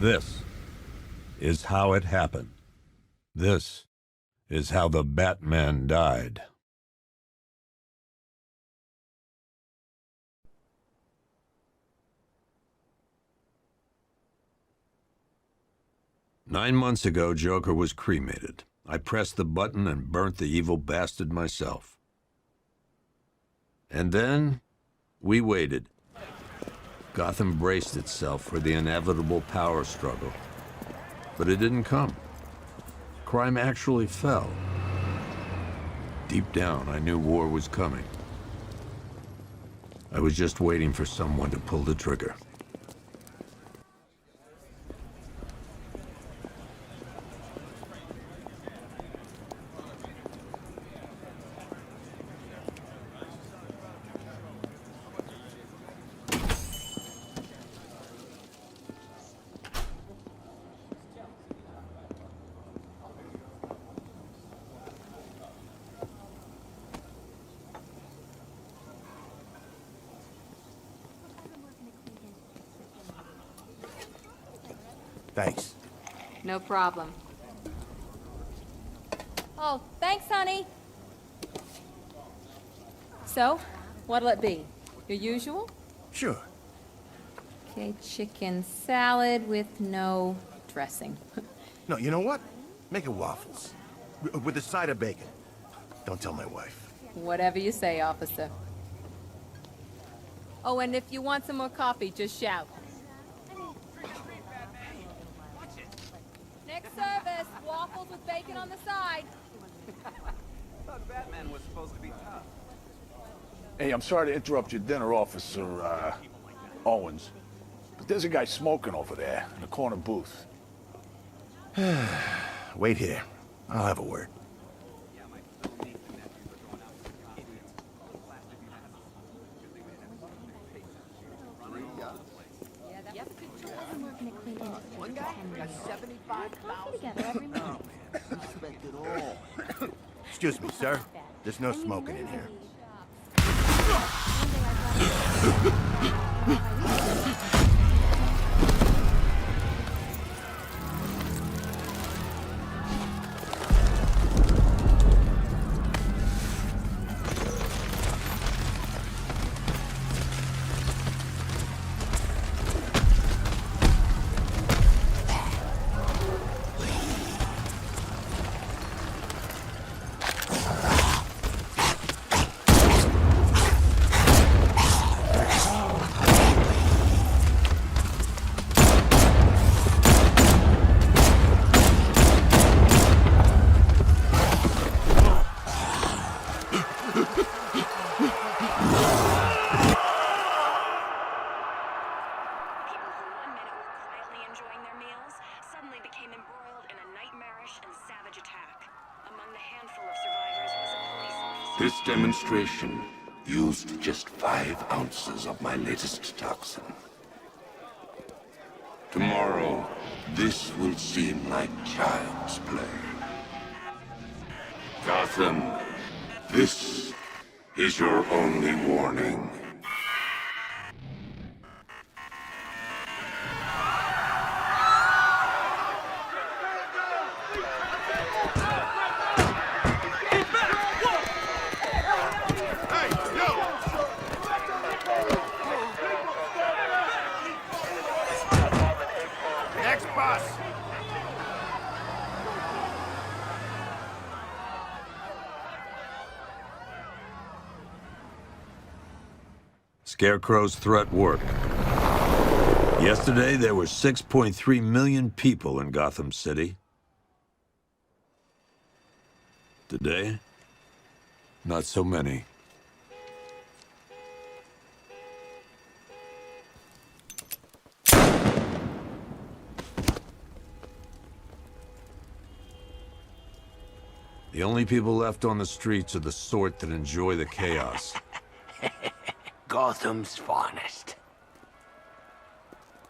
This is how it happened. This is how the Batman died. Nine months ago, Joker was cremated. I pressed the button and burnt the evil bastard myself. And then, we waited. Gotham braced itself for the inevitable power struggle. But it didn't come. Crime actually fell. Deep down, I knew war was coming. I was just waiting for someone to pull the trigger. Thanks. No problem. Oh, thanks, honey. So, what'll it be? Your usual? Sure. Okay, chicken salad with no dressing. No, you know what? Make it waffles. With a side of bacon. Don't tell my wife. Whatever you say, officer. Oh, and if you want some more coffee, just shout. Next service, waffles with bacon on the side. Thought Batman was supposed to be tough. Hey, I'm sorry to interrupt your dinner, Officer, Owens. But there's a guy smoking over there in the corner booth. Wait here. I'll have a word. One guy got 75,000. Excuse me, sir. There's no smoking in here. This demonstration used just 5 ounces of my latest toxin. Tomorrow, this will seem like child's play. Gotham, this is your only warning. Scarecrow's threat worked. Yesterday, there were 6.3 million people in Gotham City. Today, not so many. The only people left on the streets are the sort that enjoy the chaos. Gotham's finest.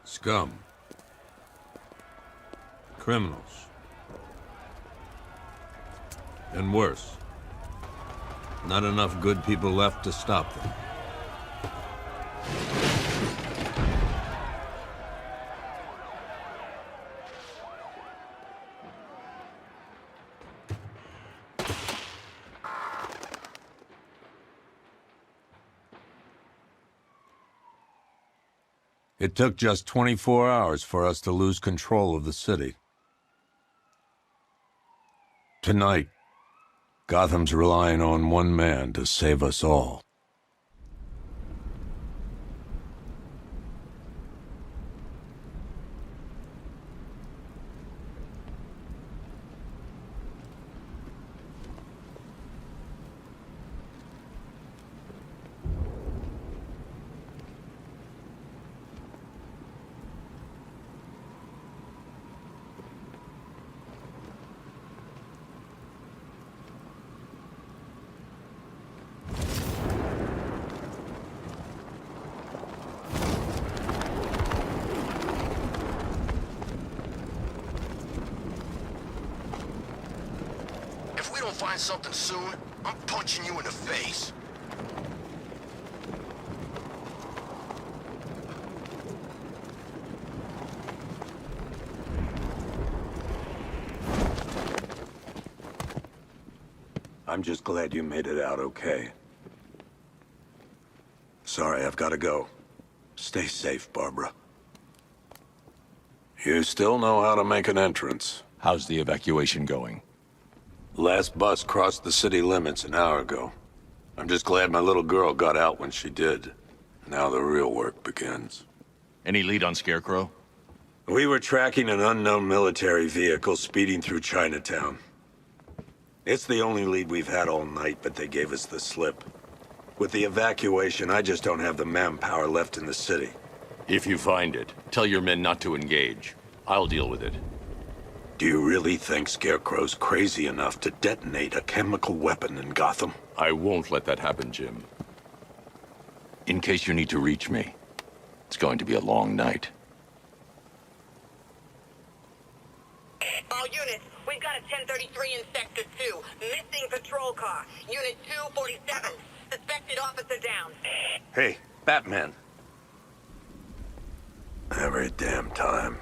Scum. Criminals. And worse. Not enough good people left to stop them. It took just 24 hours for us to lose control of the city. Tonight, Gotham's relying on one man to save us all. If we don't find something soon, I'm punching you in the face. I'm just glad you made it out okay. Sorry, I've got to go. Stay safe, Barbara. You still know how to make an entrance. How's the evacuation going? Last bus crossed the city limits an hour ago. I'm just glad my little girl got out when she did. Now the real work begins. Any lead on Scarecrow? We were tracking an unknown military vehicle speeding through Chinatown. It's the only lead we've had all night, but they gave us the slip. With the evacuation, I just don't have the manpower left in the city. If you find it, tell your men not to engage. I'll deal with it. Do you really think Scarecrow's crazy enough to detonate a chemical weapon in Gotham? I won't let that happen, Jim. In case you need to reach me, it's going to be a long night. All units, we've got a 1033 in Sector 2. Missing patrol car. Unit 247. Suspected officer down. Hey, Batman. Every damn time.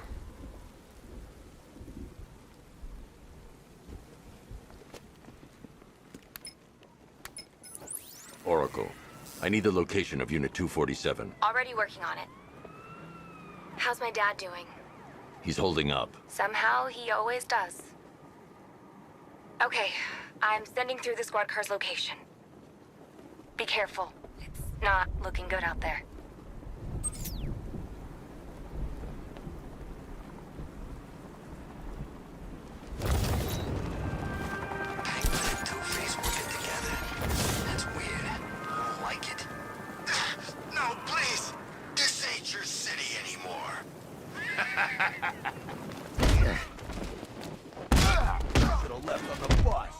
Oracle, I need the location of Unit 247. Already working on it. How's my dad doing? He's holding up. Somehow, he always does. Okay, I'm sending through the squad car's location. Be careful. It's not looking good out there. Two-Face working together. That's weird. I don't like it. No, please! This ain't your city anymore. Should've left on the bus.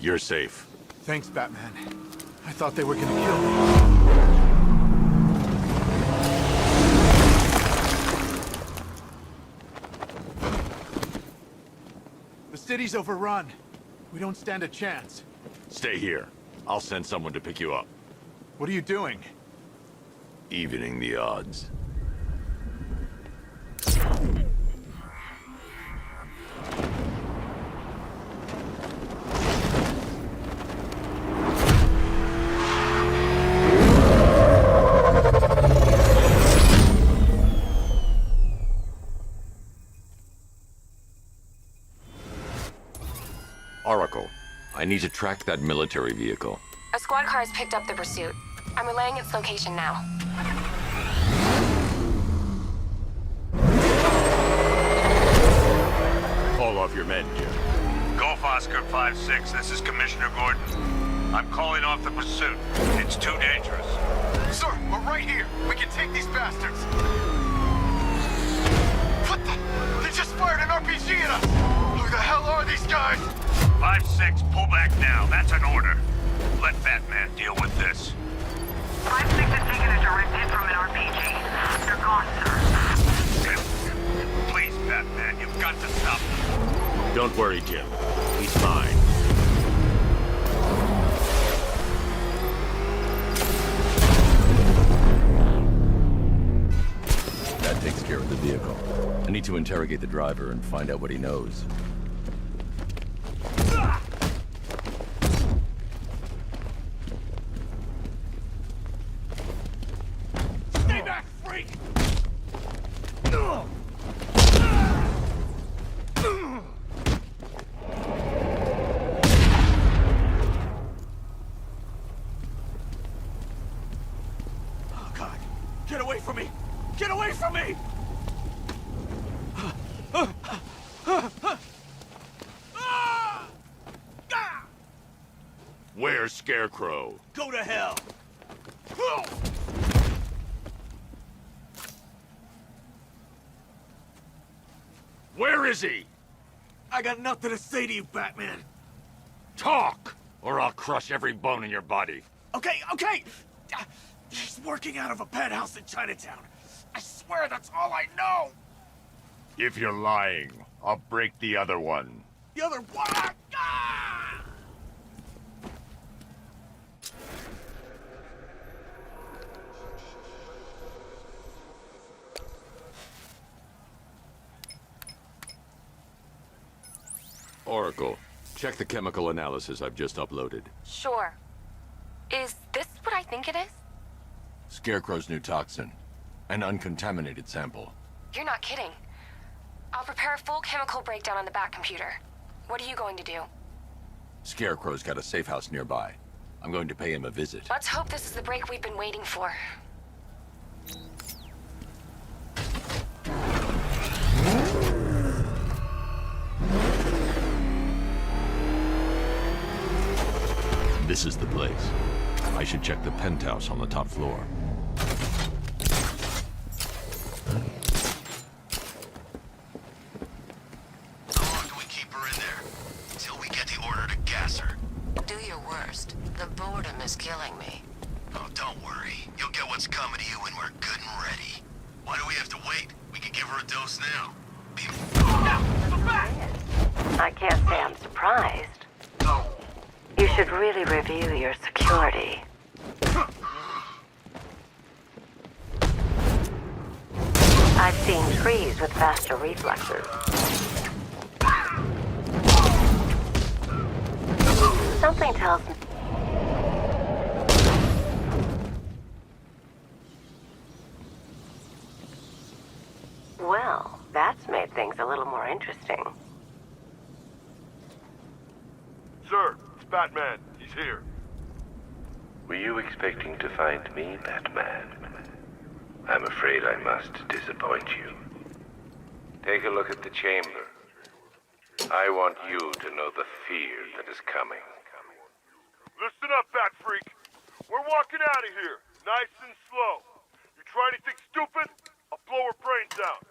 You're safe. Thanks, Batman. I thought they were gonna kill me. The city's overrun. We don't stand a chance. Stay here. I'll send someone to pick you up. What are you doing? Evening the odds. Oracle, I need to track that military vehicle. A squad car has picked up the pursuit. I'm relaying its location now. Call off your men, Jim. Golf Oscar 5-6, this is Commissioner Gordon. I'm calling off the pursuit. It's too dangerous. Sir, we're right here. We can take these bastards. What the? They just fired an RPG at us. Who the hell are these guys? 5-6, pull back now. That's an order. Let Batman deal with this. 5-6 has taken a direct hit from an RPG. They're gone, sir. Please, Batman, you've got to stop them. Don't worry, Jim. He's fine. need to interrogate the driver and find out what he knows. Stay back, freak! Oh, God. Get away from me! Get away from me! Where's Scarecrow? Go to hell! Where is he? I got nothing to say to you, Batman. Talk, or I'll crush every bone in your body. Okay, okay! He's working out of a penthouse in Chinatown. I swear that's all I know! If you're lying, I'll break the other one. The other one! Ah! Oracle, check the chemical analysis I've just uploaded. Sure. Is this what I think it is? Scarecrow's new toxin. An uncontaminated sample. You're not kidding. I'll prepare a full chemical breakdown on the back computer. What are you going to do? Scarecrow's got a safe house nearby. I'm going to pay him a visit. Let's hope this is the break we've been waiting for. This is the place. I should check the penthouse on the top floor. How long do we keep her in there? Until we get the order to gas her. Do your worst. The boredom is killing me. Oh, don't worry. You'll get what's coming to you when we're good and ready. Why do we have to wait? We can give her a dose now. I can't say I'm surprised. You should really review your security. I've seen trees with faster reflexes. Something tells me... Well, that's made things a little more interesting. Sir, it's Batman. He's here. Were you expecting to find me, Batman? I'm afraid I must disappoint you. Take a look at the chamber. I want you to know the fear that is coming. Listen up, Bat Freak. We're walking out of here, nice and slow. You try anything stupid, I'll blow her brains out.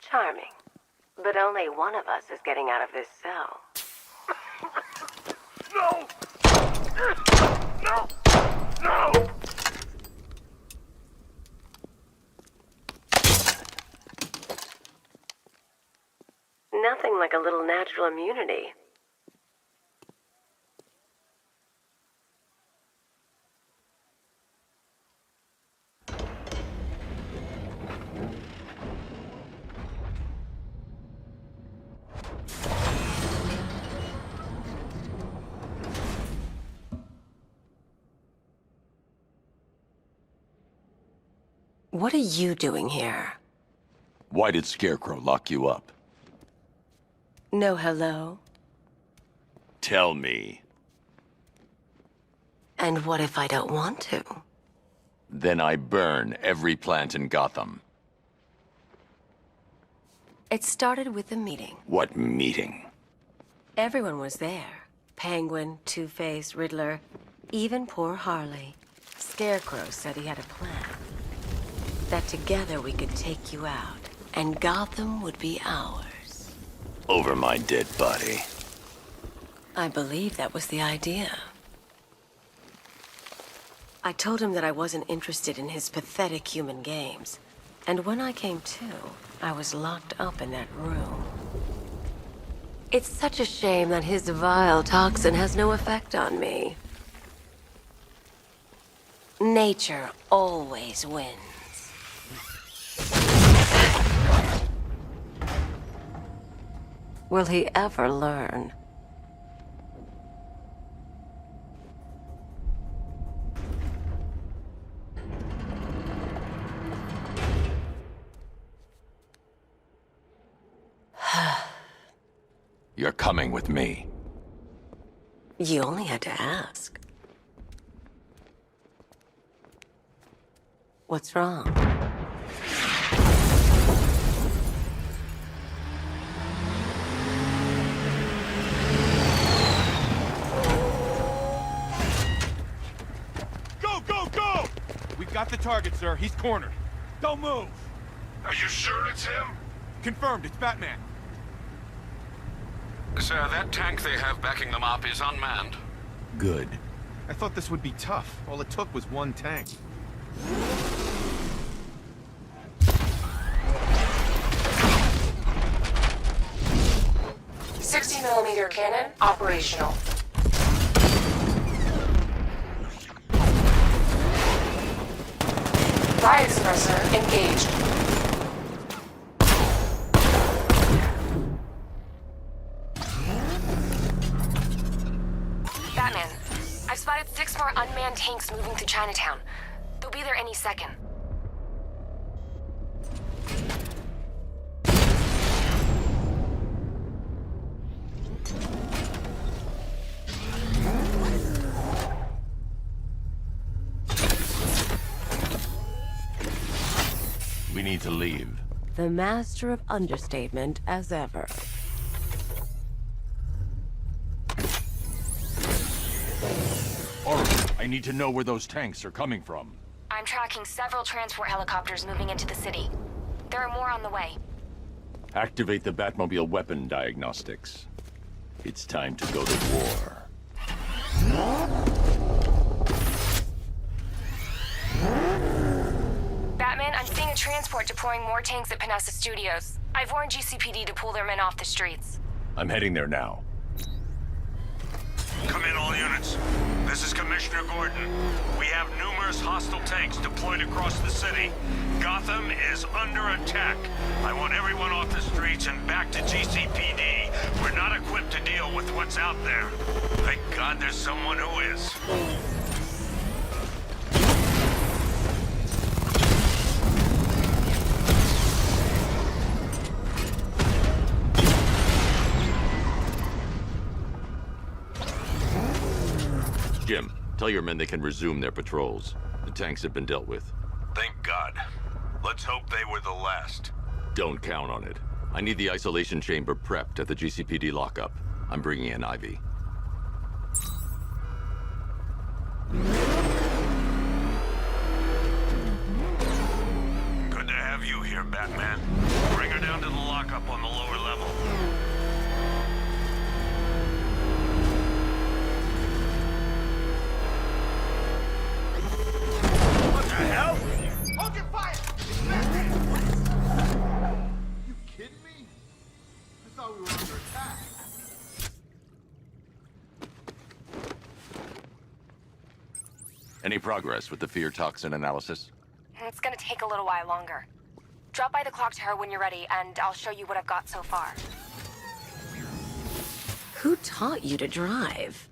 Charming. But only one of us is getting out of this cell. No! No! No! Nothing like a little natural immunity. What are you doing here? Why did Scarecrow lock you up? No hello? Tell me. And what if I don't want to? Then I burn every plant in Gotham. It started with a meeting. What meeting? Everyone was there. Penguin, Two-Face, Riddler, even poor Harley. Scarecrow said he had a plan. That together we could take you out, and Gotham would be ours. Over my dead body. I believe that was the idea. I told him that I wasn't interested in his pathetic human games. And when I came to, I was locked up in that room. It's such a shame that his vile toxin has no effect on me. Nature always wins. Will he ever learn? You're coming with me. You only had to ask. What's wrong? Go, go, go! We've got the target, sir. He's cornered. Don't move! Are you sure it's him? Confirmed, it's Batman. Sir, that tank they have backing them up is unmanned. Good. I thought this would be tough. All it took was one tank. 60mm cannon operational. Riot suppressor engaged. Batman, I've spotted 6 more unmanned tanks moving to Chinatown. They'll be there any second. We need to leave. The master of understatement as ever. I need to know where those tanks are coming from. I'm tracking several transport helicopters moving into the city. There are more on the way. Activate the Batmobile weapon diagnostics. It's time to go to war. Batman, I'm seeing a transport deploying more tanks at Panessa Studios. I've warned GCPD to pull their men off the streets. I'm heading there now. Come in, all units. This is Commissioner Gordon. We have numerous hostile tanks deployed across the city. Gotham is under attack. I want everyone off the streets and back to GCPD. We're not equipped to deal with what's out there. Thank God there's someone who is. Jim, tell your men they can resume their patrols. The tanks have been dealt with. Thank God. Let's hope they were the last. Don't count on it. I need the isolation chamber prepped at the GCPD lockup. I'm bringing in Ivy. Good to have you here, Batman. Bring her down to the lockup on the lower level. What the hell? Hold your fire! You kidding me? I thought we were under attack. Any progress with the fear toxin analysis? It's gonna take a little while longer. Drop by the clock tower when you're ready, and I'll show you what I've got so far. Who taught you to drive?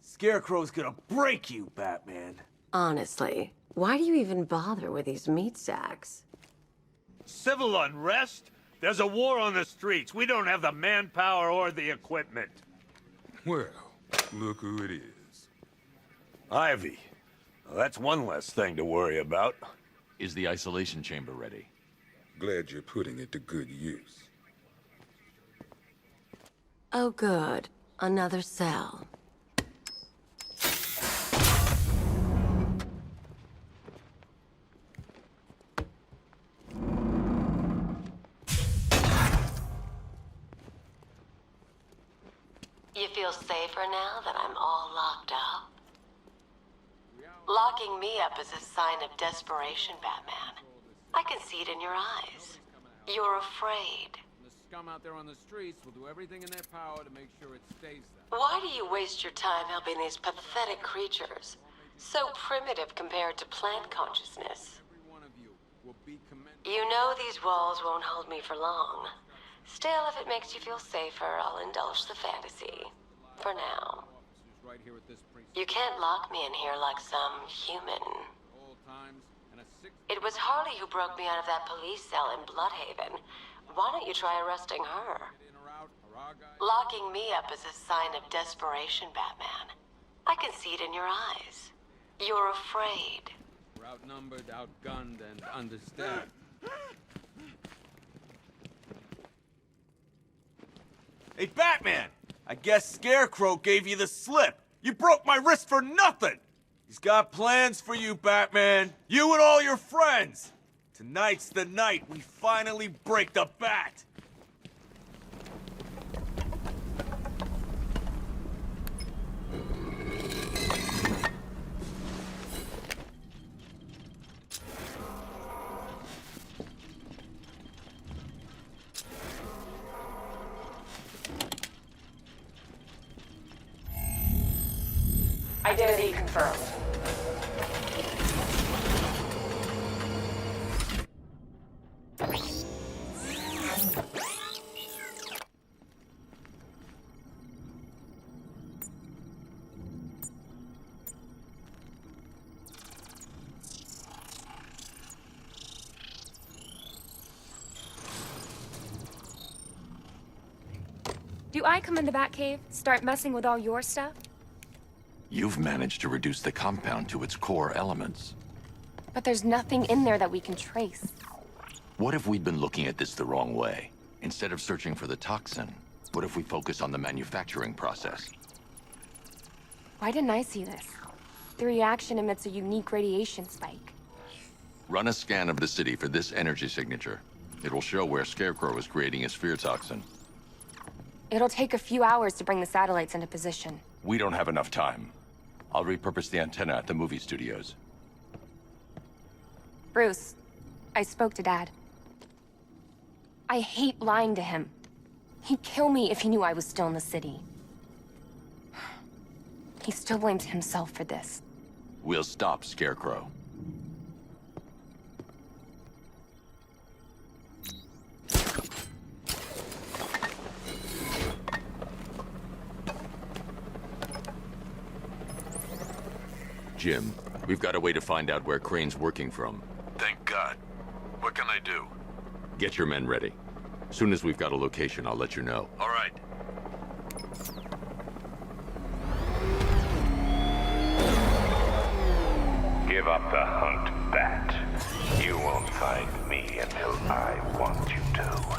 Scarecrow's gonna break you, Batman. Honestly, why do you even bother with these meat sacks? Civil unrest? There's a war on the streets. We don't have the manpower or the equipment. Well, look who it is. Ivy. Well, that's one less thing to worry about. Is the isolation chamber ready? Glad you're putting it to good use. Oh good, another cell. You feel safer now that I'm all locked up? Locking me up is a sign of desperation, Batman. I can see it in your eyes. You're afraid. The scum out there on the streets will do everything in their power to make sure it stays that. Why do you waste your time helping these pathetic creatures? So primitive compared to plant consciousness. Every one of you will be commended. You know these walls won't hold me for long. Still, if it makes you feel safer, I'll indulge the fantasy. For now. Right here at this precinct. You can't lock me in here like some human. All times and a six. It was Harley who broke me out of that police cell in Bloodhaven. Why don't you try arresting her? In or out, or our guy. Locking me up is a sign of desperation, Batman. I can see it in your eyes. You're afraid. We're outnumbered, outgunned, and understaffed. Hey, Batman! I guess Scarecrow gave you the slip. You broke my wrist for nothing! He's got plans for you, Batman. You and all your friends. Tonight's the night we finally break the Bat. Identity confirmed. Do I come in the Batcave, start messing with all your stuff? You've managed to reduce the compound to its core elements. But there's nothing in there that we can trace. What if we'd been looking at this the wrong way? Instead of searching for the toxin, what if we focus on the manufacturing process? Why didn't I see this? The reaction emits a unique radiation spike. Run a scan of the city for this energy signature. It will show where Scarecrow is creating his fear toxin. It'll take a few hours to bring the satellites into position. We don't have enough time. I'll repurpose the antenna at the movie studios. Bruce, I spoke to Dad. I hate lying to him. He'd kill me if he knew I was still in the city. He still blames himself for this. We'll stop Scarecrow. Jim, we've got a way to find out where Crane's working from. Thank God. What can I do? Get your men ready. Soon as we've got a location, I'll let you know. All right. Give up the hunt, Bat. You won't find me until I want you to.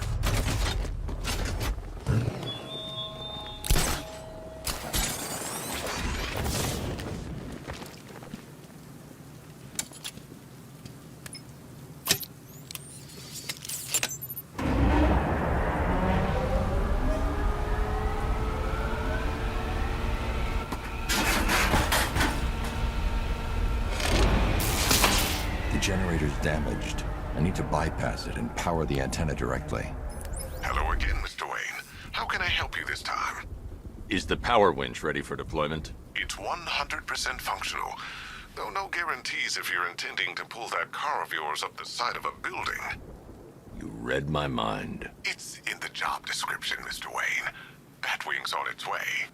The generator's damaged. I need to bypass it and power the antenna directly. Hello again, Mr. Wayne. How can I help you this time? Is the power winch ready for deployment? It's 100% functional. Though no guarantees if you're intending to pull that car of yours up the side of a building. You read my mind. It's in the job description, Mr. Wayne. Batwing's on its way.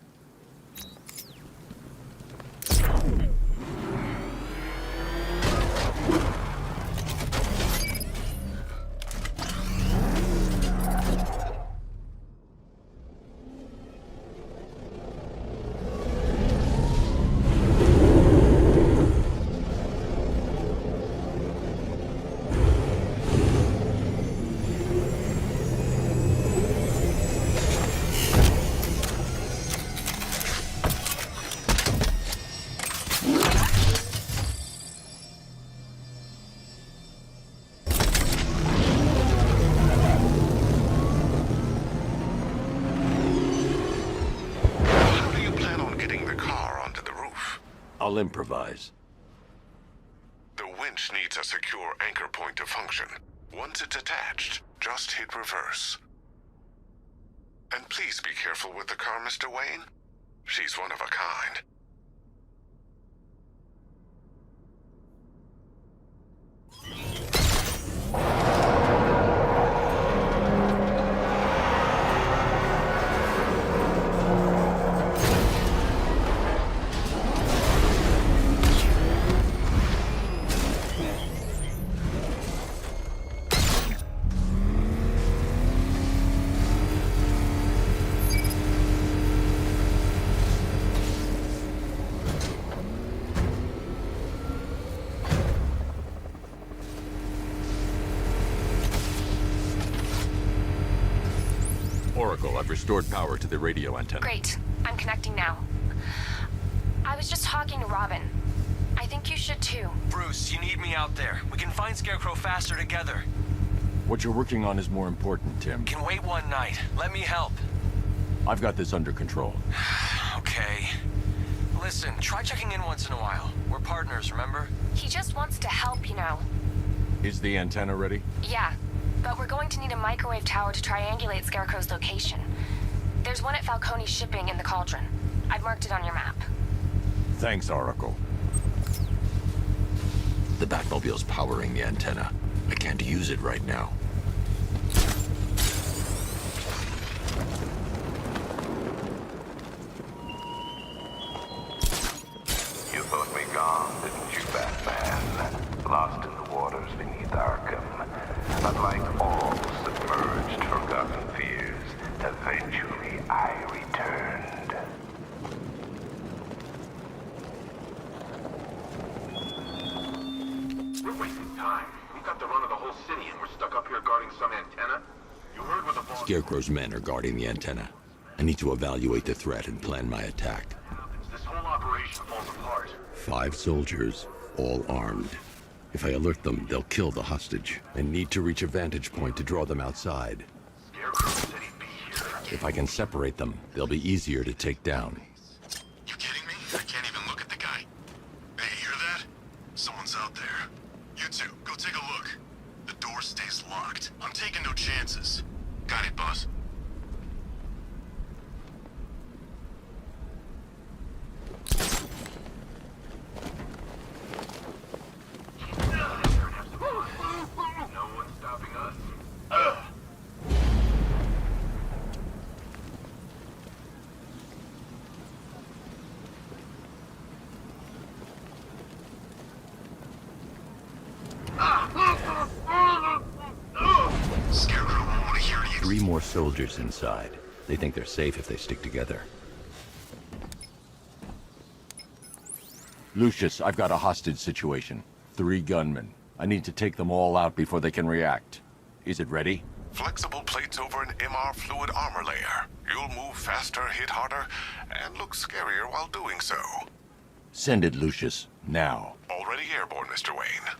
I'll improvise. bridge needs a secure anchor point to function. Once it's attached, just hit reverse. And please be careful with the car, Mr. Wayne. She's one of a kind. Oracle, I've restored power to the radio antenna. Great. I'm connecting now. I was just talking to Robin. I think you should too. Bruce, you need me out there. We can find Scarecrow faster together. What you're working on is more important, Tim. Can wait one night. Let me help. I've got this under control. Okay. Listen, try checking in once in a while. We're partners, remember? He just wants to help, you know. Is the antenna ready? Yeah, but we're going to need a microwave tower to triangulate Scarecrow's location. There's one at Falcone's shipping in the Cauldron. I've marked it on your map. Thanks, Oracle. The Batmobile's powering the antenna. I can't use it right now. You thought me gone, didn't you, Batman? Lost in the waters beneath Arkham. But like all submerged forgotten fears, eventually I returned. We're wasting time. We've got the run of the whole city and we're stuck up here guarding some antenna. You heard what the boss... Scarecrow's men are guarding the antenna. I need to evaluate the threat and plan my attack. This whole operation falls apart. 5 soldiers, all armed. If I alert them, they'll kill the hostage. I need to reach a vantage point to draw them outside. Scarecrow said he'd be here. If I can separate them, they'll be easier to take down. You kidding me? I can't even look at the guy. Hey, you hear that? Someone's out there. You two, go take a look. The door stays locked. I'm taking no chances. Got it, boss. No one's stopping us. Scarecrow won't want to hear you. 3 more soldiers inside. They think they're safe if they stick together. Lucius, I've got a hostage situation. 3 gunmen. I need to take them all out before they can react. Is it ready? Flexible plates over an MR fluid armor layer. You'll move faster, hit harder, and look scarier while doing so. Send it, Lucius. Now. Already airborne, Mr. Wayne.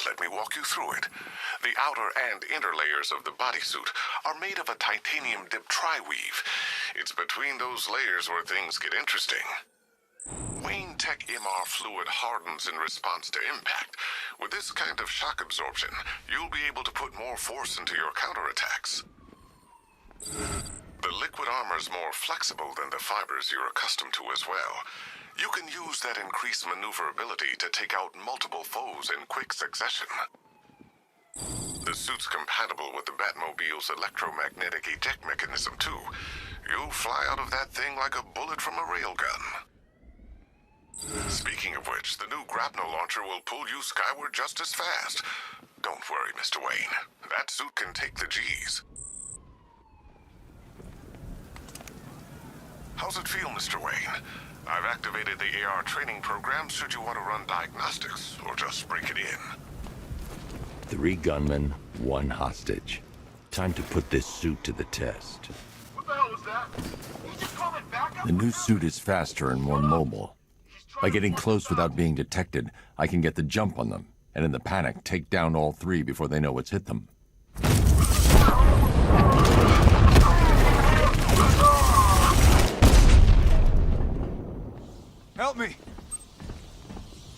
Let me walk you through it. The outer and inner layers of the bodysuit are made of a titanium-dipped tri-weave. It's between those layers where things get interesting. Wayne Tech MR fluid hardens in response to impact. With this kind of shock absorption, you'll be able to put more force into your counterattacks. The liquid armor's more flexible than the fibers you're accustomed to as well. You can use that increased maneuverability to take out multiple foes in quick succession. The suit's compatible with the Batmobile's electromagnetic eject mechanism, too. You'll fly out of that thing like a bullet from a railgun. Speaking of which, the new grapnel launcher will pull you skyward just as fast. Don't worry, Mr. Wayne. That suit can take the G's. How's it feel, Mr. Wayne? I've activated the AR training program should you want to run diagnostics, or just break it in. 3 gunmen, 1 hostage. Time to put this suit to the test. What the hell was that? You just called it backup? The new suit is faster and more mobile. By getting close without being detected, I can get the jump on them, and in the panic, take down all 3 before they know what's hit them. Help me!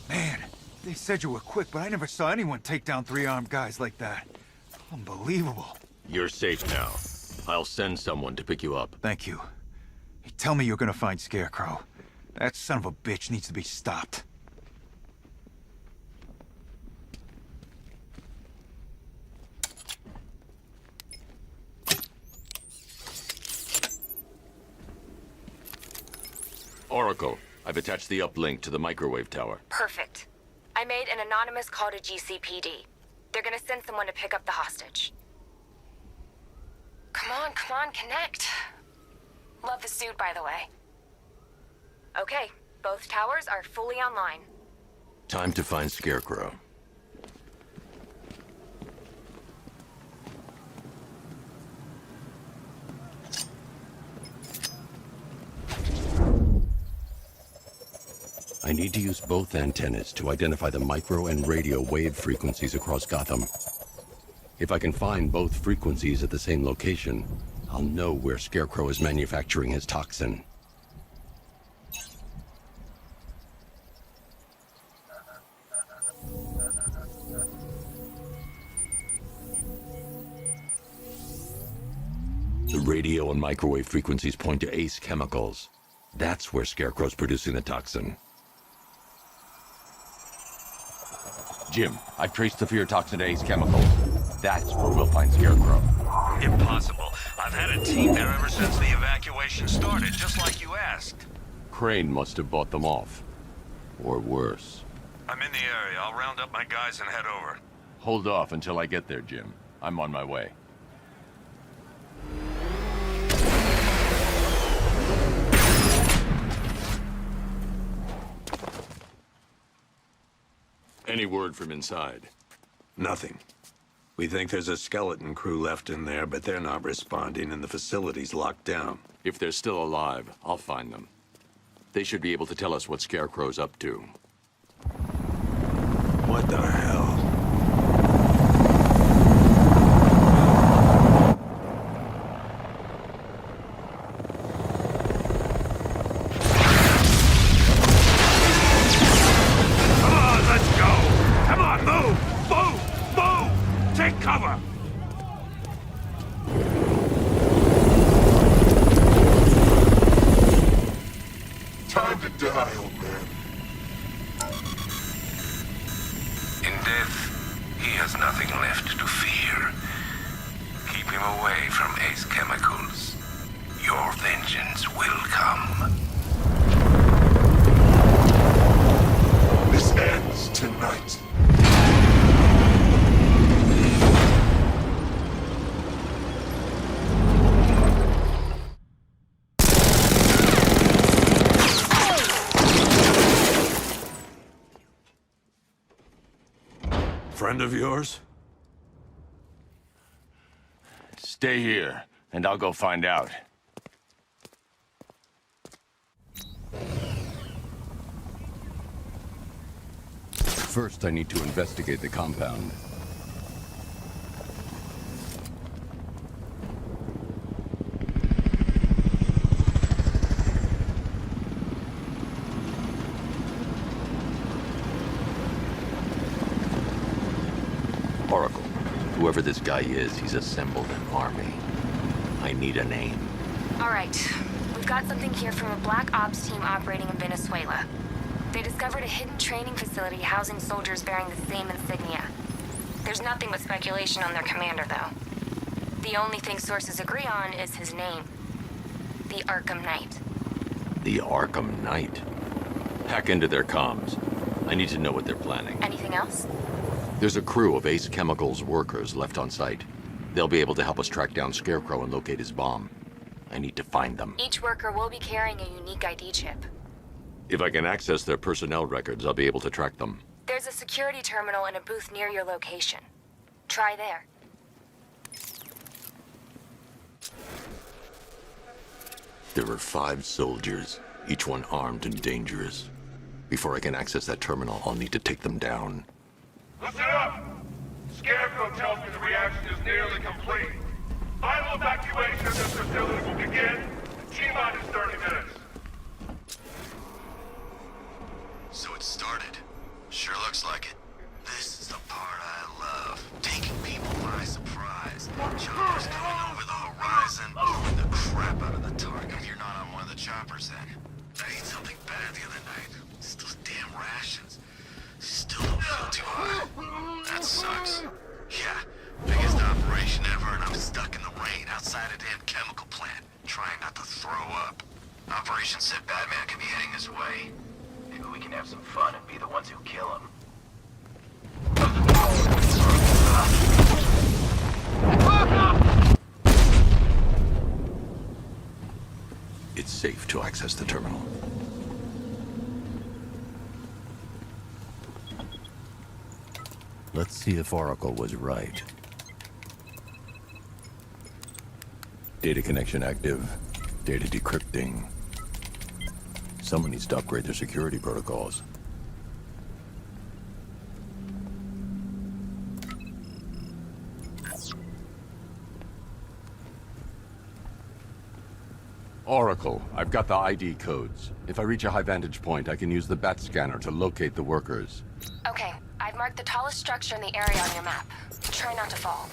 Man, they said you were quick, but I never saw anyone take down 3 armed guys like that. Unbelievable. You're safe now. I'll send someone to pick you up. Thank you. Hey, tell me you're gonna find Scarecrow. That son of a bitch needs to be stopped. Oracle, I've attached the uplink to the microwave tower. Perfect. I made an anonymous call to GCPD. They're gonna send someone to pick up the hostage. Come on, connect. Love the suit, by the way. Okay, both towers are fully online. Time to find Scarecrow. I need to use both antennas to identify the micro and radio wave frequencies across Gotham. If I can find both frequencies at the same location, I'll know where Scarecrow is manufacturing his toxin. The radio and microwave frequencies point to Ace Chemicals. That's where Scarecrow's producing the toxin. Jim, I've traced the fear toxin to Ace Chemicals. That's where we'll find Scarecrow. Impossible. I've had a team there ever since the evacuation started, just like you asked. Crane must have bought them off. Or worse. I'm in the area. I'll round up my guys and head over. Hold off until I get there, Jim. I'm on my way. Any word from inside? Nothing. We think there's a skeleton crew left in there, but they're not responding and the facility's locked down. If they're still alive, I'll find them. They should be able to tell us what Scarecrow's up to. What the hell? Cover! Time to die, old man. In death, he has nothing left to fear. Keep him away from Ace Chemicals. Your vengeance will come. This ends tonight. Friend of yours? Stay here, and I'll go find out. First, I need to investigate the compound. Oracle, whoever this guy is, he's assembled an army. I need a name. All right. We've got something here from a Black Ops team operating in Venezuela. They discovered a hidden training facility housing soldiers bearing the same insignia. There's nothing but speculation on their commander, though. The only thing sources agree on is his name. The Arkham Knight. The Arkham Knight? Hack into their comms. I need to know what they're planning. Anything else? There's a crew of Ace Chemicals workers left on site. They'll be able to help us track down Scarecrow and locate his bomb. I need to find them. Each worker will be carrying a unique ID chip. If I can access their personnel records, I'll be able to track them. There's a security terminal in a booth near your location. Try there. There are 5 soldiers, each one armed and dangerous. Before I can access that terminal, I'll need to take them down. Listen up! Scarecrow tells me the reaction is nearly complete. Final evacuation of this facility will begin in T-minus 30 minutes. So it started. Sure looks like it. This is the part I love. Taking people by surprise. Choppers coming over the horizon, blowing the crap out of the target. You're not on one of the choppers then. I ate something bad the other night. It's those damn rations. Still don't feel too hot. That sucks. Yeah, biggest operation ever, and I'm stuck in the rain outside a damn chemical plant, trying not to throw up. Operation said Batman could be heading this way. Maybe we can have some fun and be the ones who kill him. It's safe to access the terminal. Let's see if Oracle was right. Data connection active. Data decrypting. Someone needs to upgrade their security protocols. Oracle, I've got the ID codes. If I reach a high vantage point, I can use the bat scanner to locate the workers. Okay, I've marked the tallest structure in the area on your map. Try not to fall.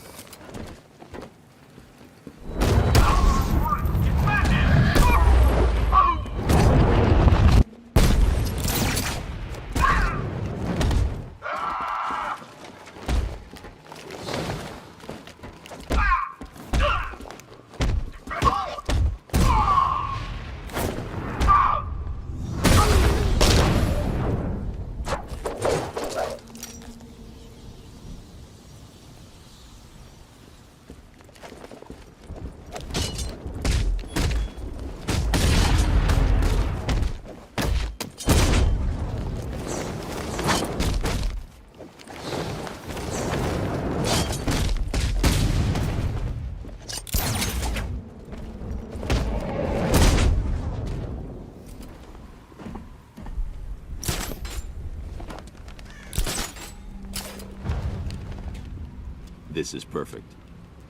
This is perfect.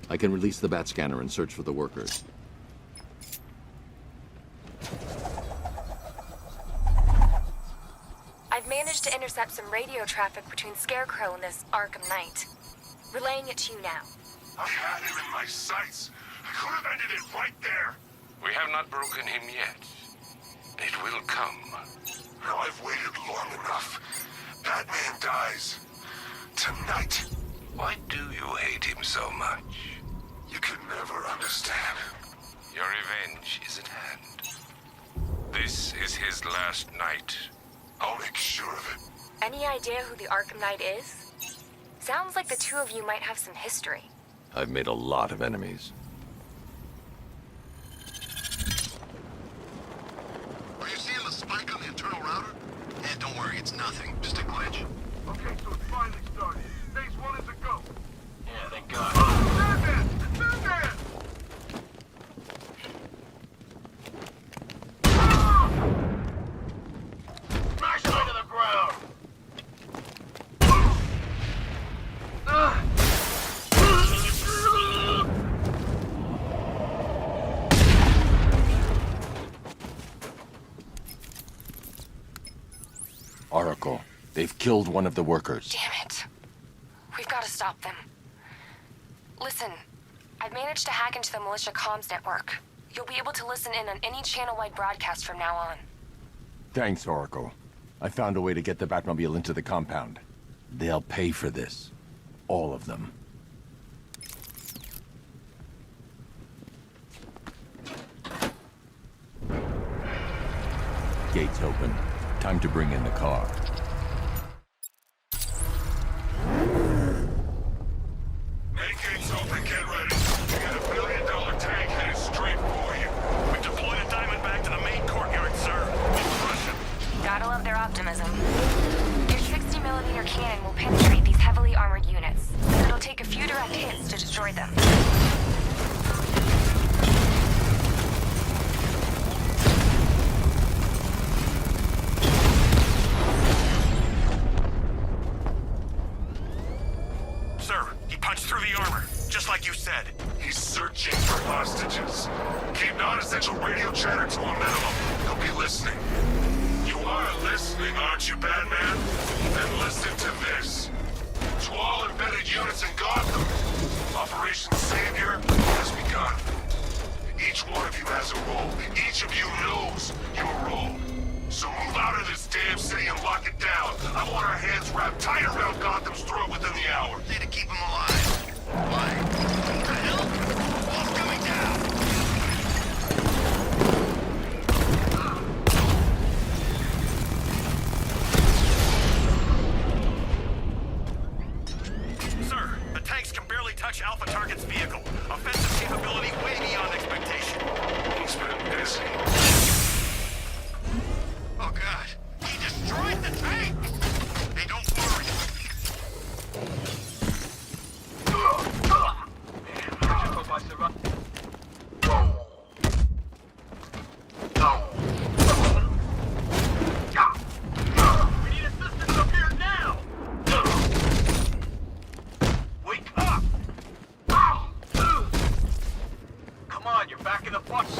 I can release the bat scanner and search for the workers. I've managed to intercept some radio traffic between Scarecrow and this Arkham Knight. Relaying it to you now. I had him in my sights. I could have ended it right there. We have not broken him yet. It will come. Now I've waited long enough. Batman dies. Tonight. Why do you hate him so much? You can never understand. Your revenge is at hand. This is his last night. I'll make sure of it. Any idea who the Arkham Knight is? Sounds like the two of you might have some history. I've made a lot of enemies. Are you seeing the spike on the internal router? Don't worry, it's nothing. Just a glitch. Okay, so it's finally started. Phase 1 is a go. Yeah, thank God. Batman! Batman! Smash him into the ground! Oracle, they've killed one of the workers. Damn it. We've got to stop them. Listen, I've managed to hack into the militia comms network. You'll be able to listen in on any channel-wide broadcast from now on. Thanks, Oracle. I found a way to get the Batmobile into the compound. They'll pay for this. All of them. Gates open. Time to bring in the car. Main gates open, get ready. We got $1 billion tank headed straight for you. We deployed a Diamondback to the main courtyard, sir. We'll crush him. Gotta love their optimism. Your 60mm cannon will penetrate these heavily armored units, but it'll take a few direct hits to destroy them. Sir, he punched through the armor, just like you said. He's searching for hostages. Keep non-essential radio chatter to a minimum. He'll be listening. You are listening, aren't you, Batman? Then listen to this. To all embedded units in Gotham, Operation Savior has begun. Each one of you has a role. Each of you knows your role. So move out of this damn city and lock it down. I want our hands wrapped tight around Gotham's throat within the hour. Need to keep him alive. Why? What the hell? Wall's coming down. Sir, the tanks can barely touch Alpha Target's vehicle. Offensive capability way beyond expectation. He's been busy. Oh god, he destroyed the tank! Hey, don't worry. We need assistance up here now! Wake up! Come on, you're back in the bus.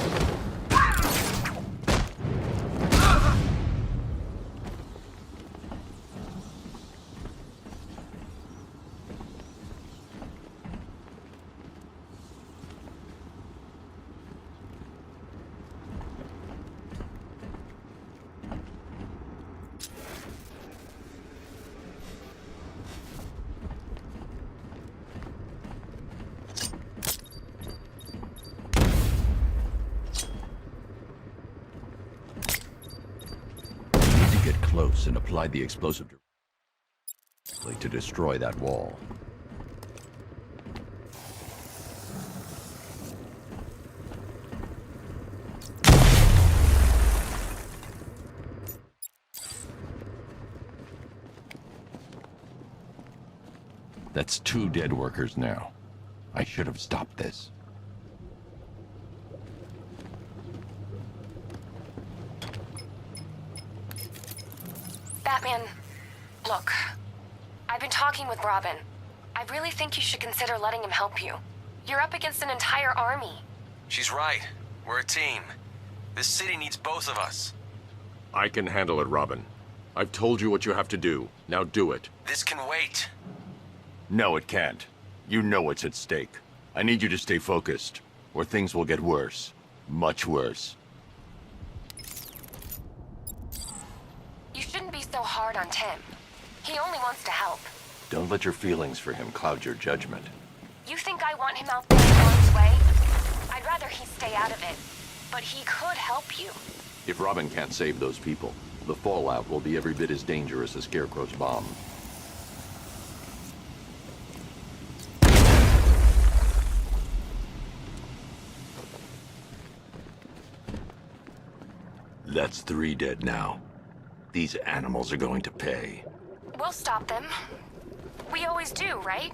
Close and apply the explosive to destroy that wall. That's 2 dead workers now. I should have stopped this. Batman, look. I've been talking with Robin. I really think you should consider letting him help you. You're up against an entire army. She's right. We're a team. This city needs both of us. I can handle it, Robin. I've told you what you have to do. Now do it. This can wait. No, it can't. You know what's at stake. I need you to stay focused, or things will get worse. Much worse. You shouldn't be so hard on Tim. He only wants to help. Don't let your feelings for him cloud your judgment. You think I want him out there in harm's way? I'd rather he stay out of it. But he could help you. If Robin can't save those people, the fallout will be every bit as dangerous as Scarecrow's bomb. That's 3 dead now. These animals are going to pay. We'll stop them. We always do, right?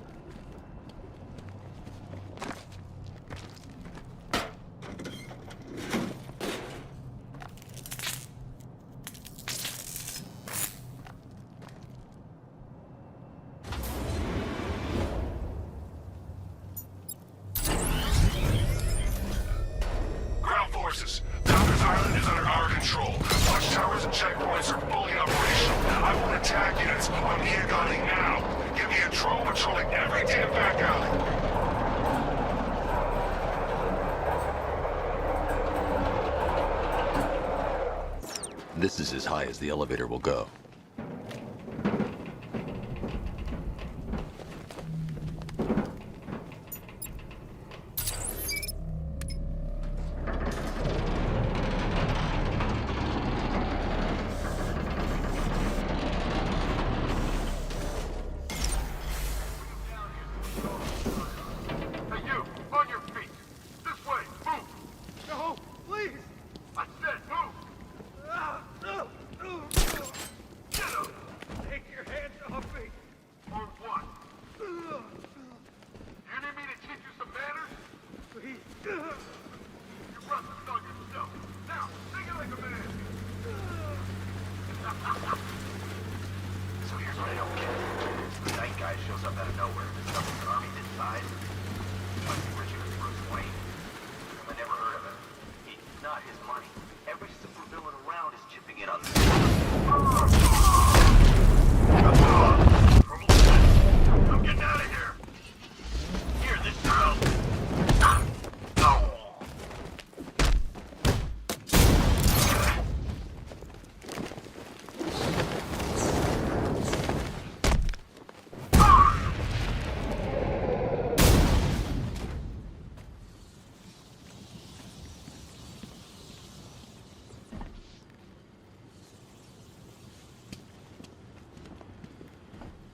Ground forces, Doctor's Island is under our control. Watchtowers and checkpoints are fully operational. I want attack units on Mia Gotti now. Give me a drone patrolling every damn back alley. This is as high as the elevator will go.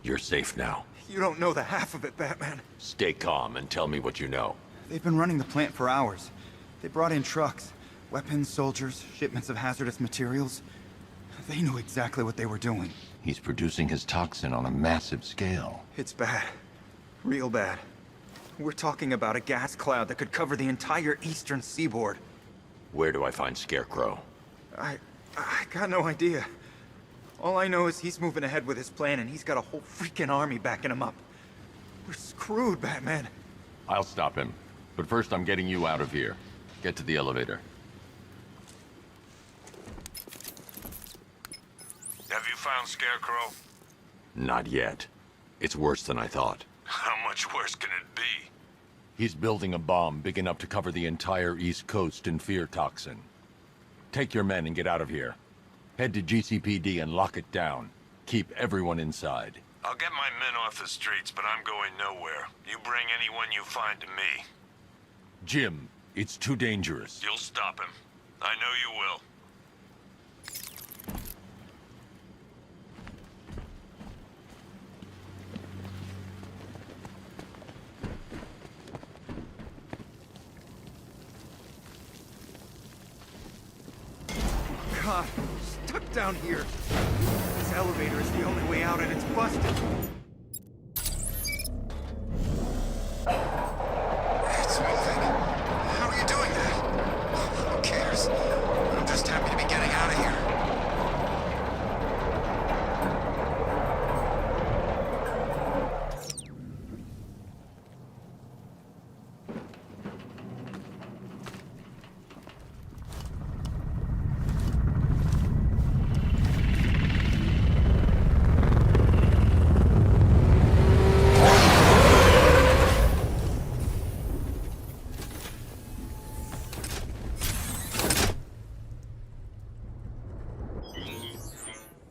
You're safe now. You don't know the half of it, Batman. Stay calm and tell me what you know. They've been running the plant for hours. They brought in trucks, weapons, soldiers, shipments of hazardous materials. They knew exactly what they were doing. He's producing his toxin on a massive scale. It's bad. Real bad. We're talking about a gas cloud that could cover the entire eastern seaboard. Where do I find Scarecrow? I got no idea. All I know is he's moving ahead with his plan, and he's got a whole freaking army backing him up. We're screwed, Batman. I'll stop him. But first, I'm getting you out of here. Get to the elevator. Have you found Scarecrow? Not yet. It's worse than I thought. How much worse can it be? He's building a bomb big enough to cover the entire East Coast in fear toxin. Take your men and get out of here. Head to GCPD and lock it down. Keep everyone inside. I'll get my men off the streets, but I'm going nowhere. You bring anyone you find to me. Jim, it's too dangerous. You'll stop him. I know you will. God, we're stuck down here. This elevator is the only way out, and it's busted. It's moving. How are you doing that? Who cares? I'm just happy to be getting out of here.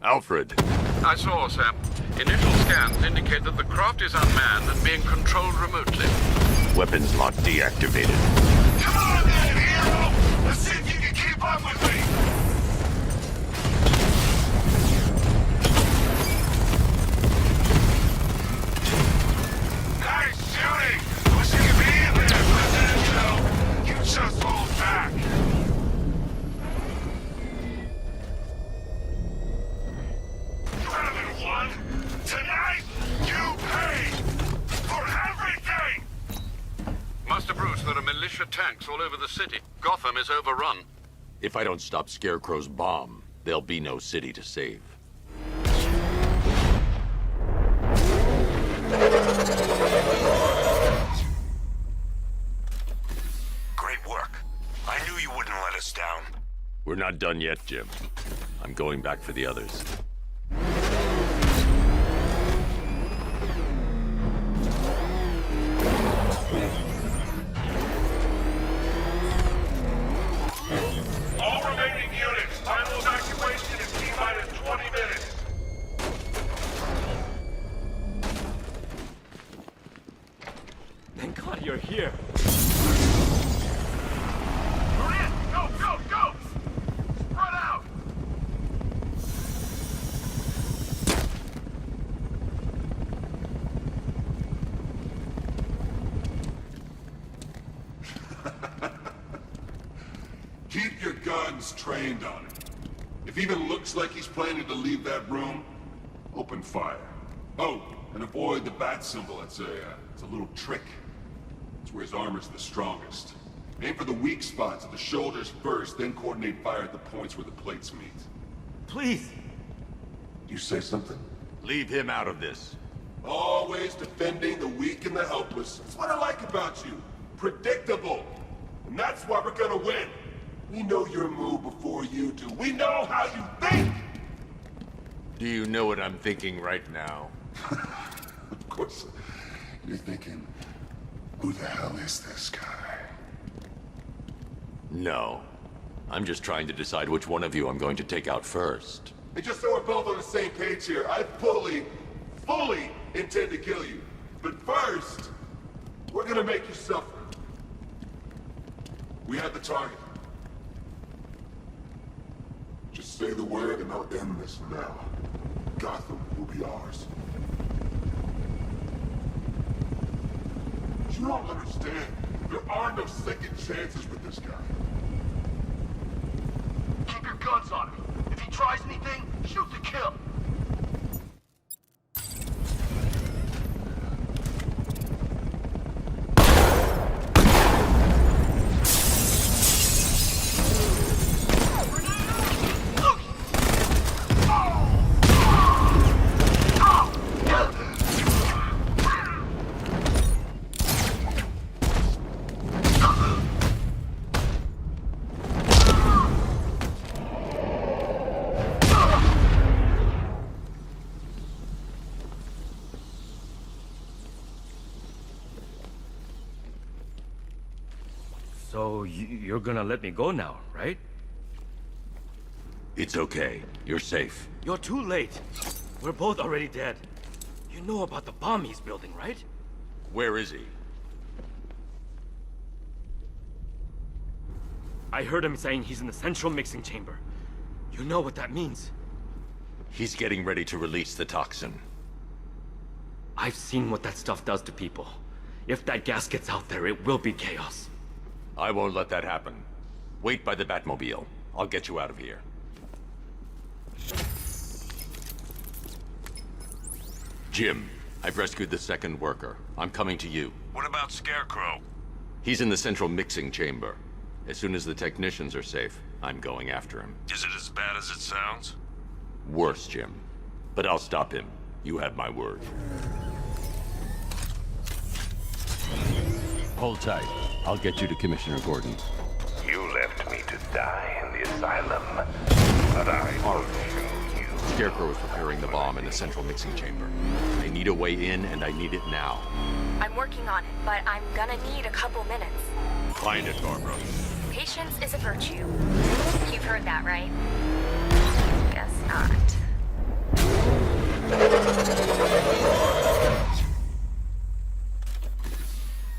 Alfred. I saw, sir. Initial scans indicate that the craft is unmanned and being controlled remotely. Weapons lock deactivated. Come on then, hero! Let's see if you can keep up with me! Nice shooting! Wish you could be in there, but you know, you just hold back. Tonight, you pay for everything! Master Bruce, there are militia tanks all over the city. Gotham is overrun. If I don't stop Scarecrow's bomb, there'll be no city to save. Great work. I knew you wouldn't let us down. We're not done yet, Jim. I'm going back for the others. All remaining units, final evacuation God, you're here. Hurry in! Go, go, go! Spread out! Keep your guns trained on him. If he even looks like he's planning to leave that room, open fire. Oh, and avoid the bat symbol. It's a little trick. It's where his armor's the strongest. Aim for the weak spots at the shoulders first, then coordinate fire at the points where the plates meet. Please. You say something? Leave him out of this. Always defending the weak and the helpless. That's what I like about you. Predictable. And that's why we're gonna win. We know your move before you do. We know how you think! Do you know what I'm thinking right now? Of course. You're thinking, who the hell is this guy? No. I'm just trying to decide which one of you I'm going to take out first. And just so we're both on the same page here, I fully intend to kill you. But first, we're gonna make you suffer. We have the target. Just say the word and I'll end this now. Gotham will be ours. You don't understand. There are no second chances with this guy. Keep your guns on him. If he tries anything, shoot to kill. So, you're gonna let me go now, right? It's okay. You're safe. You're too late. We're both already dead. You know about the bomb he's building, right? Where is he? I heard him saying he's in the central mixing chamber. You know what that means. He's getting ready to release the toxin. I've seen what that stuff does to people. If that gas gets out there, it will be chaos. I won't let that happen. Wait by the Batmobile. I'll get you out of here. Jim, I've rescued the second worker. I'm coming to you. What about Scarecrow? He's in the central mixing chamber. As soon as the technicians are safe, I'm going after him. Is it as bad as it sounds? Worse, Jim. But I'll stop him. You have my word. Hold tight. I'll get you to Commissioner Gordon. You left me to die in the asylum, but I will show you. Scarecrow is preparing the bomb in the central mixing chamber. I need a way in, and I need it now. I'm working on it, but I'm gonna need a couple minutes. Find it, Barbara. Patience is a virtue. You've heard that, right? Guess not.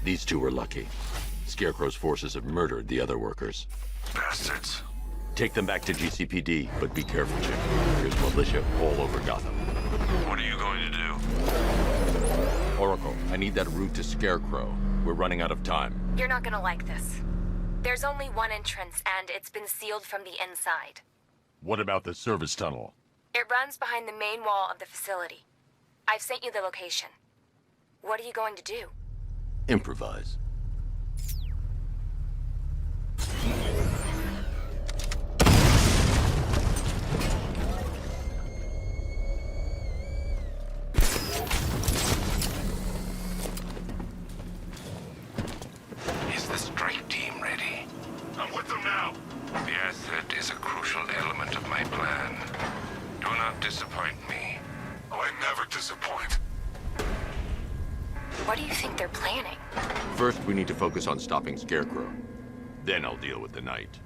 These two were lucky. Scarecrow's forces have murdered the other workers. Bastards. Take them back to GCPD, but be careful, Jim. There's militia all over Gotham. What are you going to do? Oracle, I need that route to Scarecrow. We're running out of time. You're not gonna like this. There's only one entrance, and it's been sealed from the inside. What about the service tunnel? It runs behind the main wall of the facility. I've sent you the location. What are you going to do? Improvise. Is the strike team ready? I'm with them now. The asset is a crucial element of my plan. Do not disappoint me. Oh, I never disappoint. What do you think they're planning? First, we need to focus on stopping Scarecrow. Then I'll deal with the Knight.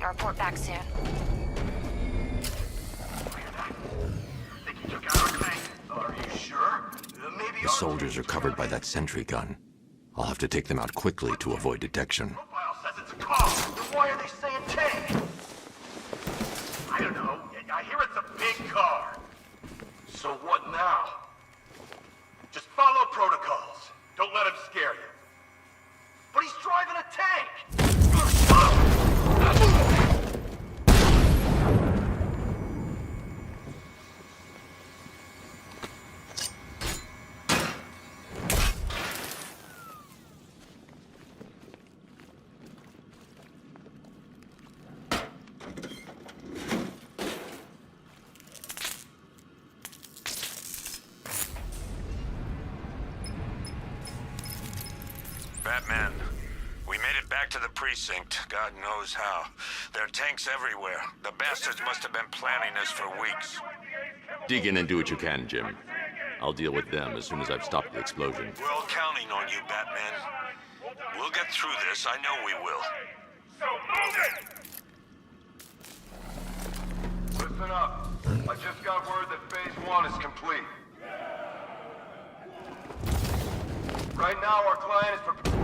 and report back soon. Think he took out our tank. Are you sure? Maybe The soldiers are covered by that sentry gun. I'll have to take them out quickly to avoid detection. profile says it's a car. Then why are they saying tank? I don't know. I hear it's a big car. So what now? Just follow protocols. Don't let him scare you. But he's driving a tank! Batman, we made it back to the precinct, God knows how. There are tanks everywhere. The bastards must have been planning this for weeks. Dig in and do what you can, Jim. I'll deal with them as soon as I've stopped the explosion. We're all counting on you, Batman. We'll get through this, I know we will. So move it! Listen up. I just got word that Phase 1 is complete. Right now, our client is prepared.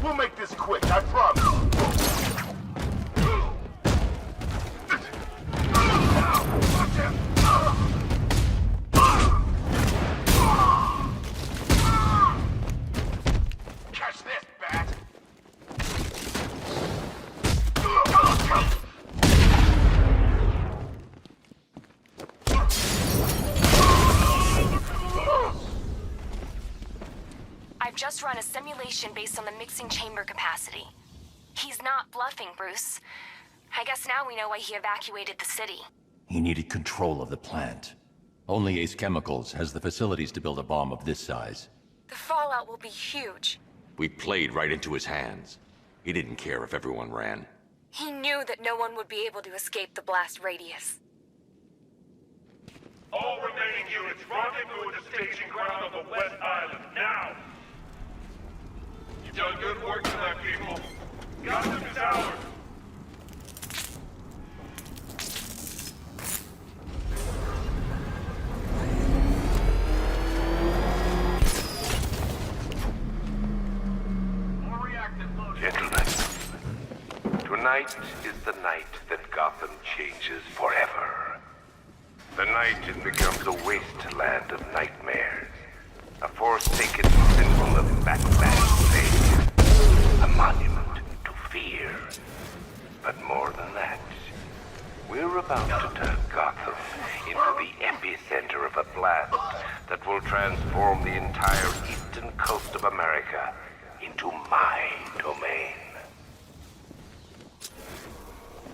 We'll make this quick, I promise. Watch him! Catch this, Bat! I've just run a simulation based on the mixing chamber capacity. He's not bluffing, Bruce. I guess now we know why he evacuated the city. He needed control of the plant. Only Ace Chemicals has the facilities to build a bomb of this size. The fallout will be huge. We played right into his hands. He didn't care if everyone ran. He knew that no one would be able to escape the blast radius. All remaining units, rendezvous at the staging ground on the West Island, now! You've done good work tonight, people. Gotham is ours! Gentlemen, tonight is the night that Gotham changes forever. The night it becomes a wasteland of nightmares. A forsaken symbol of Batman's fate. A monument to fear. But more than that, we're about to turn Gotham into the epicenter of a blast that will transform the entire eastern coast of America into my domain.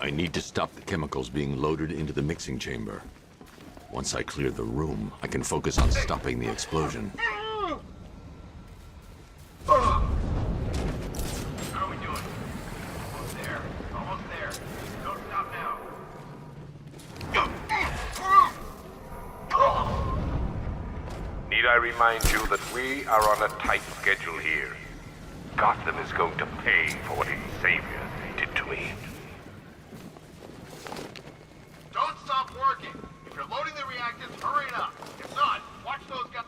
I need to stop the chemicals being loaded into the mixing chamber. Once I clear the room, I can focus on stopping the explosion. How are we doing? Almost there. Almost there. Don't stop now. Need I remind you that we are on a tight schedule here? Gotham is going to pay for what its savior did to me. Don't stop working. If you're loading the reactors, hurry it up. If not, watch those guys.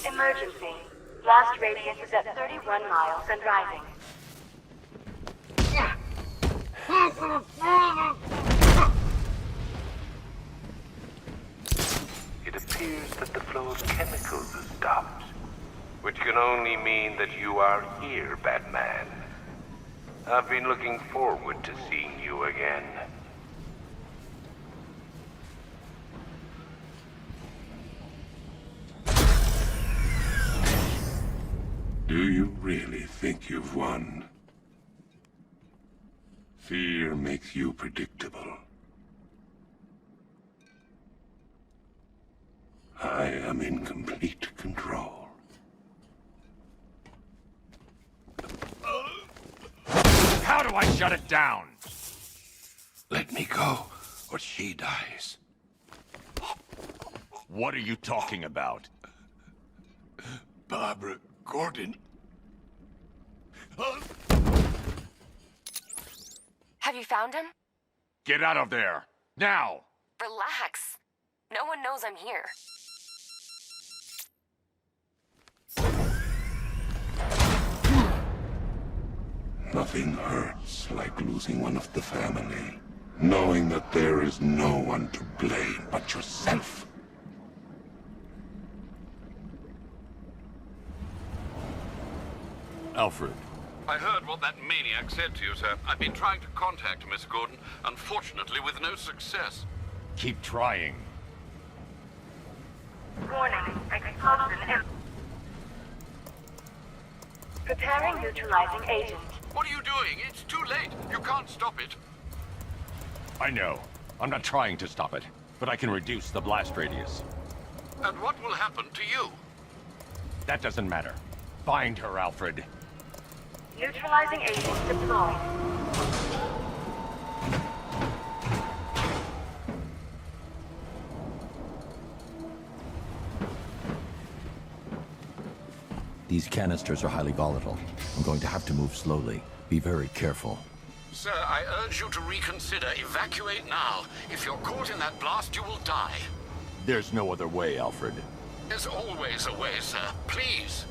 Emergency. Blast radius is at 31 miles and rising. It appears that the flow of chemicals has stopped, which can only mean that you are here, Batman. I've been looking forward to seeing you again. Do you really think you've won? Fear makes you predictable. I am in complete control. How do I shut it down? Let me go, or she dies. What are you talking about? Barbara Gordon. Have you found him? Get out of there! Now! Relax. No one knows I'm here. Nothing hurts like losing one of the family. Knowing that there is no one to blame but yourself. Alfred. I heard what that maniac said to you, sir. I've been trying to contact Miss Gordon, unfortunately with no success. Keep trying. Warning, explosion. Preparing neutralizing agent. What are you doing? It's too late. You can't stop it. I know. I'm not trying to stop it, but I can reduce the blast radius. And what will happen to you? That doesn't matter. Find her, Alfred. Neutralizing agent deployed. These canisters are highly volatile. I'm going to have to move slowly. Be very careful. Sir, I urge you to reconsider. Evacuate now. If you're caught in that blast, you will die. There's no other way, Alfred. There's always a way, sir. Please.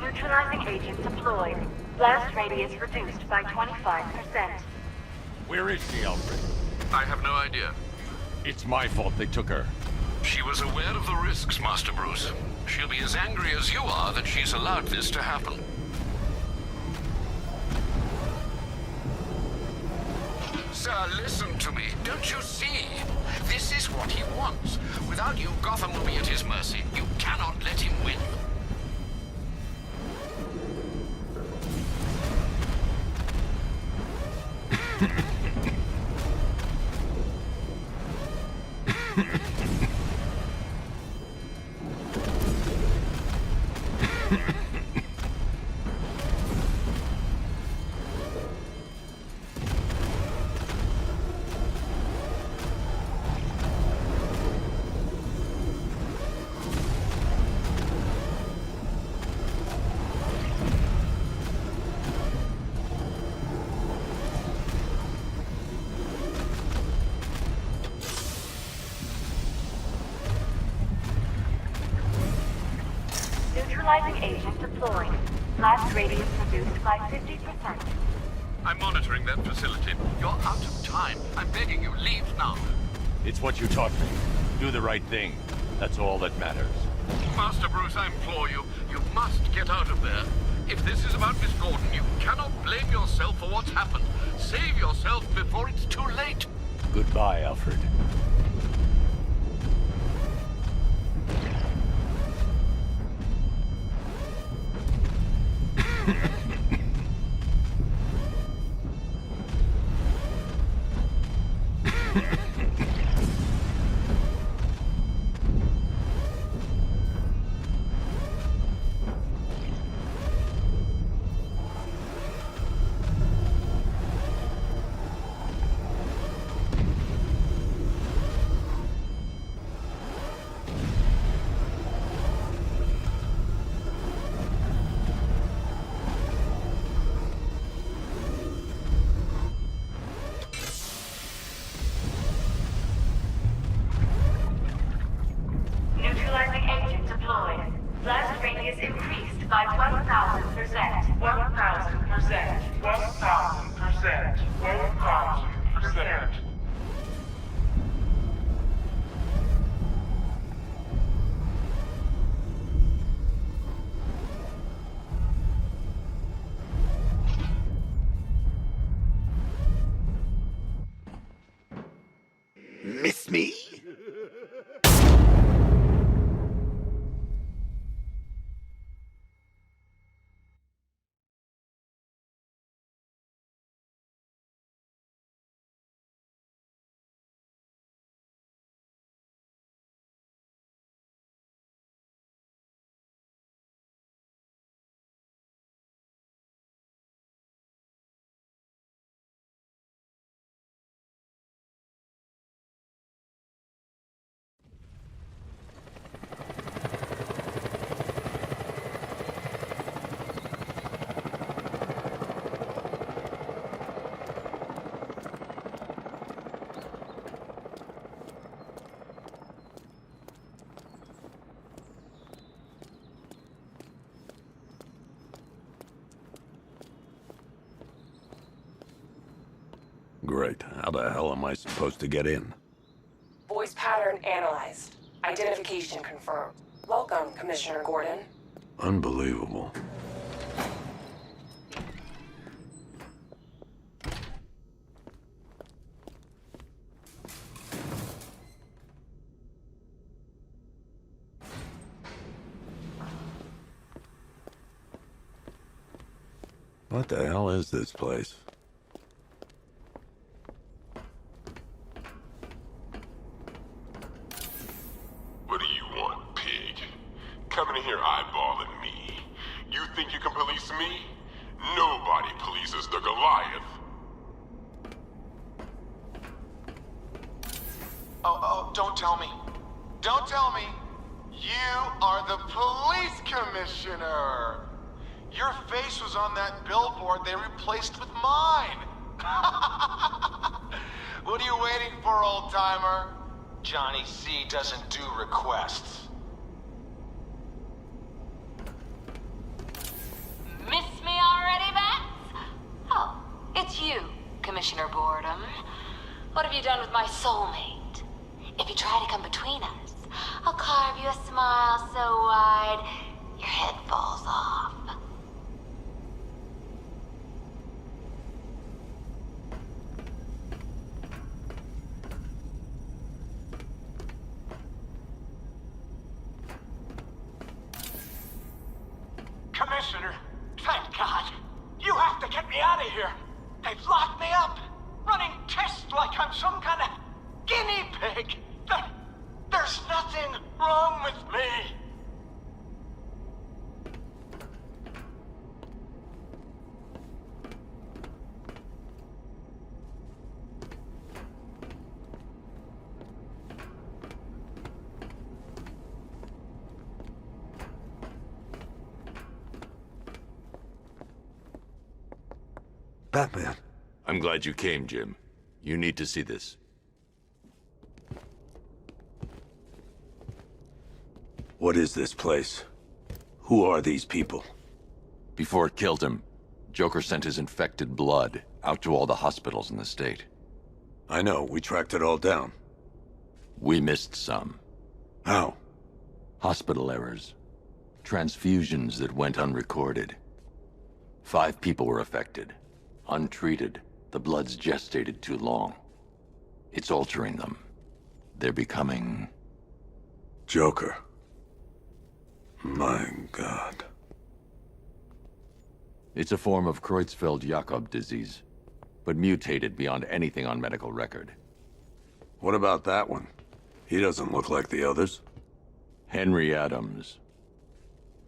Neutralizing agent deployed. Blast radius reduced by 25%. Where is she, Alfred? I have no idea. It's my fault they took her. She was aware of the risks, Master Bruce. She'll be as angry as you are that she's allowed this to happen. Sir, listen to me. Don't you see? This is what he wants. Without you, Gotham will be at his mercy. You cannot let him win. Neutralizing agent deployed. Blast radius reduced by 50%. I'm monitoring that facility. You're out of time. I'm begging you, leave now. It's what you taught me. Do the right thing. That's all that matters. Master Bruce, I implore you, you must get out of there. If this is about Miss Gordon, you cannot blame yourself for what's happened. Save yourself before it's too late. Goodbye, Alfred. Miss me? Great. How the hell am I supposed to get in? Voice pattern analyzed. Identification confirmed. Welcome, Commissioner Gordon. Unbelievable. What the hell is this place? What do you want, pig? Coming in here eyeballing me. You think you can police me? Nobody polices the Goliath. Oh, don't tell me. Don't tell me. You are the police commissioner. Your face was on that billboard they replaced with mine. What are you waiting for, old-timer? Johnny C doesn't do requests. Miss me already, Bats? Oh, it's you, Commissioner Boredom. What have you done with my soulmate? If you try to come between us, I'll carve you a smile so wide, your head falls off. Commissioner, thank God. You have to get me out of here. They've locked me up, running tests like I'm some kind of guinea pig. There's nothing wrong with me. Batman. I'm glad you came, Jim. You need to see this. What is this place? Who are these people? Before it killed him, Joker sent his infected blood out to all the hospitals in the state. I know, we tracked it all down. We missed some. How? Hospital errors. Transfusions that went unrecorded. 5 people were affected. Untreated, the blood's gestated too long. It's altering them. They're becoming... Joker. My God. It's a form of Creutzfeldt-Jakob disease, but mutated beyond anything on medical record. What about that one? He doesn't look like the others. Henry Adams.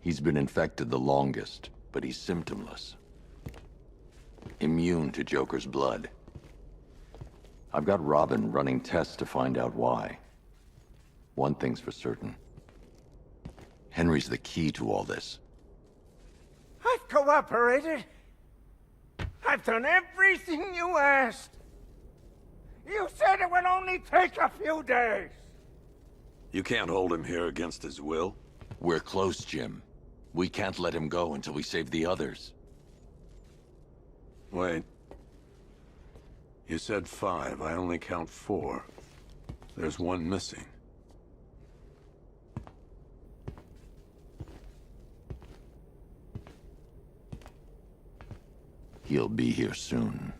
He's been infected the longest, but he's symptomless. Immune to Joker's blood. I've got Robin running tests to find out why. One thing's for certain. Henry's the key to all this. I've cooperated. I've done everything you asked. You said it would only take a few days. You can't hold him here against his will. We're close, Jim. We can't let him go until we save the others. Wait. You said 5. I only count 4. There's one missing. He'll be here soon.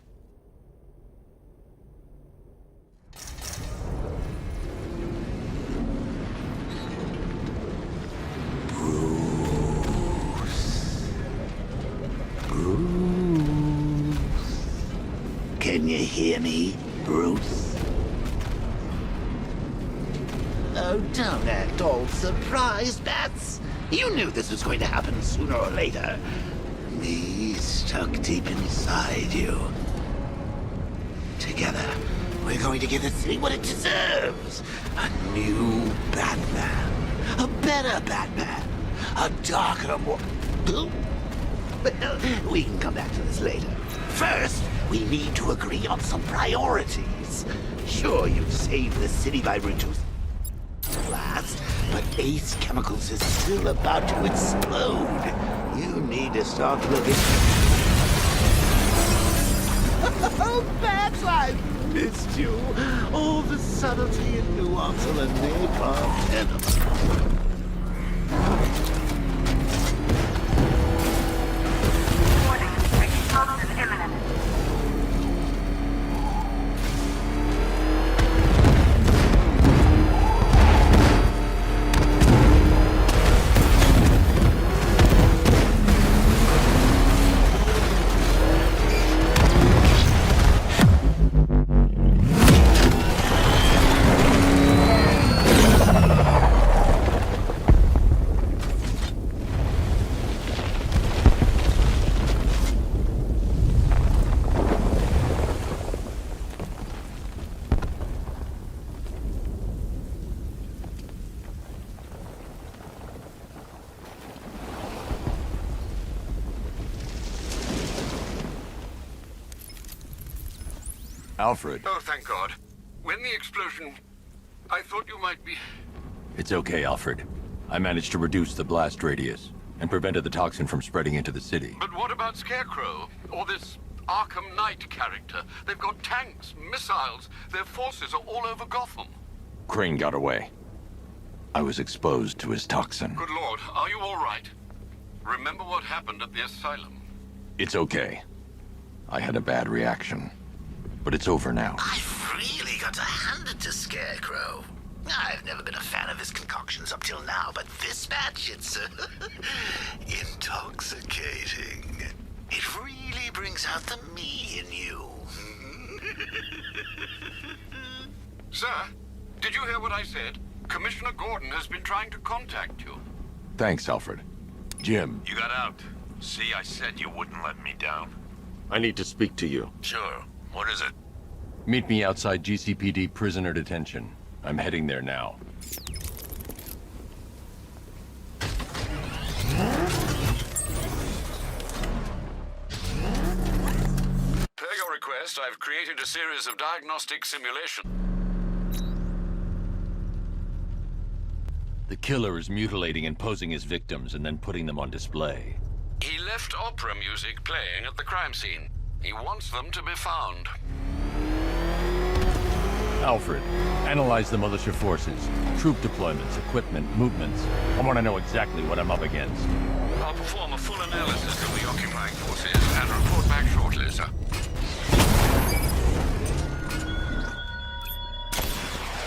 Can you hear me, Bruce? Oh, don't act all surprised, Bats. You knew this was going to happen sooner or later. Me stuck deep inside you. Together, we're going to give the city what it deserves. A new Batman. A better Batman. A darker, more... Well, we can come back to this later. First, we need to agree on some priorities. Sure, you've saved the city by reducing blast, but Ace Chemicals is still about to explode. You need to start looking... Oh, Bats, I've missed you. All the subtlety and nuance of a napalm enemy. Explosion imminent. Alfred. Oh, thank God. When the explosion... I thought you might be... It's okay, Alfred. I managed to reduce the blast radius and prevented the toxin from spreading into the city. But what about Scarecrow? Or this Arkham Knight character? They've got tanks, missiles. Their forces are all over Gotham. Crane got away. I was exposed to his toxin. Good Lord, are you all right? Remember what happened at the asylum? It's okay. I had a bad reaction. But it's over now. I've really got to hand it to Scarecrow. I've never been a fan of his concoctions up till now, but this batch, it's intoxicating. It really brings out the me in you. Sir, did you hear what I said? Commissioner Gordon has been trying to contact you. Thanks, Alfred. Jim. You got out. See, I said you wouldn't let me down. I need to speak to you. Sure. What is it? Meet me outside GCPD prisoner detention. I'm heading there now. Per your request, I've created a series of diagnostic simulations. The killer is mutilating and posing his victims and then putting them on display. He left opera music playing at the crime scene. He wants them to be found. Alfred, analyze the militia forces, troop deployments, equipment, movements. I want to know exactly what I'm up against. I'll perform a full analysis of the occupying forces and report back shortly, sir.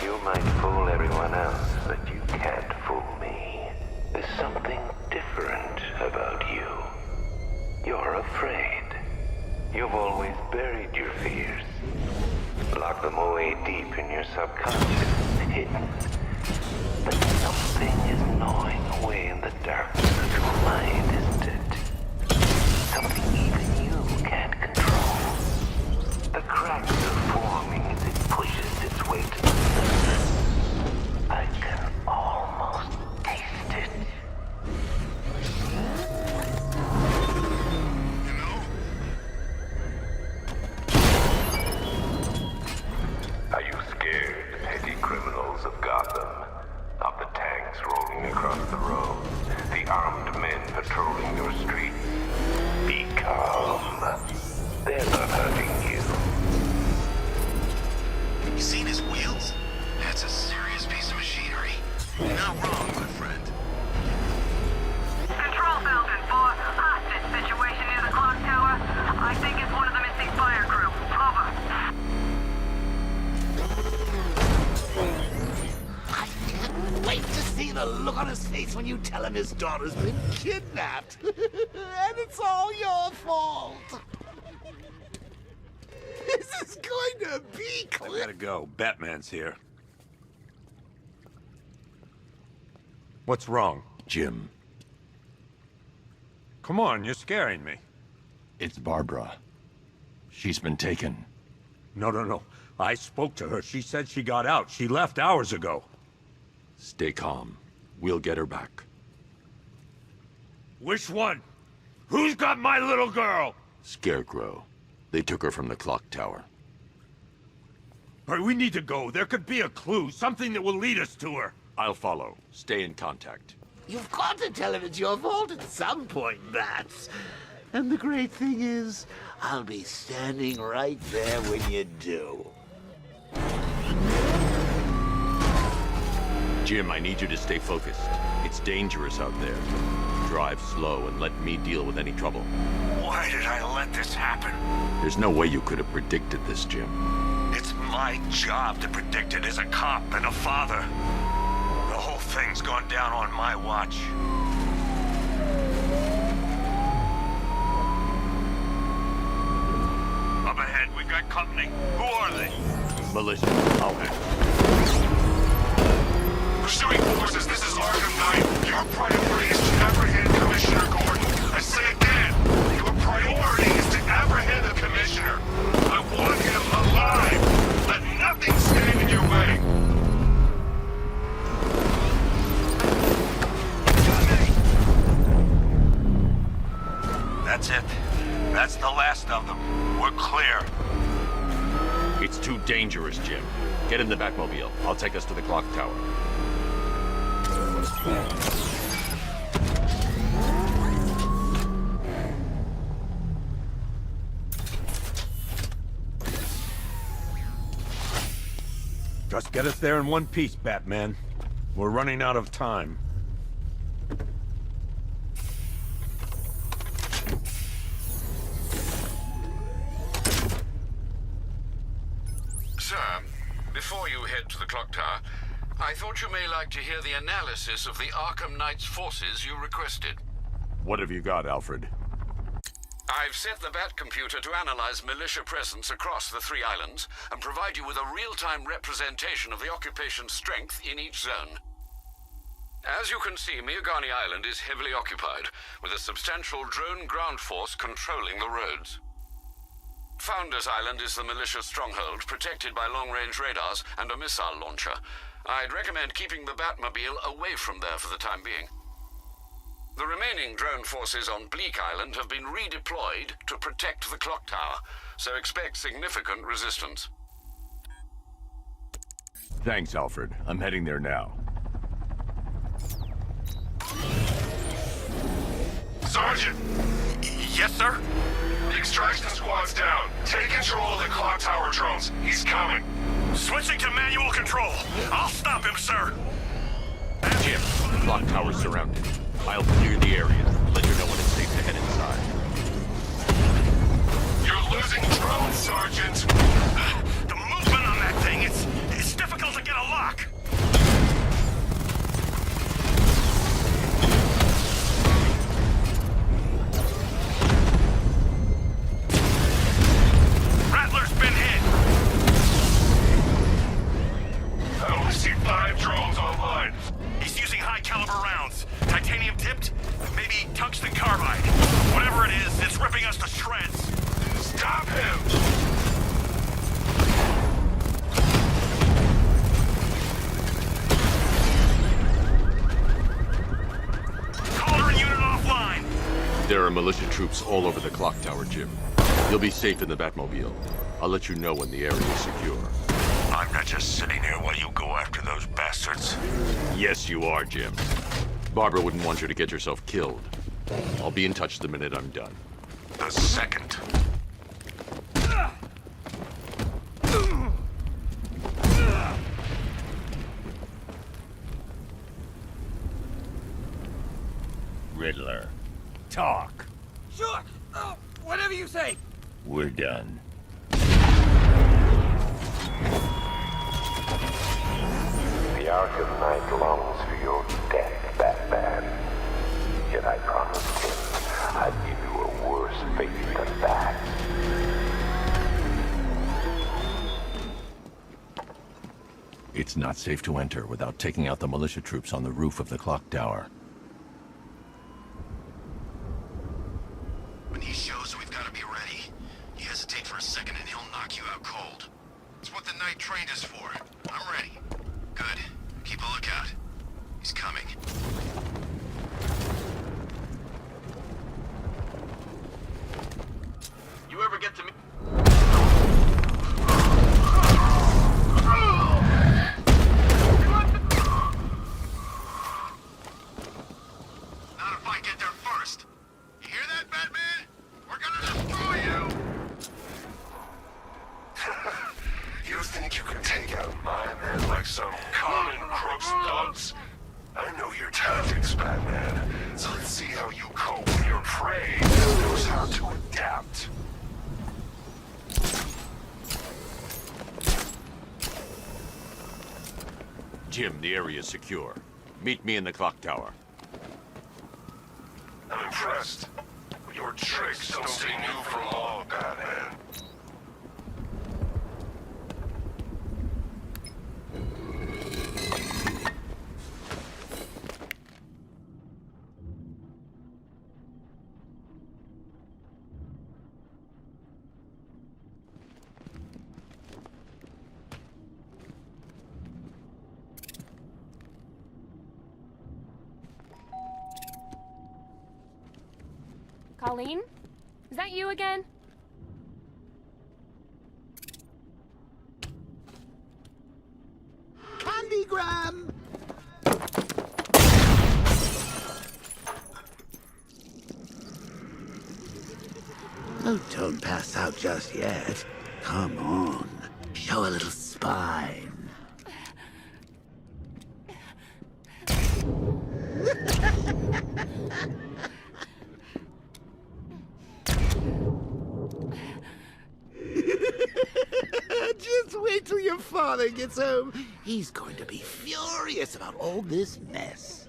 You might fool everyone else, but you can't fool me. There's something different about you. You're afraid. You've always buried your fears. Lock them away deep in your subconscious, hidden. But something is gnawing away in the darkness of your mind, isn't it? Something even you can't control. The cracks are forming as it pushes its way to the surface. I can almost taste it. Are you scared, petty criminals of Gotham? Of the tanks rolling across the road? The armed men patrolling your streets? Be calm. They're not hurting you. You seen his wheels? That's a serious piece of machinery. You're not wrong, my friend. Control building, 4. Hostage situation near the clock tower. I think it's one of the missing fire crew. Over. Wait to see the look on his face when you tell him his daughter's been kidnapped. And it's all your fault. His This is going to be I gotta go. Batman's here. What's wrong? Jim. Come on, you're scaring me. It's Barbara. She's been taken. No. I spoke to her. She said she got out. She left hours ago. Stay calm. We'll get her back. Which one? Who's got my little girl? Scarecrow. They took her from the clock tower. All right, we need to go. There could be a clue, something that will lead us to her. I'll follow. Stay in contact. You've got to tell him it's your fault at some point, Bats. And the great thing is, I'll be standing right there when you do. Jim, I need you to stay focused. It's dangerous out there. Drive slow and let me deal with any trouble. Why did I let this happen? There's no way you could have predicted this, Jim. It's my job to predict it as a cop and a father. The whole thing's gone down on my watch. Up ahead, we've got company. Who are they? Militia. I'll handle. Pursuing forces, this is Arkham Knight. Your priority is to apprehend Commissioner Gordon. I say again, your priority is to apprehend the Commissioner. I want him alive. Let nothing stand in your way. That's it. That's the last of them. We're clear. It's too dangerous, Jim. Get in the Batmobile. I'll take us to the clock tower. Just get us there in one piece, Batman. We're running out of time. Sir, before you head to the clock tower, I thought you may like to hear the analysis of the Arkham Knight's forces you requested. What have you got, Alfred? I've set the Bat computer to analyze militia presence across the 3 islands and provide you with a real-time representation of the occupation strength in each zone. As you can see, Miagani Island is heavily occupied, with a substantial drone ground force controlling the roads. Founders Island is the militia stronghold, protected by long-range radars and a missile launcher. I'd recommend keeping the Batmobile away from there for the time being. The remaining drone forces on Bleak Island have been redeployed to protect the clock tower, so expect significant resistance. Thanks, Alfred. I'm heading there now. Sergeant! Yes, sir? The extraction squad's down. Take control of the clock tower drones. He's coming. Switching to manual control. I'll stop him, sir. Jim, the clock tower's surrounded. I'll clear the area. Let you know when it's safe to head inside. You're losing drones, Sergeant! The movement on that thing, it's difficult to get a lock. Rattler's been hit. I only see 5 drones online. He's using high-caliber rounds. Titanium tipped? Maybe tungsten carbide. Whatever it is, it's ripping us to shreds. Stop him! Caller and unit offline. There are militia troops all over the clock tower, Jim. You'll be safe in the Batmobile. I'll let you know when the area is secure. I'm not just sitting here while you go after those bastards. Yes, you are, Jim. Barbara wouldn't want you to get yourself killed. I'll be in touch the minute I'm done. The second. Riddler, Talk. Sure. Whatever you say. we're done. The Arkham Knight longs for your death, Batman. Yet I promised him I'd give you a worse fate than that. It's not safe to enter without taking out the militia troops on the roof of the clock tower. When he shows, we've got to be ready. You hesitate for a second and he'll knock you out cold. It's what the night train is for. I'm ready. Good. Keep a lookout. He's coming. You ever get to me? Not if I get there first. You hear that, Batman? We're gonna destroy you! You think you can take out my men like some common crooks thugs? I know your tactics, Batman. So let's see how you cope when your prey knows how to adapt. Jim, the area is secure. Meet me in the clock tower. I'm impressed. But your tricks don't stay new for long, Batman. Colleen? Is that you again? Candygram! Oh, don't pass out just yet. Come on. Show a little spine. Just wait till your father gets home. He's going to be furious about all this mess.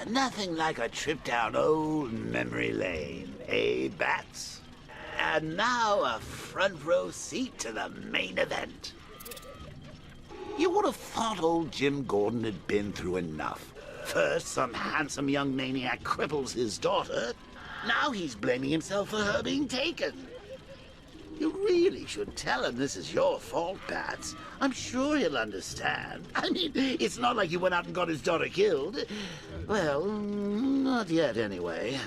Nothing like a trip down old memory lane, eh, Bats? And now a front row seat to the main event. You would have thought old Jim Gordon had been through enough. First, some handsome young maniac cripples his daughter. Now he's blaming himself for her being taken. You really should tell him this is your fault, Bats. I'm sure he'll understand. I mean, it's not like you went out and got his daughter killed. Well, not yet anyway.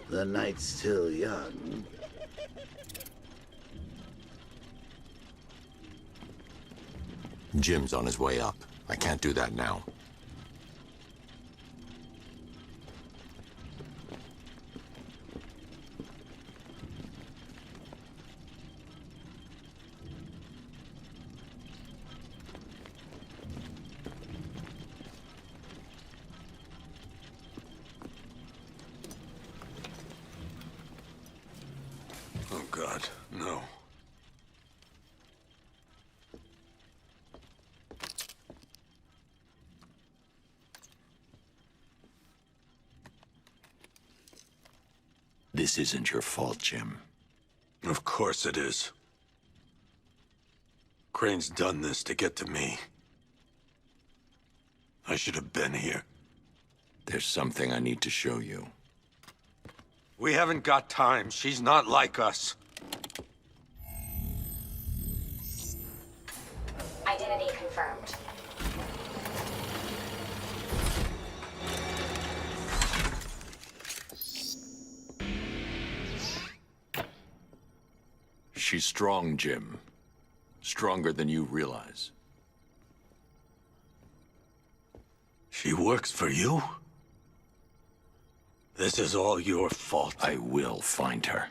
The night's still young. Jim's on his way up. I can't do that now. Oh, God, no. This isn't your fault, Jim. Of course it is. Crane's done this to get to me. I should have been here. There's something I need to show you. We haven't got time. She's not like us. Identity confirmed. She's strong, Jim. Stronger than you realize. She works for you? This is all your fault. I will find her.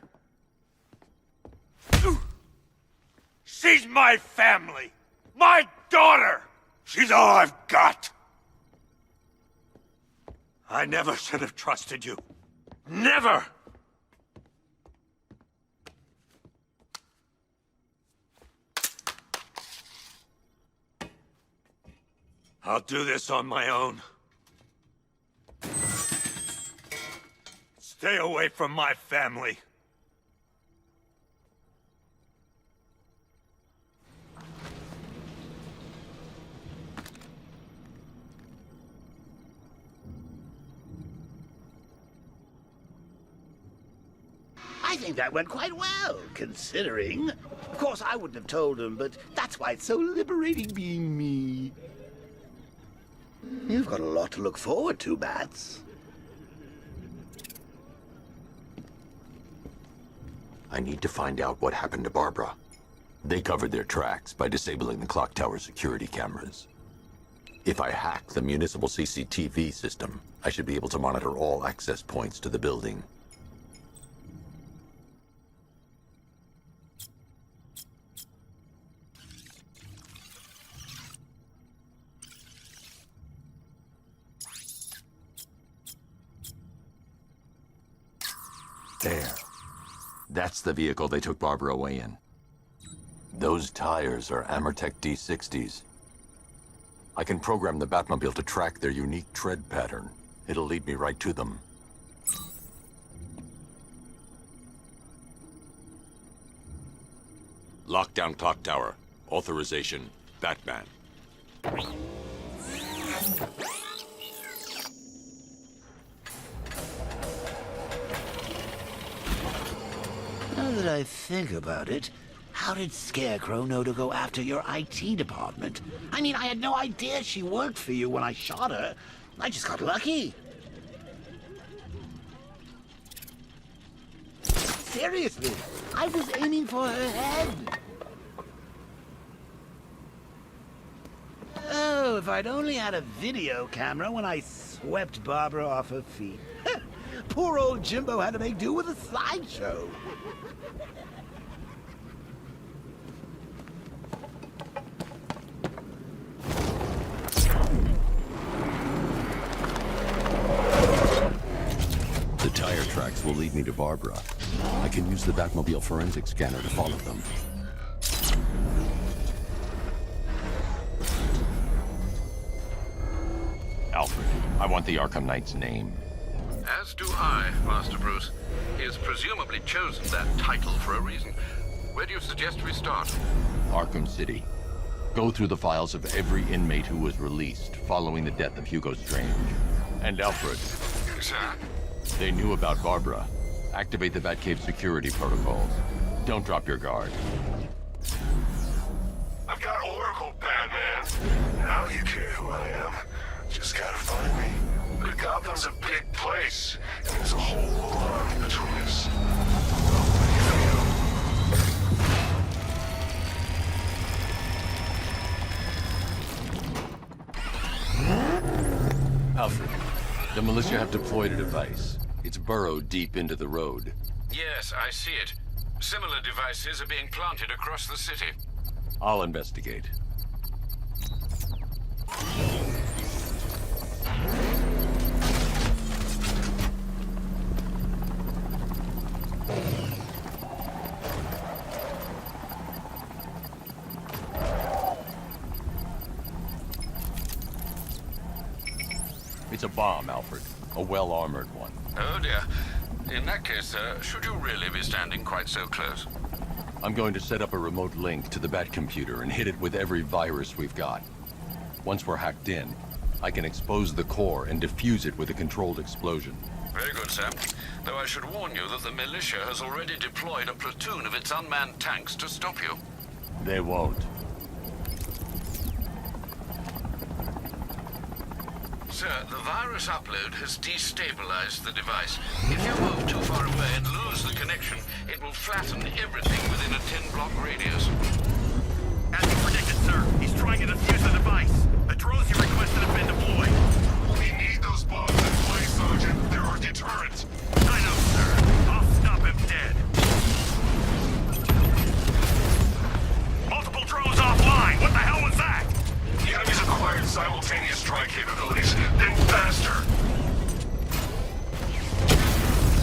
She's my family! My daughter! She's all I've got! I never should have trusted you. Never! I'll do this on my own. Stay away from my family. I think that went quite well, considering. Of course, I wouldn't have told him, but that's why it's so liberating being me. You've got a lot to look forward to, Bats. I need to find out what happened to Barbara. They covered their tracks by disabling the clock tower security cameras. If I hack the municipal CCTV system, I should be able to monitor all access points to the building. There. That's the vehicle they took Barbara away in. Those tires are Amertech D60s. I can program the Batmobile to track their unique tread pattern. It'll lead me right to them. Lockdown clock tower. Authorization, Batman. Now that I think about it, how did Scarecrow know to go after your IT department? I mean, I had no idea she worked for you when I shot her. I just got lucky. Seriously, I was aiming for her head. Oh, if I'd only had a video camera when I swept Barbara off her feet. Poor old Jimbo had to make do with a slideshow. The tire tracks will lead me to Barbara. I can use the Batmobile forensic scanner to follow them. Alfred, I want the Arkham Knight's name. As do I, Master Bruce. He has presumably chosen that title for a reason. Where do you suggest we start? Arkham City. Go through the files of every inmate who was released following the death of Hugo Strange. And Alfred. Sir? They knew about Barbara. Activate the Batcave security protocols. Don't drop your guard. I've got Oracle, Batman. Now you care who I am. Just gotta find me. But Gotham's a big place, and there's a whole army between us. Alfred, the militia have deployed a device. It's burrowed deep into the road. Yes, I see it. Similar devices are being planted across the city. I'll investigate. It's a bomb, Alfred. A well-armored one. Oh dear. In that case, sir, should you really be standing quite so close? I'm going to set up a remote link to the Bat computer and hit it with every virus we've got. Once we're hacked in, I can expose the core and defuse it with a controlled explosion. Very good, sir. Though I should warn you that the militia has already deployed a platoon of its unmanned tanks to stop you. They won't. Sir, the virus upload has destabilized the device. If you move too far away and lose the connection, it will flatten everything within a 10-block radius. As you predicted, sir, he's trying to defuse the device. The drones you requested have been deployed. We need those bombs in place, Sergeant. They're our deterrent. I know, sir. I'll stop him dead. Multiple drones offline. What the hell was that? The enemy's acquired simultaneous strike capabilities. Think faster.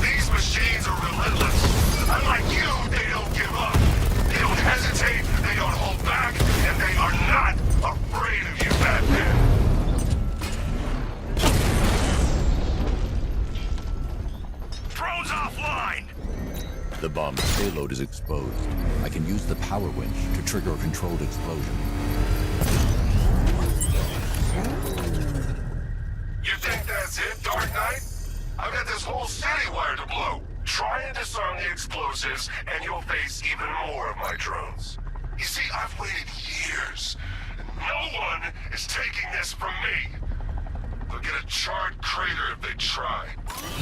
These machines are relentless. Unlike you, they don't give up. They don't hesitate, they don't hold back, and they are not afraid of you, Batman. Drones offline! The bomb's payload is exposed. I can use the power winch to trigger a controlled explosion. You think that's it, Dark Knight? I've got this whole city wired to blow. Try and disarm the explosives, and you'll face even more of my drones. You see, I've waited years, and no one is taking this from me. They'll get a charred crater if they try.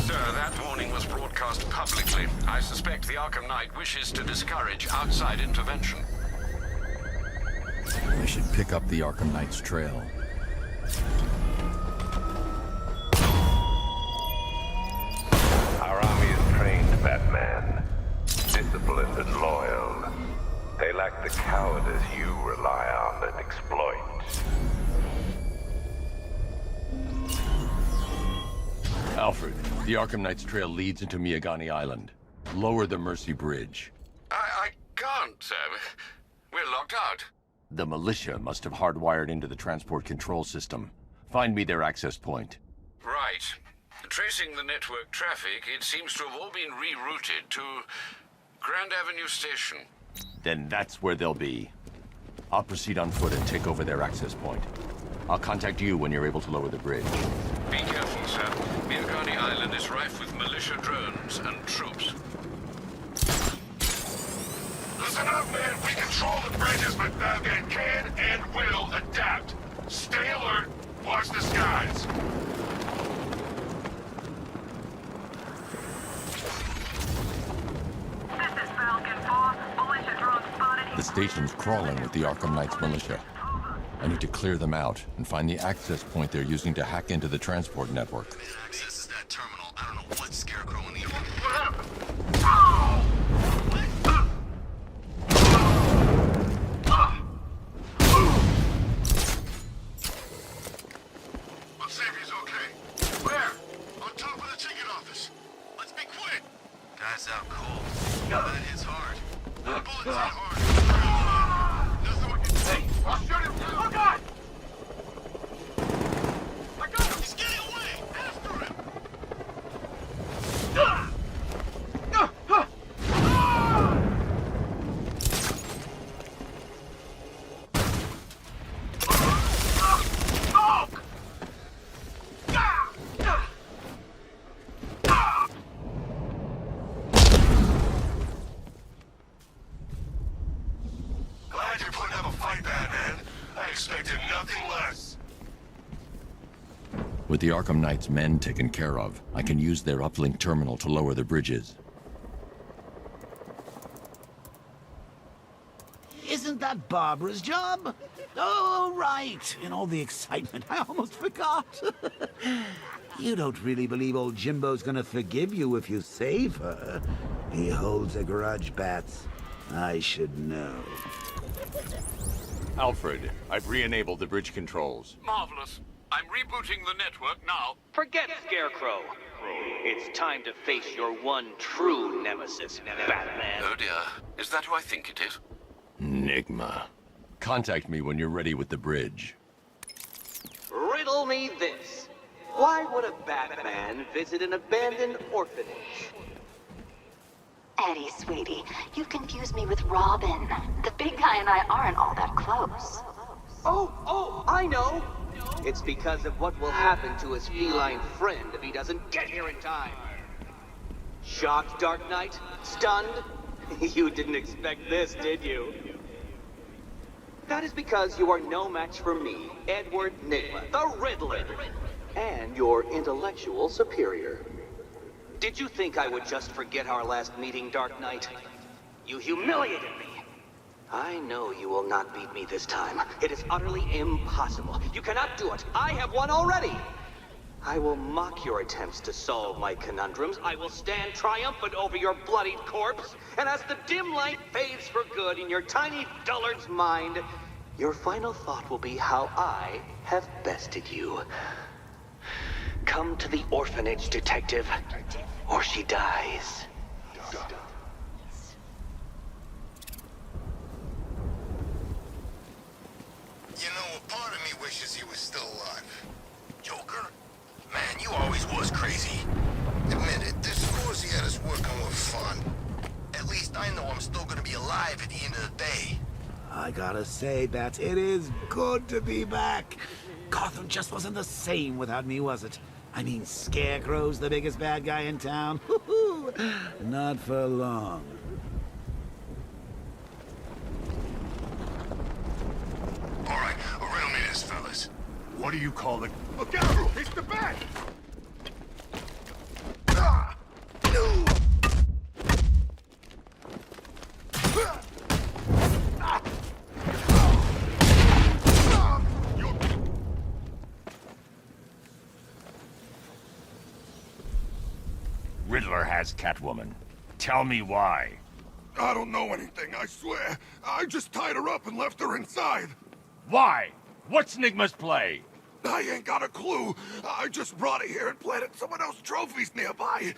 Sir, that warning was broadcast publicly. I suspect the Arkham Knight wishes to discourage outside intervention. I should pick up the Arkham Knight's trail. Our army is trained, Batman. Disciplined and loyal. They lack the cowardice you rely on and exploit. Alfred, the Arkham Knight's trail leads into Miagani Island. Lower the Mercy Bridge. I can't, sir. We're locked out. The militia must have hardwired into the transport control system. Find me their access point. Right. Tracing the network traffic, it seems to have all been rerouted to Grand Avenue Station. Then that's where they'll be. I'll proceed on foot and take over their access point. I'll contact you when you're able to lower the bridge. Be careful, sir. Miagani Island is rife with militia drones and troops. Listen up, man. We control the bridges, but Batman can and will adapt. Stay alert. Watch the skies. This is Falcon 4. Militia drone spotted. The station's crawling with the Arkham Knight's militia. I need to clear them out and find the access point they're using to hack into the transport network. Accesses that terminal. I don't know what scarecrow in the... What happened? Oh! Let's see if he's okay. Where? On top of the ticket office. Let's be quick. Guy's out cold. That hits hard. Bullets hit hard. Nothing we can see. Hey, I'll shoot him. Oh, God! I got him. He's getting away. After him. Glad you're putting up a fight, Batman. I expected nothing less. With the Arkham Knight's men taken care of, I can use their uplink terminal to lower the bridges. Isn't that Barbara's job? Oh, right. In all the excitement, I almost forgot. You don't really believe old Jimbo's gonna forgive you if you save her. He holds a grudge, Bats. I should know. Alfred, I've re-enabled the bridge controls. Marvelous. I'm rebooting the network now. Forget Scarecrow. It's time to face your one true nemesis, Batman. Oh dear. Is that who I think it is? Enigma. Contact me when you're ready with the bridge. Riddle me this. Why would a Batman visit an abandoned orphanage? Eddie, sweetie, you confused me with Robin. The big guy and I aren't all that close. Oh, I know! It's because of what will happen to his feline friend if he doesn't get here in time. Shocked, Dark Knight? Stunned? You didn't expect this, did you? That is because you are no match for me, Edward Nigma, the Riddler, and your intellectual superior. Did you think I would just forget our last meeting, Dark Knight? You humiliated me. I know you will not beat me this time. It is utterly impossible. You cannot do it. I have won already. I will mock your attempts to solve my conundrums. I will stand triumphant over your bloodied corpse. And as the dim light fades for good in your tiny dullard's mind, your final thought will be how I have bested you. Come to the orphanage, detective, or she dies. You know, a part of me wishes he was still alive. Joker? Man, you always was crazy. Admit it, this scores he had us working with fun. At least I know I'm still gonna be alive at the end of the day. I gotta say, Bats, it is good to be back. Gotham just wasn't the same without me, was it? I mean, Scarecrow's the biggest bad guy in town. Not for long. All right, riddle me this, fellas. What do you call it? Look out! It's the bat! Riddler has Catwoman. Tell me why. I don't know anything, I swear. I just tied her up and left her inside. Why? What's Nigma's play? I ain't got a clue. I just brought her here and planted someone else's trophies nearby.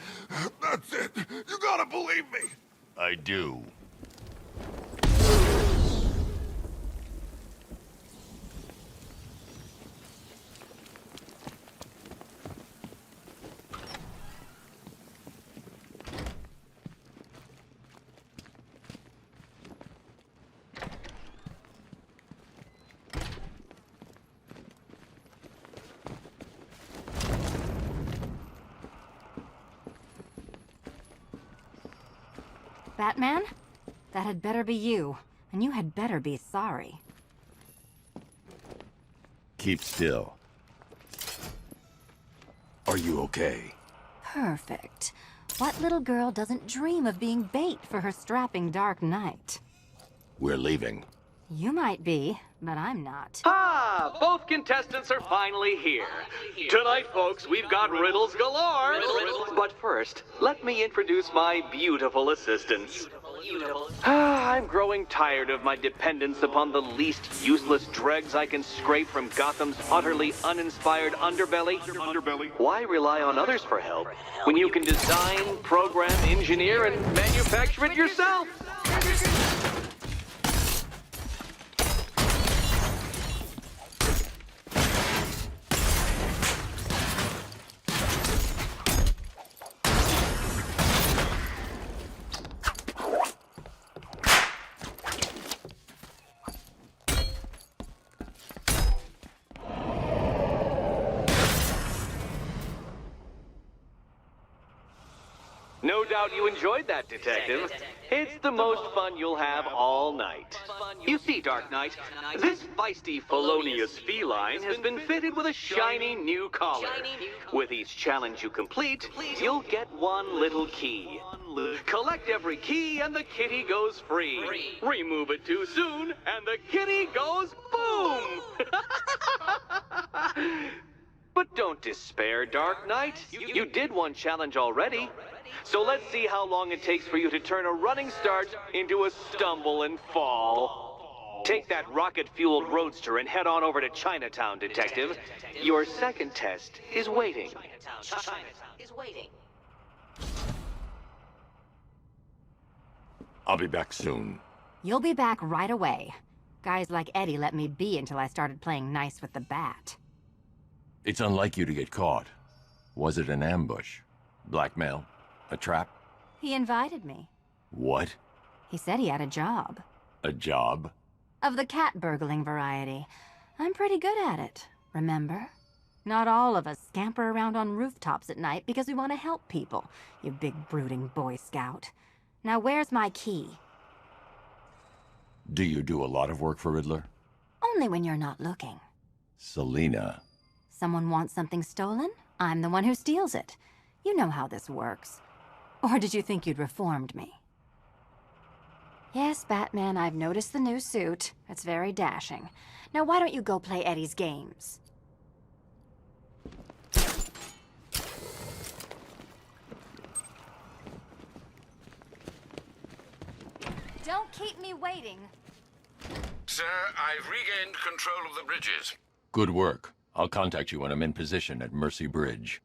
That's it. You gotta believe me. I do. Batman? That had better be you, and you had better be sorry. Keep still. Are you okay? Perfect. What little girl doesn't dream of being bait for her strapping Dark Knight? We're leaving. You might be, but I'm not. Ah, both contestants are finally here. Tonight, folks, we've got riddles galore. But first, let me introduce my beautiful assistants. I'm growing tired of my dependence upon the least useless dregs I can scrape from Gotham's utterly uninspired underbelly. Why rely on others for help when you can design, program, engineer, and manufacture it yourself? No doubt you enjoyed that, Detective. It's the most fun you'll have all night. You see, Dark Knight, this feisty, felonious feline has been fitted with a shiny new collar. With each challenge you complete, you'll get one little key. Collect every key and the kitty goes free. Remove it too soon and the kitty goes boom! But don't despair, Dark Knight. You did one challenge already. So let's see how long it takes for you to turn a running start into a stumble and fall. Take that rocket-fueled roadster and head on over to Chinatown, Detective. Your second test is waiting. I'll be back soon. You'll be back right away. Guys like Eddie let me be until I started playing nice with the bat. It's unlike you to get caught. Was it an ambush? Blackmail? A trap? He invited me. What? He said he had a job. A job? Of the cat burgling variety. I'm pretty good at it, remember? Not all of us scamper around on rooftops at night because we want to help people, you big brooding Boy Scout. Now where's my key? Do you do a lot of work for Riddler? Only when you're not looking. Selina. Someone wants something stolen? I'm the one who steals it. You know how this works. Or did you think you'd reformed me? Yes, Batman, I've noticed the new suit. It's very dashing. Now why don't you go play Eddie's games? Don't keep me waiting. Sir, I've regained control of the bridges. Good work. I'll contact you when I'm in position at Mercy Bridge.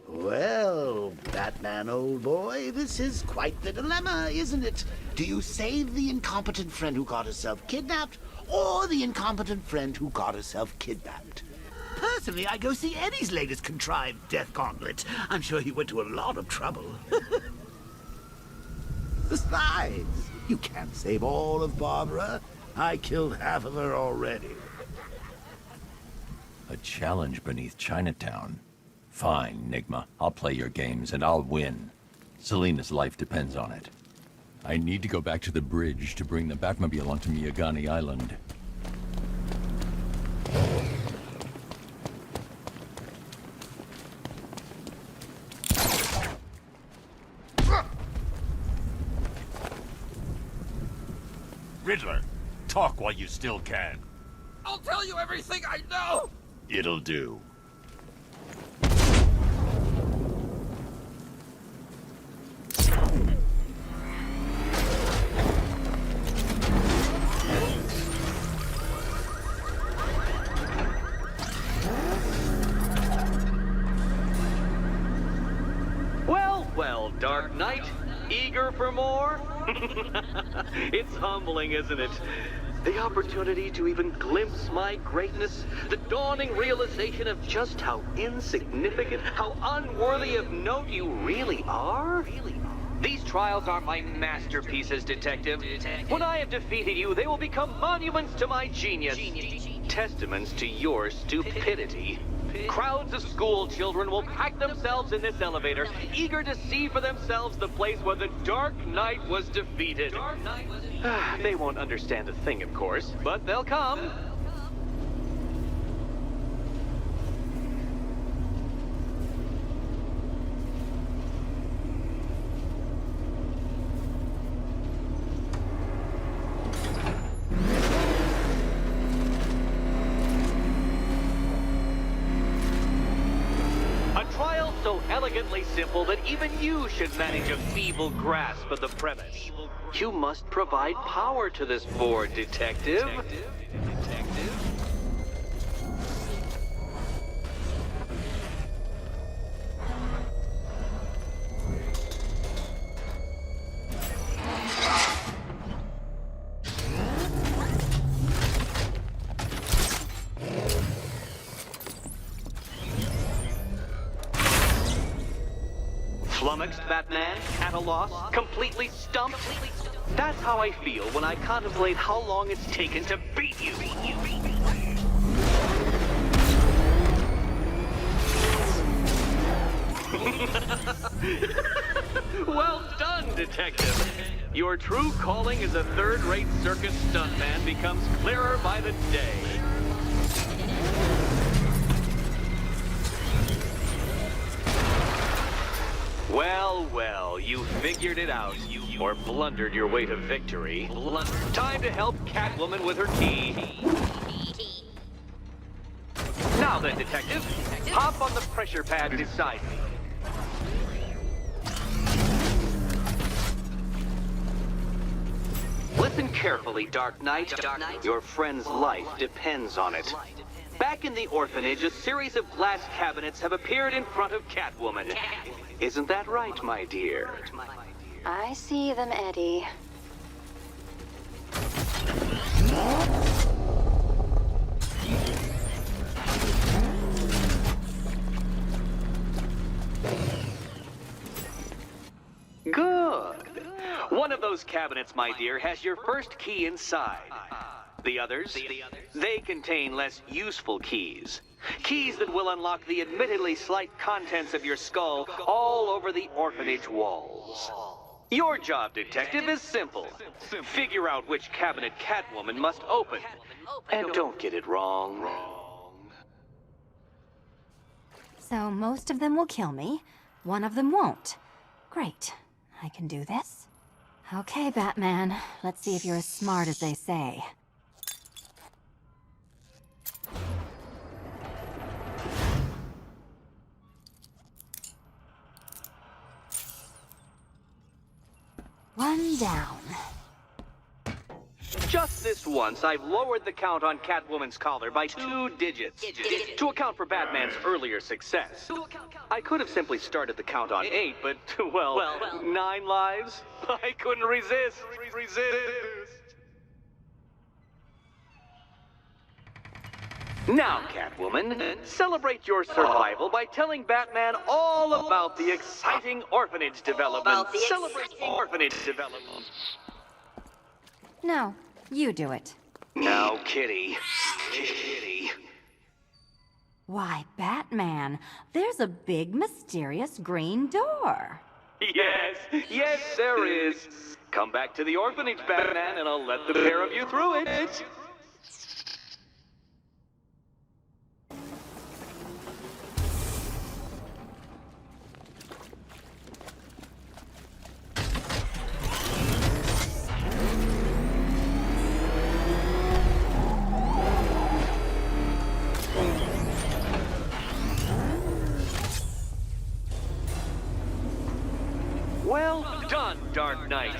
Well, Batman, old boy, this is quite the dilemma, isn't it? Do you save the incompetent friend who got herself kidnapped, or the incompetent friend who got herself kidnapped? Personally, I go see Eddie's latest contrived death gauntlet. I'm sure he went to a lot of trouble. Besides, you can't save all of Barbara. I killed half of her already. A challenge beneath Chinatown. Fine, Nigma. I'll play your games and I'll win. Selina's life depends on it. I need to go back to the bridge to bring the Batmobile onto Miyagani Island. Riddler, talk while you still can. I'll tell you everything I know! It'll do. Well, Dark Knight, eager for more? It's humbling, isn't it? The opportunity to even glimpse my greatness, the dawning realization of just how insignificant, how unworthy of note you really are? These trials are my masterpieces, Detective. When I have defeated you, they will become monuments to my genius, testaments to your stupidity. Crowds of school children will pack themselves in this elevator, eager to see for themselves the place where the Dark Knight was defeated. They won't understand a thing, of course, but they'll come. So elegantly simple that even you should manage a feeble grasp of the premise. You must provide power to this board, Detective. Flummoxed, Batman, at a loss, completely stumped. That's how I feel when I contemplate how long it's taken to beat you. Well done, Detective. Your true calling as a third-rate circus stuntman becomes clearer by the day. Well, you figured it out. Or blundered your way to victory. Time to help Catwoman with her key. Now then, Detective, hop on the pressure pad beside me. Listen carefully, Dark Knight. Your friend's life depends on it. Back in the orphanage, a series of glass cabinets have appeared in front of Catwoman. Isn't that right, my dear? I see them, Eddie. Good. those cabinets, my dear, has your first key inside. The others, they contain less useful keys. Keys that will unlock the admittedly slight contents of your skull all over the orphanage walls. Your job, detective, is simple. Figure out which cabinet Catwoman must open. And don't get it wrong. So most of them will kill me. One of them won't. Great. I can do this. Okay, Batman. Let's see if you're as smart as they say. One down. Just this once, I've lowered the count on Catwoman's collar by 2 digits to account for Batman's earlier success. I could have simply started the count on 8, but, well, 9 lives? I couldn't resist. Now, Catwoman, celebrate your survival by telling Batman all about the exciting orphanage development. Celebrate orphanage development. No, you do it. Now, Kitty. Kitty. Why, Batman, there's a big, mysterious green door. Yes, there is. Come back to the orphanage, Batman, and I'll let the pair of you through it. Well done, Dark Knight.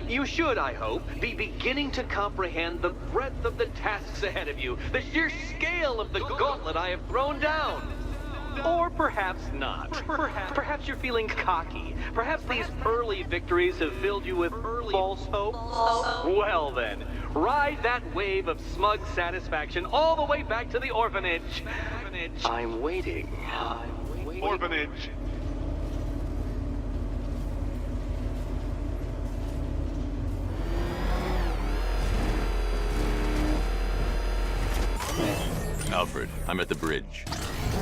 You should, I hope, be beginning to comprehend the breadth of the tasks ahead of you, the sheer scale of the gauntlet I have thrown down. Or perhaps not. Perhaps you're feeling cocky. Perhaps these early victories have filled you with false hope. Well then, ride that wave of smug satisfaction all the way back to the orphanage. I'm waiting. Orphanage. Alfred, I'm at the bridge.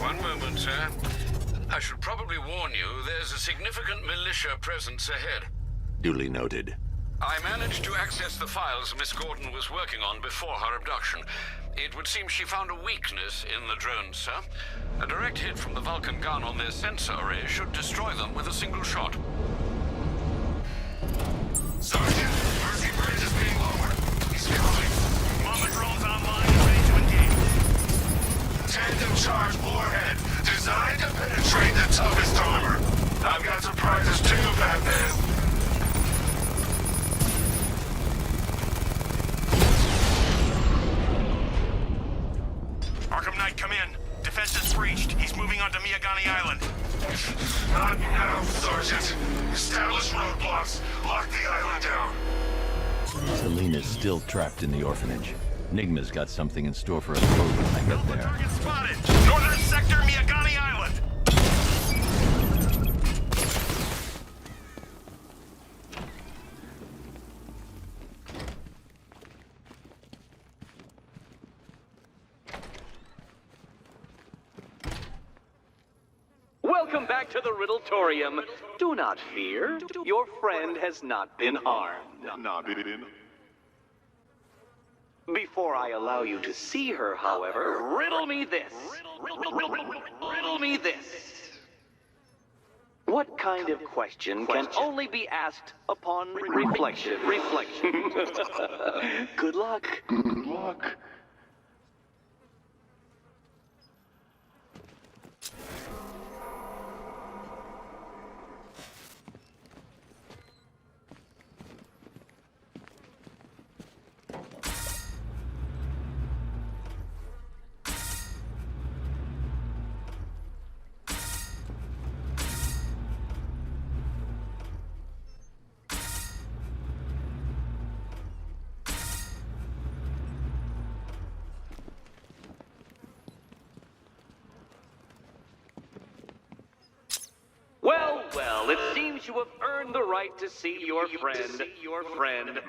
One moment, sir. I should probably warn you, there's a significant militia presence ahead. Duly noted. I managed to access the files Miss Gordon was working on before her abduction. It would seem she found a weakness in the drones, sir. A direct hit from the Vulcan gun on their sensor array should destroy them with a single shot. Sergeant, Mercy Bridge is being lowered. He's coming. Mama drones online and ready to engage. Tandem charge warhead, designed to penetrate the toughest armor. I've got surprises too, Batman. Arkham Knight, come in. Defense is breached. He's moving onto Miyagani Island. Not now, Sergeant. Establish roadblocks. Lock the island down. Selena's still trapped in the orphanage. Nigma's got something in store for us both when I get there. Target spotted. Northern sector, Miyagani Island. Welcome back to the Riddletorium. Do not fear. Your friend has not been harmed. Before I allow you to see her, however, riddle me this. Riddle me this. What kind of question can only be asked upon reflection? Good luck. Good luck. believes you have earned the right to see your friend.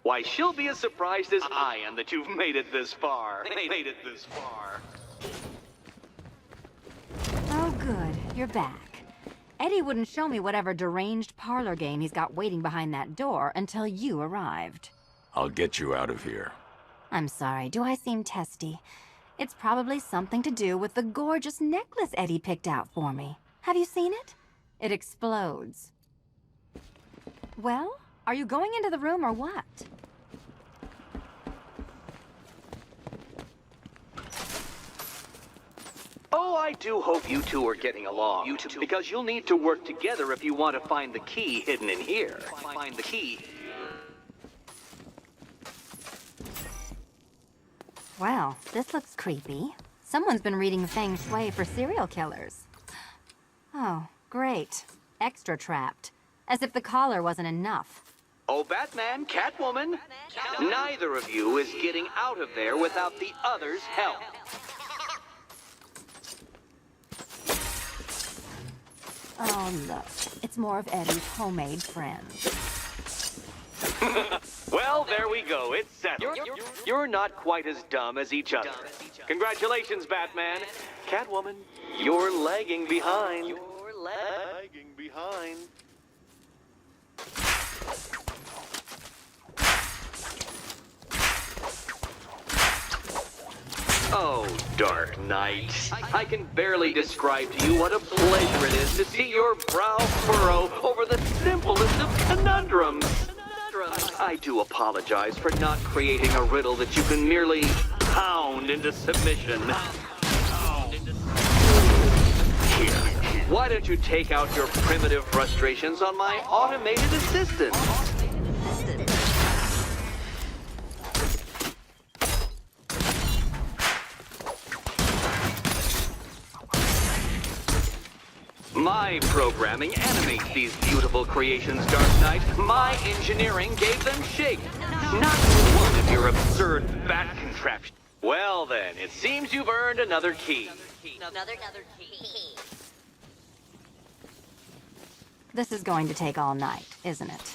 Why, she'll be as surprised as I am that you've made it this far. Oh, good. You're back. Eddie wouldn't show me whatever deranged parlor game he's got waiting behind that door until you arrived. I'll get you out of here. I'm sorry, do I seem testy? It's probably something to do with the gorgeous necklace Eddie picked out for me. Have you seen it? It explodes. Well, are you going into the room or what? Oh, I do hope you two are getting along. Because you'll need to work together if you want to find the key hidden in here. Find the key. Well, this looks creepy. Someone's been reading feng shui for serial killers. Oh, great. Extra trapped. As if the collar wasn't enough. Oh, Batman, Catwoman, neither of you is getting out of there without the other's help. Oh, look. It's more of Eddie's homemade friends. Well, there we go. It's settled. You're not quite as dumb as each other. Congratulations, Batman. Catwoman, you're lagging behind. Oh, Dark Knight. I can barely describe to you what a pleasure it is to see your brow furrow over the simplest of conundrums. I do apologize for not creating a riddle that you can merely pound into submission. Here, why don't you take out your primitive frustrations on my automated assistant? My programming animates these beautiful creations, Dark Knight. My engineering gave them shape. Not one of your absurd bat contraptions. Well then, it seems you've earned another key. Another key. This is going to take all night, isn't it?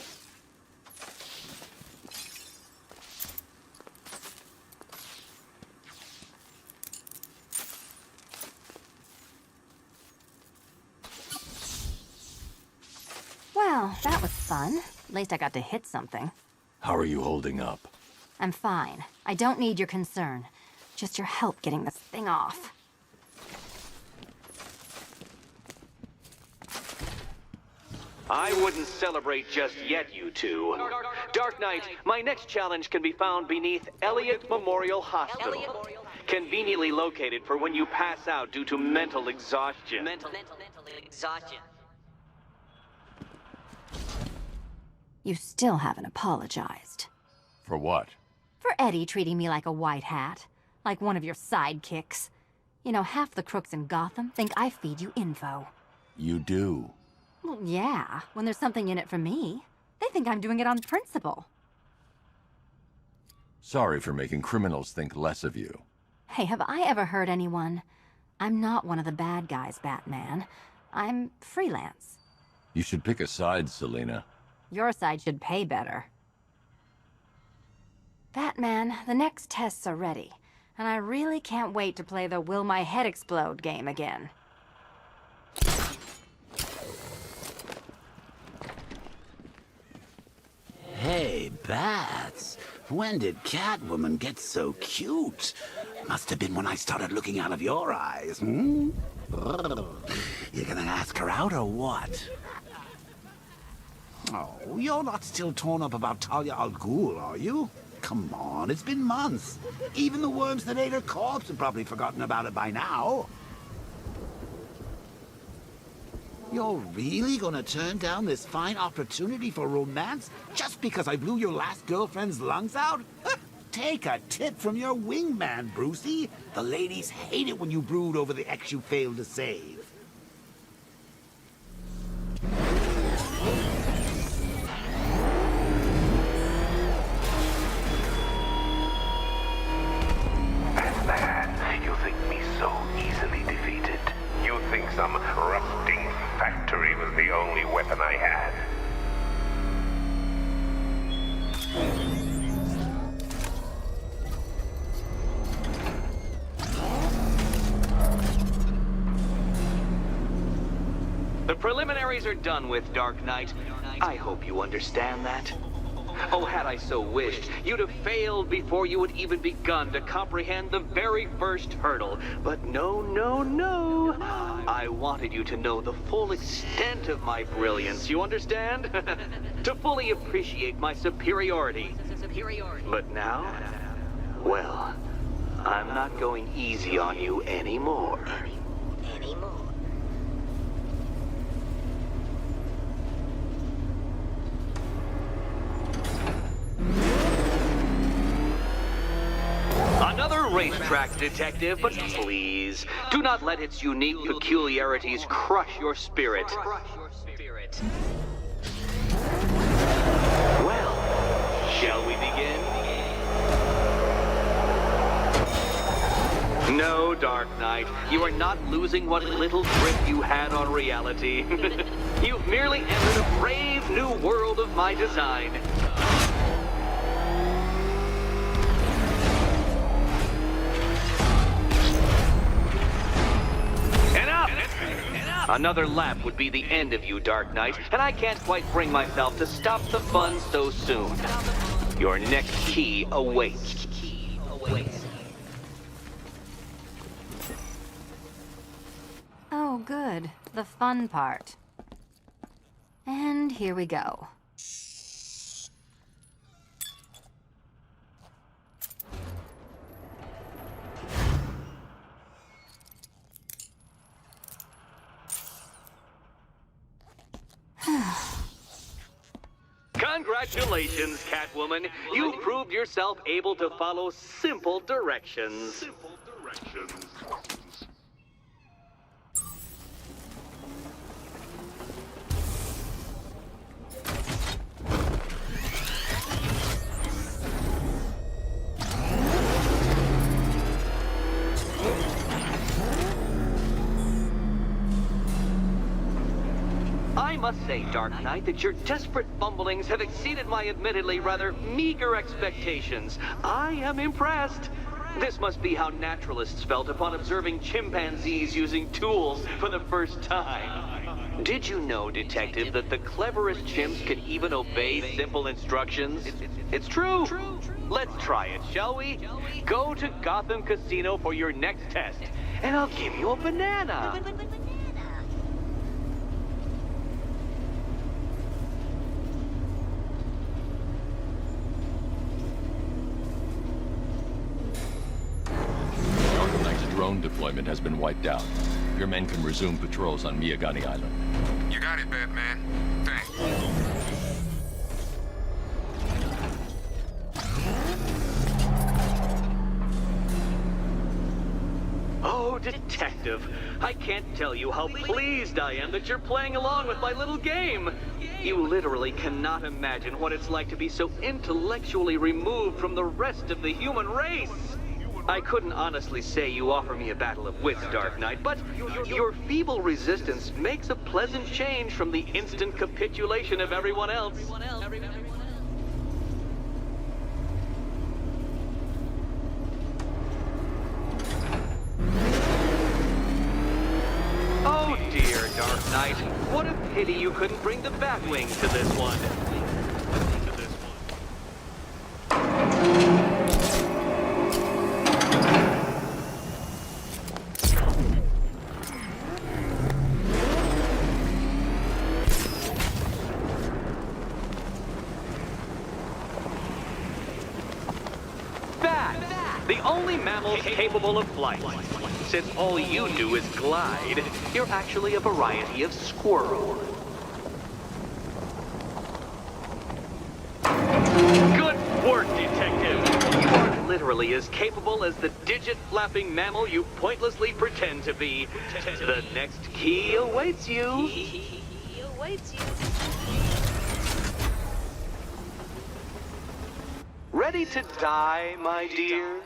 Well, that was fun. At least I got to hit something. How are you holding up? I'm fine. I don't need your concern. Just your help getting this thing off. I wouldn't celebrate just yet, you two. Dark Knight, my next challenge can be found beneath Elliott Memorial Hospital. Conveniently located for when you pass out due to mental exhaustion. Mental exhaustion. You still haven't apologized. For what? For Eddie treating me like a white hat. Like one of your sidekicks. You know, half the crooks in Gotham think I feed you info. You do. Well, yeah, when there's something in it for me. They think I'm doing it on principle. Sorry for making criminals think less of you. Hey, have I ever hurt anyone? I'm not one of the bad guys, Batman. I'm freelance. You should pick a side, Selina. Your side should pay better. Batman, the next tests are ready, and I really can't wait to play the Will My Head Explode game again. Hey, Bats. When did Catwoman get so cute? Must have been when I started looking out of your eyes, hmm? You gonna ask her out or what? Oh, you're not still torn up about Talia al Ghul, are you? Come on, it's been months. Even the worms that ate her corpse have probably forgotten about it by now. You're really gonna turn down this fine opportunity for romance just because I blew your last girlfriend's lungs out? Take a tip from your wingman, Brucey. The ladies hate it when you brood over the ex you failed to save. Batman, you think me so easily defeated? You think some rusting factory will worries are done with, Dark Knight. I hope you understand that. Oh, had I so wished, you'd have failed before you had even begun to comprehend the very first hurdle. But no, no, no. I wanted you to know the full extent of my brilliance, you understand? To fully appreciate my superiority. But now, well, I'm not going easy on you anymore. Another racetrack detective, but please, do not let its unique peculiarities crush your spirit. Well, shall we begin? No, Dark Knight, you are not losing what little grip you had on reality. You've merely entered a brave new world of my design. Another lap would be the end of you, Dark Knight, and I can't quite bring myself to stop the fun so soon. Your next key awaits. Oh, good. The fun part. And here we go. Congratulations, Catwoman. You proved yourself able to follow simple directions. I must say, Dark Knight, that your desperate fumblings have exceeded my admittedly rather meager expectations. I am impressed. This must be how naturalists felt upon observing chimpanzees using tools for the first time. Did you know, Detective, that the cleverest chimps can even obey simple instructions? It's true. Let's try it, shall we? Go to Gotham Casino for your next test, and I'll give you a banana. Drone deployment has been wiped out. Your men can resume patrols on Miyagani Island. You got it, Batman. Thanks. Oh, Detective, I can't tell you how pleased I am that you're playing along with my little game. You literally cannot imagine what it's like to be so intellectually removed from the rest of the human race. I couldn't honestly say you offer me a battle of wits, Dark Knight, but your feeble resistance makes a pleasant change from the instant capitulation of everyone else. Oh dear, Dark Knight. What a pity you couldn't bring the Batwing to this one. The only mammal capable of flight. Since all you do is glide, you're actually a variety of squirrel. Good work, Detective. You are literally as capable as the digit-flapping mammal you pointlessly pretend to be. The next key awaits you. Ready to die, my dear?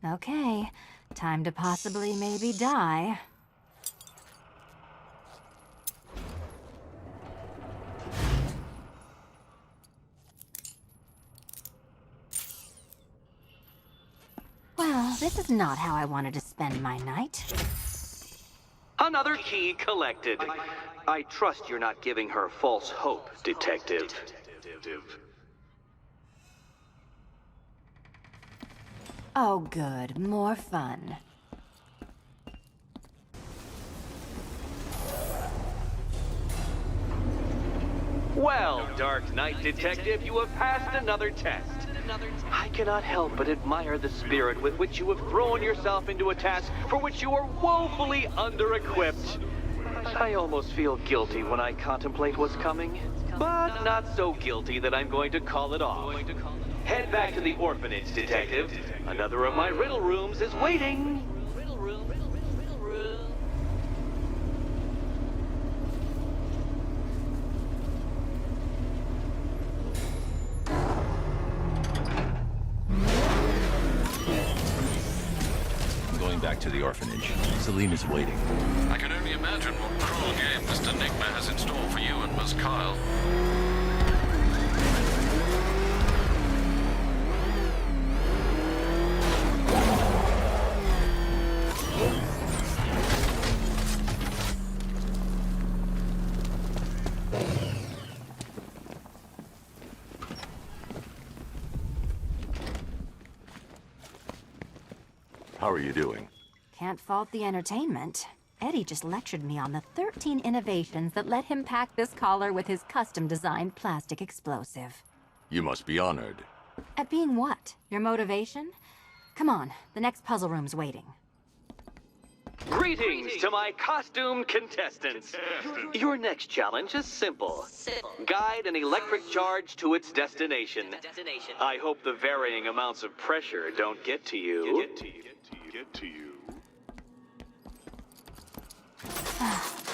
Okay, time to possibly maybe die. not how I wanted to spend my night. Another key collected. I trust you're not giving her false hope, Detective. Oh, good. More fun. Well, Dark Knight Detective, you have passed another test. I cannot help but admire the spirit with which you have thrown yourself into a task for which you are woefully under-equipped. I almost feel guilty when I contemplate what's coming, but not so guilty that I'm going to call it off. Head back to the orphanage, Detective. Another of my riddle rooms is waiting. Back to the orphanage. Celine is waiting. I can only imagine what cruel game Mr. Nigma has in store for you and Miss Kyle. How are you doing? Can't fault the entertainment. Eddie just lectured me on the 13 innovations that let him pack this collar with his custom-designed plastic explosive. You must be honored. At being what? Your motivation? Come on, the next puzzle room's waiting. Greetings to my costume contestants. Your next challenge is simple. Guide an electric charge to its destination. I hope the varying amounts of pressure don't get to you.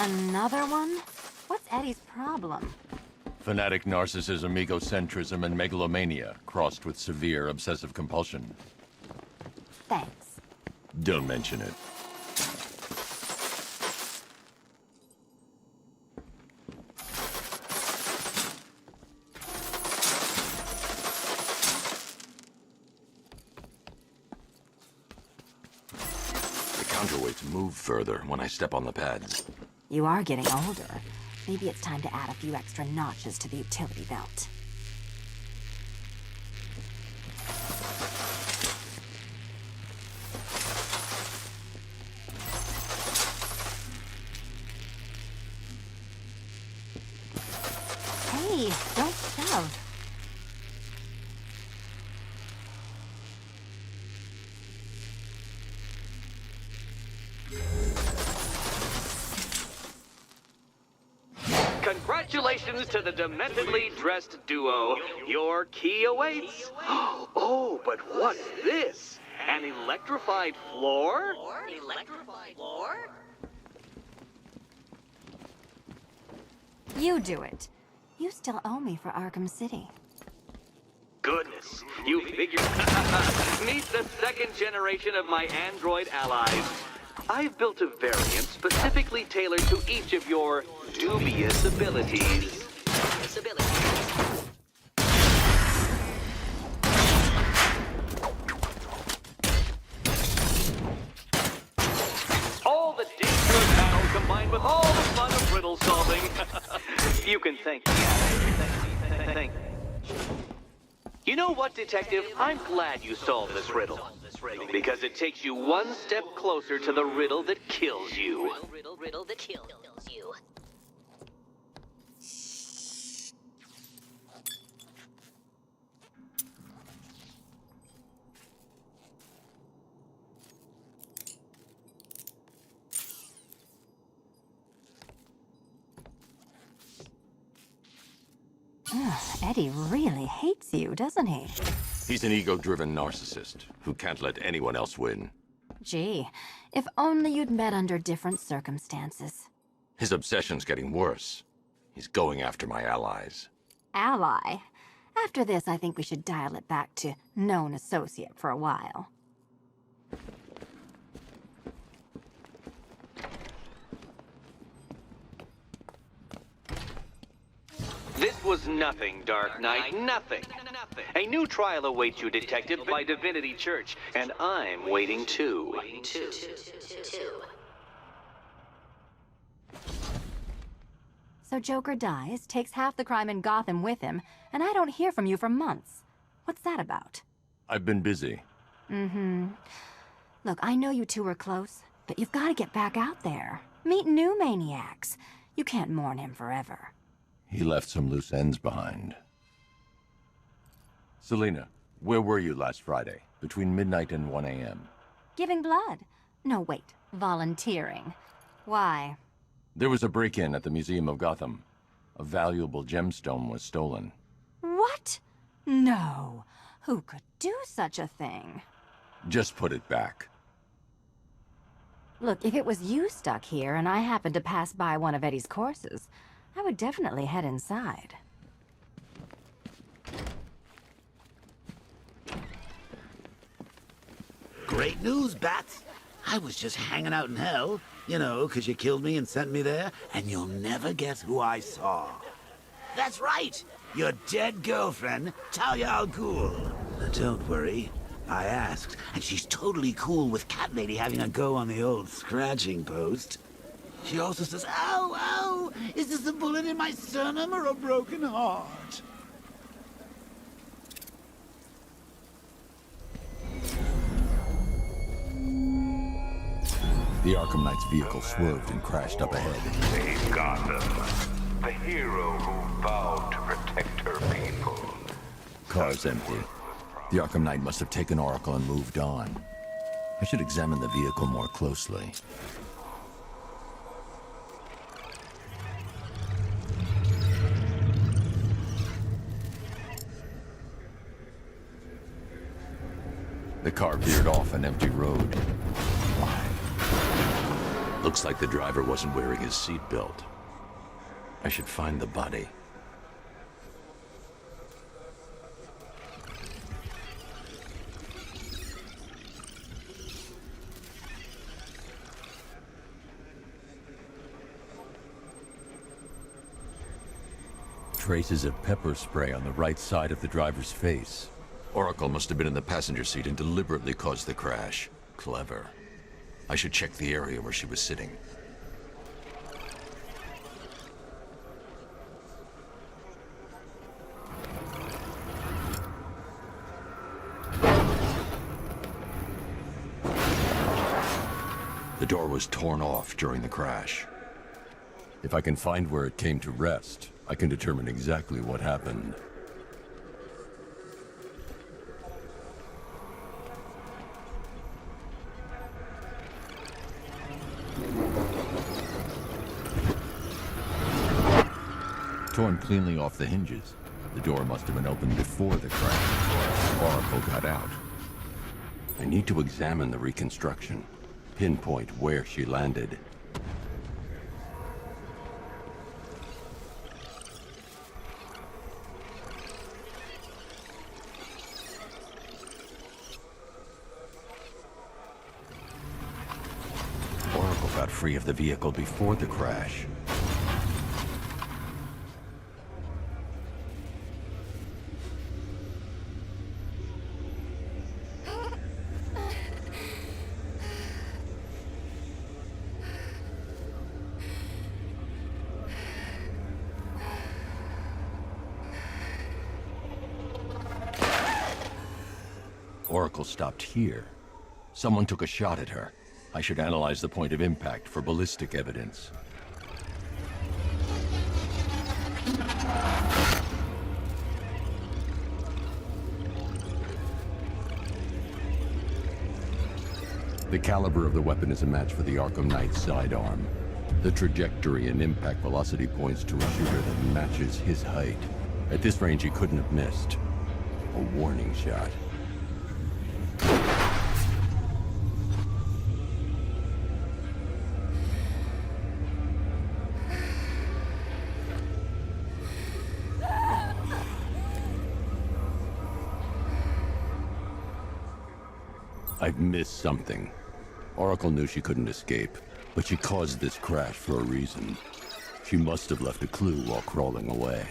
Another one? What's Eddie's problem? Fanatic narcissism, egocentrism, and megalomania, crossed with severe obsessive compulsion. Thanks. Don't mention it. Counterweights move further when I step on the pads. You are getting older. Maybe it's time to add a few extra notches to the utility belt. Hey, don't shove. Congratulations to the dementedly dressed duo. Your key awaits. Oh, but what's this? An electrified floor? Electrified floor? You do it. You still owe me for Arkham City. Goodness, you figured. Meet the second generation of my android allies. I've built a variant specifically tailored to each of your dubious abilities. All the danger of battle combined with all the fun of riddle solving. You can thank me. Thank. You know what, Detective? I'm glad you solved this riddle. Because it takes you one step closer to the riddle that kills you. Riddle that kills you. Eddie really hates you, doesn't he? He's an ego-driven narcissist who can't let anyone else win. Gee, if only you'd met under different circumstances. His obsession's getting worse. He's going after my allies. Ally? After this, I think we should dial it back to known associate for a while. This was nothing, Dark Knight, nothing. A new trial awaits you, Detective, by Divinity Church, and I'm waiting too. So Joker dies, takes half the crime in Gotham with him, and I don't hear from you for months. What's that about? I've been busy. Mm-hmm. Look, I know you two were close, but you've got to get back out there. Meet new maniacs. You can't mourn him forever. He left some loose ends behind. Selina, where were you last Friday, between midnight and 1 a.m.? Giving blood. No, wait. Volunteering. Why? There was a break-in at the Museum of Gotham. A valuable gemstone was stolen. What? No. Who could do such a thing? Just put it back. Look, if it was you stuck here and I happened to pass by one of Eddie's courses, I would definitely head inside. Great news, Bats. I was just hanging out in hell, you know, 'cause you killed me and sent me there, and you'll never guess who I saw. That's right, your dead girlfriend, Talia al Ghul. Don't worry, I asked, and she's totally cool with Cat Lady having a go on the old scratching post. She also says, ow, ow, is this a bullet in my sternum or a broken heart? The Arkham Knight's vehicle swerved and crashed up ahead. Save Gotham, the hero who vowed to protect her people. Car's empty. The Arkham Knight must have taken Oracle and moved on. I should examine the vehicle more closely. The car veered off an empty road. Looks like the driver wasn't wearing his seatbelt. I should find the body. Traces of pepper spray on the right side of the driver's face. Oracle must have been in the passenger seat and deliberately caused the crash. Clever. I should check the area where she was sitting. The door was torn off during the crash. If I can find where it came to rest, I can determine exactly what happened. Torn cleanly off the hinges. The door must have been opened before the crash. Oracle got out. I need to examine the reconstruction. Pinpoint where she landed. Oracle got free of the vehicle before the crash. Oracle stopped here. Someone took a shot at her. I should analyze the point of impact for ballistic evidence. The caliber of the weapon is a match for the Arkham Knight's sidearm. The trajectory and impact velocity points to a shooter that matches his height. At this range, he couldn't have missed. A warning shot. I've missed something. Oracle knew she couldn't escape, but she caused this crash for a reason. She must have left a clue while crawling away.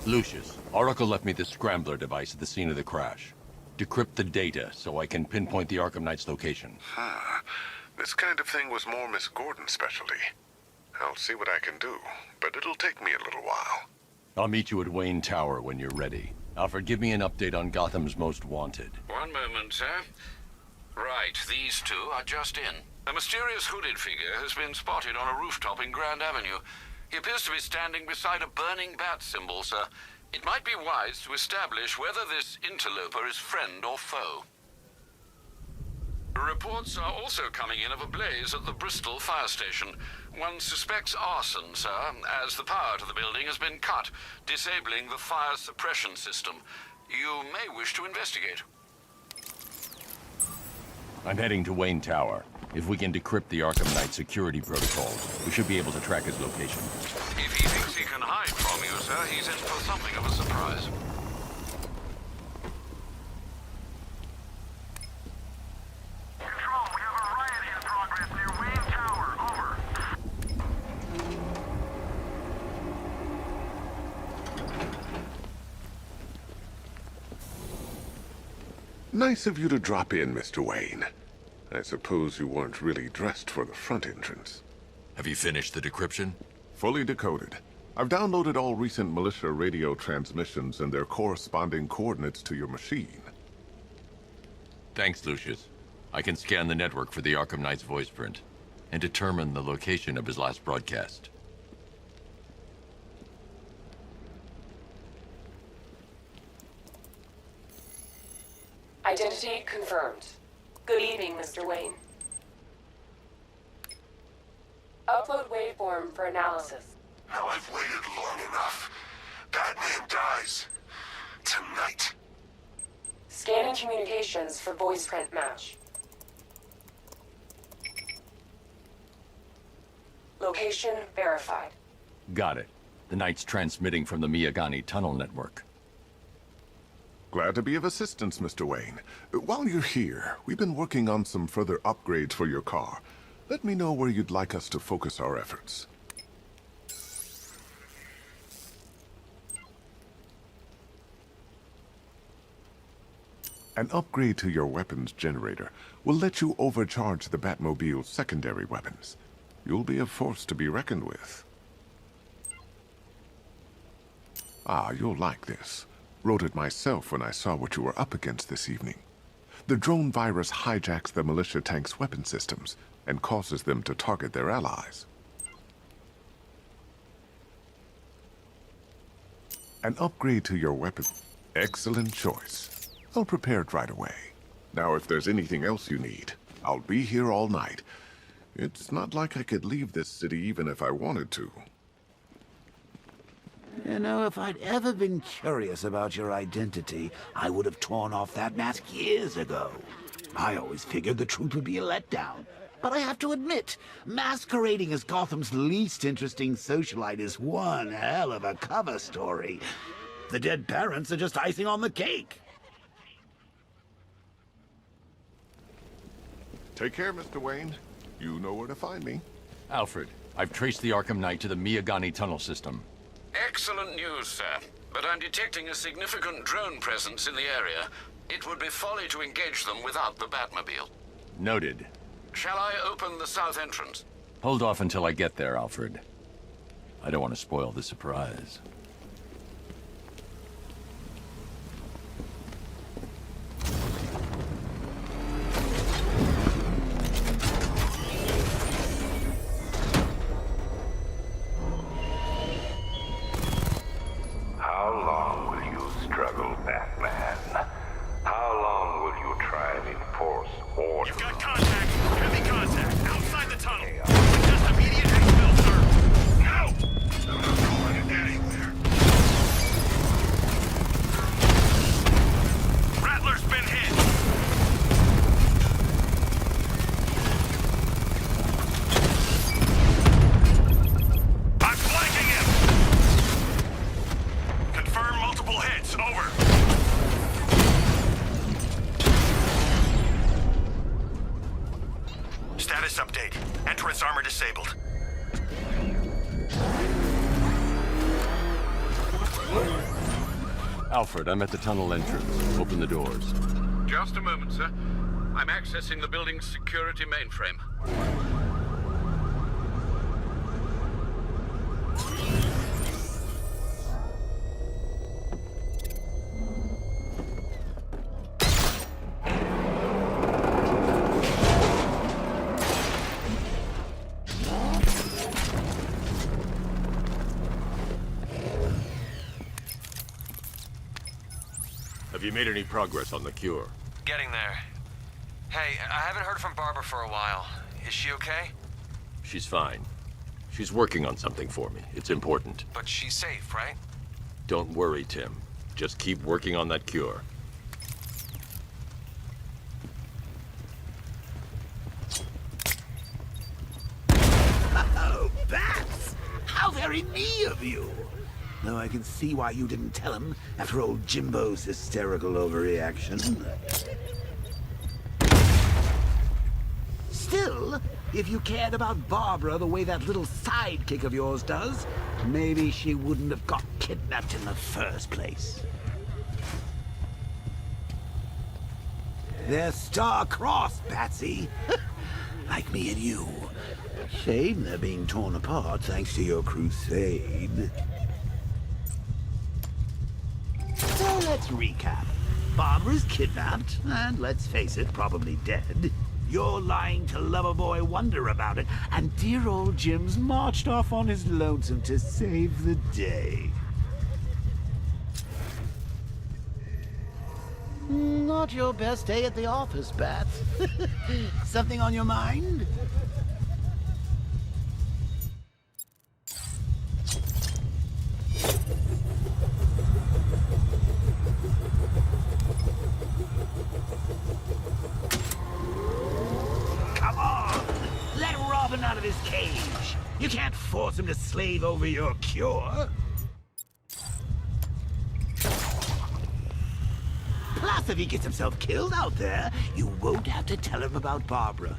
Lucius, Oracle left me the scrambler device at the scene of the crash. Decrypt the data so I can pinpoint the Arkham Knight's location. This kind of thing was more Miss Gordon's specialty. I'll see what I can do, but it'll take me a little while. I'll meet you at Wayne Tower when you're ready. Alfred, give me an update on Gotham's Most Wanted. One moment, sir. Right, these two are just in. A mysterious hooded figure has been spotted on a rooftop in Grand Avenue. He appears to be standing beside a burning bat symbol, sir. It might be wise to establish whether this interloper is friend or foe. Reports are also coming in of a blaze at the Bristol fire station. One suspects arson, sir, as the power to the building has been cut, disabling the fire suppression system. You may wish to investigate. I'm heading to Wayne Tower. If we can decrypt the Arkham Knight security protocols, we should be able to track his location. If he thinks he can hide from you, sir, he's in for something of a surprise. Control, we have a riot in progress near Wayne Tower. Over. Nice of you to drop in, Mr. Wayne. I suppose you weren't really dressed for the front entrance. Have you finished the decryption? Fully decoded. I've downloaded all recent militia radio transmissions and their corresponding coordinates to your machine. Thanks, Lucius. I can scan the network for the Arkham Knight's voice print and determine the location of his last broadcast. Identity confirmed. Good evening, Mr. Wayne. Upload waveform for analysis. Now I've waited long enough. Batman dies. Tonight. Scanning communications for voice print match. Location verified. Got it. The Knight's transmitting from the Miyagani tunnel network. Glad to be of assistance, Mr. Wayne. While you're here, we've been working on some further upgrades for your car. Let me know where you'd like us to focus our efforts. An upgrade to your weapons generator will let you overcharge the Batmobile's secondary weapons. You'll be a force to be reckoned with. Ah, you'll like this. Wrote it myself when I saw what you were up against this evening. The drone virus hijacks the militia tank's weapon systems and causes them to target their allies. An upgrade to your weapon. Excellent choice. I'll prepare it right away. Now, if there's anything else you need, I'll be here all night. It's not like I could leave this city even if I wanted to. You know, if I'd ever been curious about your identity, I would have torn off that mask years ago. I always figured the truth would be a letdown. But I have to admit, masquerading as Gotham's least interesting socialite is one hell of a cover story. The dead parents are just icing on the cake. Take care, Mr. Wayne. You know where to find me. Alfred, I've traced the Arkham Knight to the Miyagani tunnel system. Excellent news, sir. But I'm detecting a significant drone presence in the area. It would be folly to engage them without the Batmobile. Noted. Shall I open the south entrance? Hold off until I get there, Alfred. I don't want to spoil the surprise. How long will you struggle, Batman? How long will you try and enforce order? You've got contact. Heavy contact. Outside the tunnel. Just immediate exfil, sir. No! I'm not going anywhere. Rattler's been hit. I'm flanking him. Confirm multiple hits. Over. Status update. Entrance armor disabled. Alfred, I'm at the tunnel entrance. Open the doors. Just a moment, sir. I'm accessing the building's security mainframe. Have you made any progress on the cure? Getting there. Hey, I haven't heard from Barbara for a while. Is she okay? She's fine. She's working on something for me. It's important. But she's safe, right? Don't worry, Tim. Just keep working on that cure. Oh, Bats! How very me of you! Though I can see why you didn't tell him after old Jimbo's hysterical overreaction. Still, if you cared about Barbara the way that little sidekick of yours does, maybe she wouldn't have got kidnapped in the first place. They're star-crossed, Patsy. Like me and you. Shame they're being torn apart thanks to your crusade. So let's recap. Barbara's kidnapped, and let's face it, probably dead. You're lying to Loverboy Wonder about it, and dear old Jim's marched off on his lonesome to save the day. Not your best day at the office, Bats. Something on your mind? Come on! Let Robin out of his cage! You can't force him to slave over your cure! Plus, if he gets himself killed out there, you won't have to tell him about Barbara.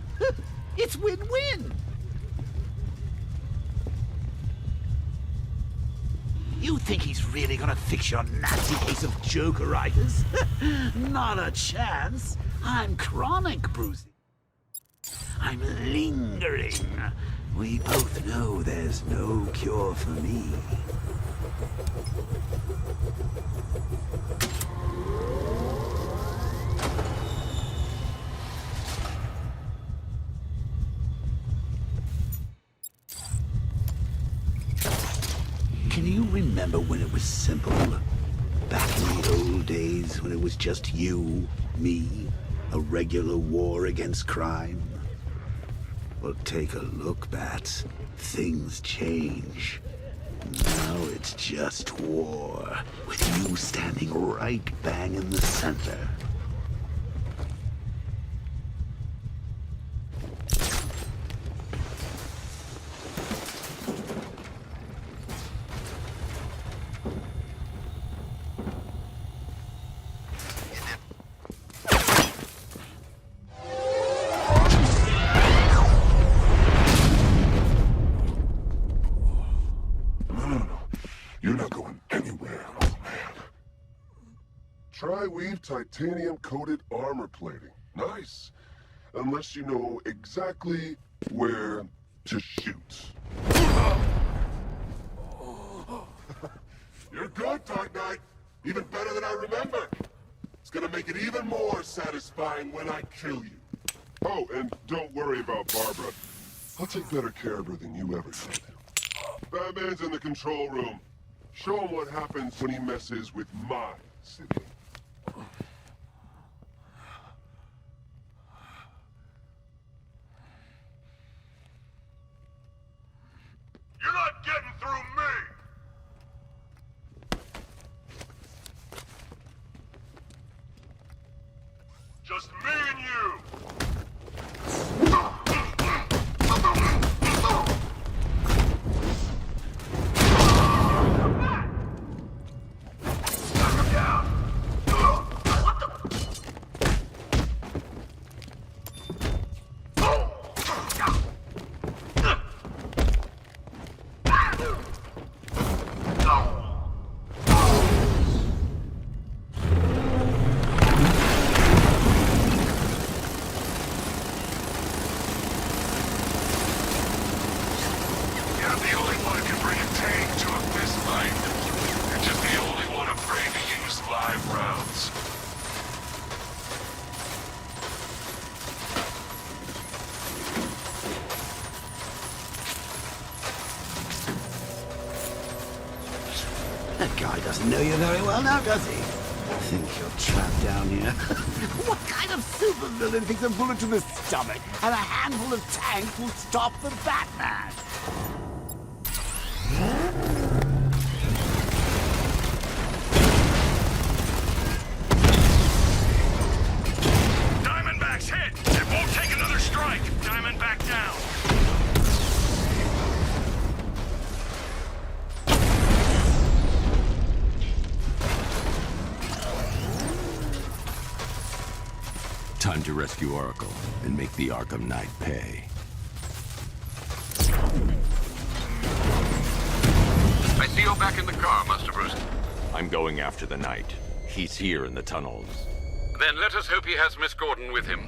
It's win-win! You think he's really gonna fix your nasty case of Jokeritis? Not a chance. I'm chronic, Brucey. I'm lingering. We both know there's no cure for me. Can you remember when it was simple? Back in the old days when it was just you, me, a regular war against crime? Well, take a look, Bats. Things change. Now it's just war, with you standing right bang in the center. Tri-weave titanium-coated armor plating. Nice. Unless you know exactly where to shoot. You're good, Dark Knight. Even better than I remember. It's gonna make it even more satisfying when I kill you. Oh, and don't worry about Barbara. I'll take better care of her than you ever did. Batman's in the control room. Show him what happens when he messes with my city. You're not getting through me! Just me and you! Knock him down! I'm the only one who can bring a tank to a fist fight. You're just the only one afraid to use live rounds. That guy doesn't know you very well now, does he? Think you're trapped down here? What kind of supervillain thinks a bullet to the stomach and a handful of tanks will stop the Batman? Diamondback's hit! It won't take another strike! Diamondback down! Time to rescue Oracle and make the Arkham Knight pay. I see you're back in the car, Master Bruce. I'm going after the Knight. He's here in the tunnels. Then let us hope he has Miss Gordon with him.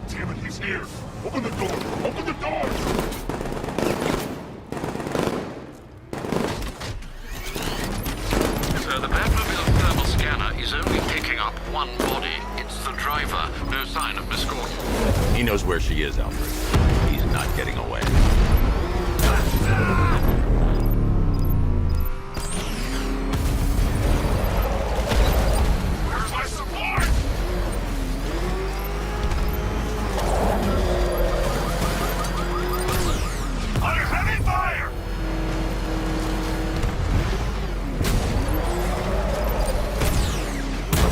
Damn it, he's here! Open the door! Open the door! Sir, the Batmobile's thermal scanner is only picking up one body. It's the driver. No sign of Miss Gordon. He knows where she is, Alfred. He's not getting away. Where's my support? Under heavy fire!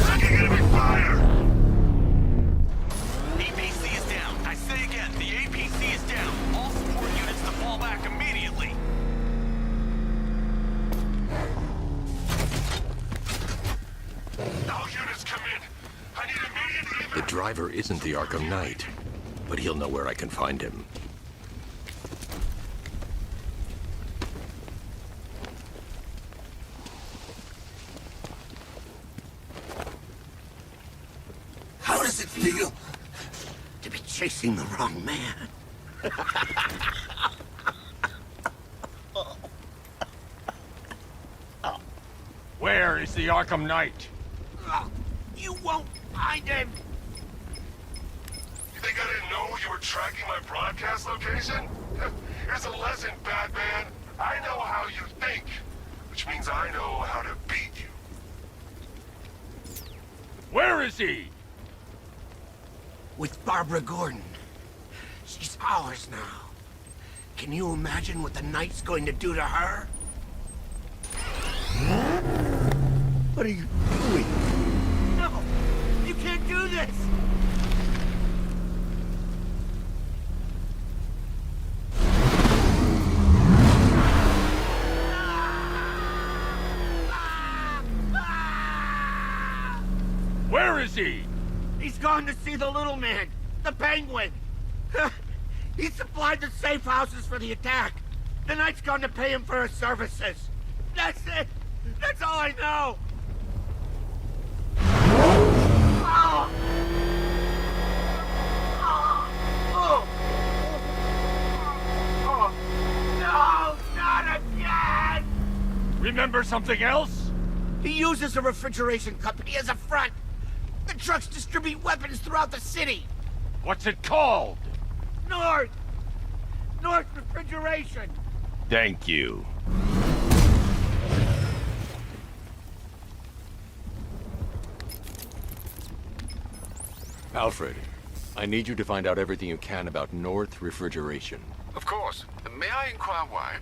I'm taking enemy fire! APC is down. I say again, the APC is down. All support units to fall back immediately. All units come in. I need immediate The driver isn't the Arkham Knight, but he'll know where I can find him. How does it feel to be chasing the wrong man? Where is the Arkham Knight? You won't find him! You think I didn't know you were tracking my broadcast location? Here's a lesson, Batman. I know how you think, which means I know how to beat you. Where is he? With Barbara Gordon. She's ours now. Can you imagine what the Knight's going to do to her? What are you doing? No! You can't do this! Where is he? He's gone to see the little man, the Penguin. He supplied the safe houses for the attack. The Knight's gone to pay him for his services. That's it. That's all I know. Oh. Oh. Oh. No, not again! Remember something else? He uses a refrigeration company as a front. The trucks distribute weapons throughout the city. What's it called? North Refrigeration. Thank you. Alfred, I need you to find out everything you can about North Refrigeration. Of course. May I inquire why?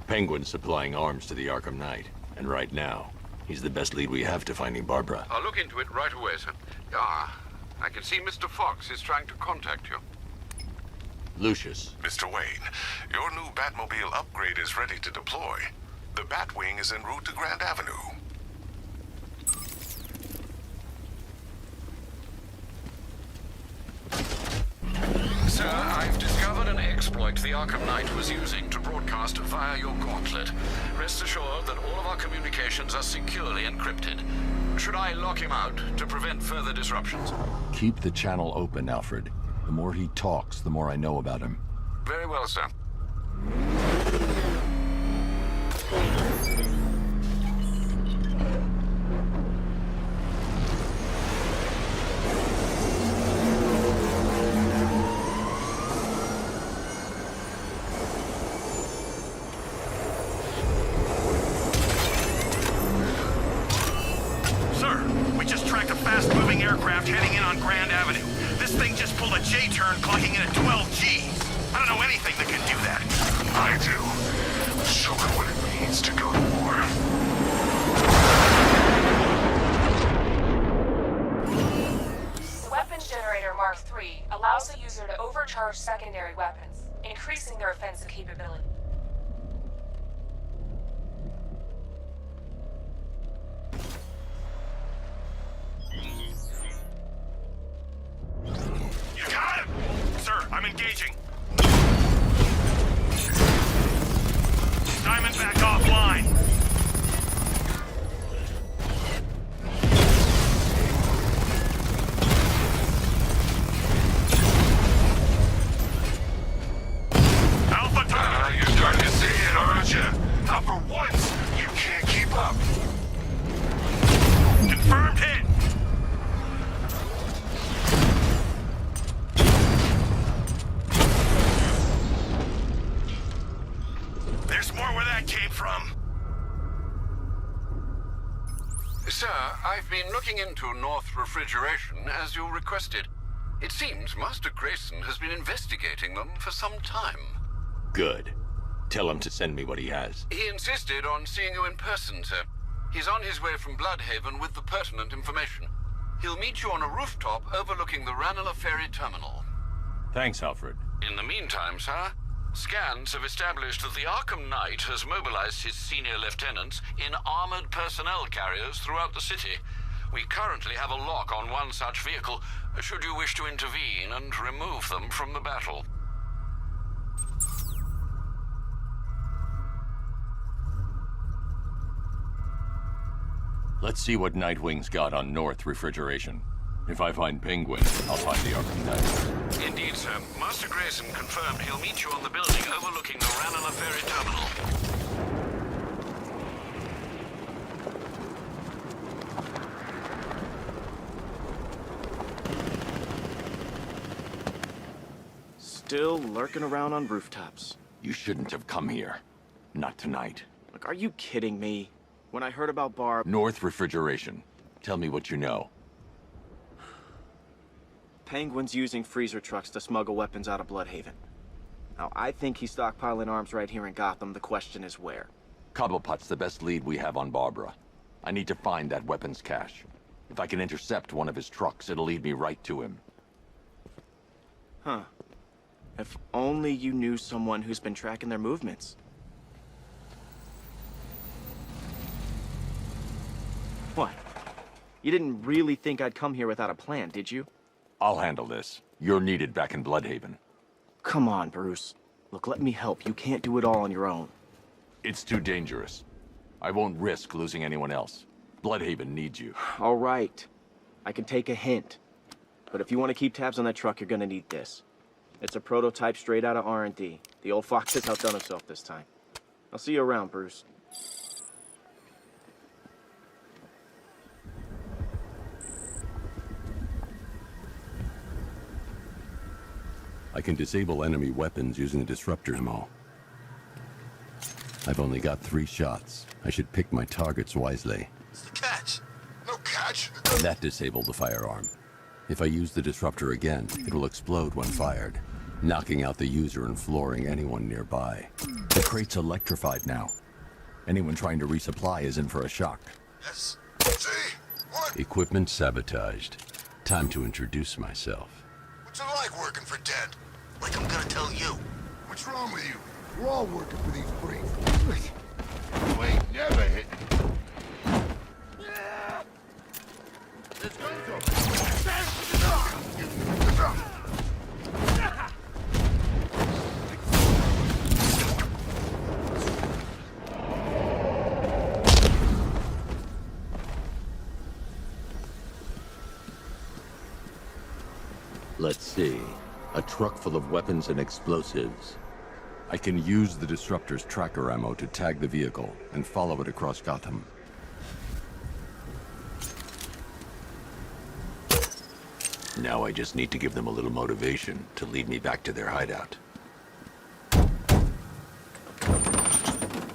Penguin's supplying arms to the Arkham Knight, and right now, he's the best lead we have to finding Barbara. I'll look into it right away, sir. Ah, I can see Mr. Fox is trying to contact you. Lucius. Mr. Wayne, your new Batmobile upgrade is ready to deploy. The Batwing is en route to Grand Avenue. Sir, I've discovered an exploit the Arkham Knight was using to broadcast broadcast via your gauntlet. Rest assured that all of our communications are securely encrypted. Should I lock him out to prevent further disruptions? Keep the channel open, Alfred. The more he talks, the more I know about him. Very well, sir. fast-moving aircraft heading in on Grand Avenue. This thing just pulled a J-turn, clocking in at 12 Gs. I don't know anything that can do that. I do. Show me what it means to go to war. The Weapons Generator Mark III allows the user to overcharge secondary weapons, increasing their offensive capability. You got him! Sir, I'm engaging. Diamondback offline. Alpha Tiger! You're starting to see it, aren't you? Now for once, you can't keep up. Confirmed hit! There's more where that came from. Sir, I've been looking into North Refrigeration as you requested. It seems Master Grayson has been investigating them for some time. Good. Tell him to send me what he has. He insisted on seeing you in person, sir. He's on his way from Bloodhaven with the pertinent information. He'll meet you on a rooftop overlooking the Ranelagh Ferry Terminal. Thanks, Alfred. In the meantime, sir, scans have established that the Arkham Knight has mobilized his senior lieutenants in armored personnel carriers throughout the city. We currently have a lock on one such vehicle, should you wish to intervene and remove them from the battle. Let's see what Nightwing's got on North Refrigeration. If I find Penguin, I'll find the Arkham Knight. Indeed, sir. Master Grayson confirmed he'll meet you on the building overlooking the Ranelagh Ferry Terminal. Still lurking around on rooftops. You shouldn't have come here. Not tonight. Look, are you kidding me? When I heard about Barb... North Refrigeration. Tell me what you know. Penguin's using freezer trucks to smuggle weapons out of Bloodhaven. Now, I think he's stockpiling arms right here in Gotham. The question is where. Cobblepot's the best lead we have on Barbara. I need to find that weapons cache. If I can intercept one of his trucks, it'll lead me right to him. Huh. If only you knew someone who's been tracking their movements. What? You didn't really think I'd come here without a plan, did you? I'll handle this. You're needed back in Bloodhaven. Come on, Bruce. Look, let me help. You can't do it all on your own. It's too dangerous. I won't risk losing anyone else. Bloodhaven needs you. All right. I can take a hint. But if you want to keep tabs on that truck, you're gonna need this. It's a prototype straight out of R&D. The old fox has outdone himself this time. I'll see you around, Bruce. I can disable enemy weapons using the disruptor ammo. I've only got 3 shots. I should pick my targets wisely. What's the catch? No catch. That disabled the firearm. If I use the disruptor again, it will explode when fired, knocking out the user and flooring anyone nearby. The crate's electrified now. Anyone trying to resupply is in for a shock. Yes. See? What? Equipment sabotaged. Time to introduce myself. What's it like working for Dead? Like I'm gonna tell you. What's wrong with you? We're all working for these freaks. You ain't never hit. Let's go. Let's see. A truck full of weapons and explosives. I can use the Disruptor's tracker ammo to tag the vehicle and follow it across Gotham. Now I just need to give them a little motivation to lead me back to their hideout.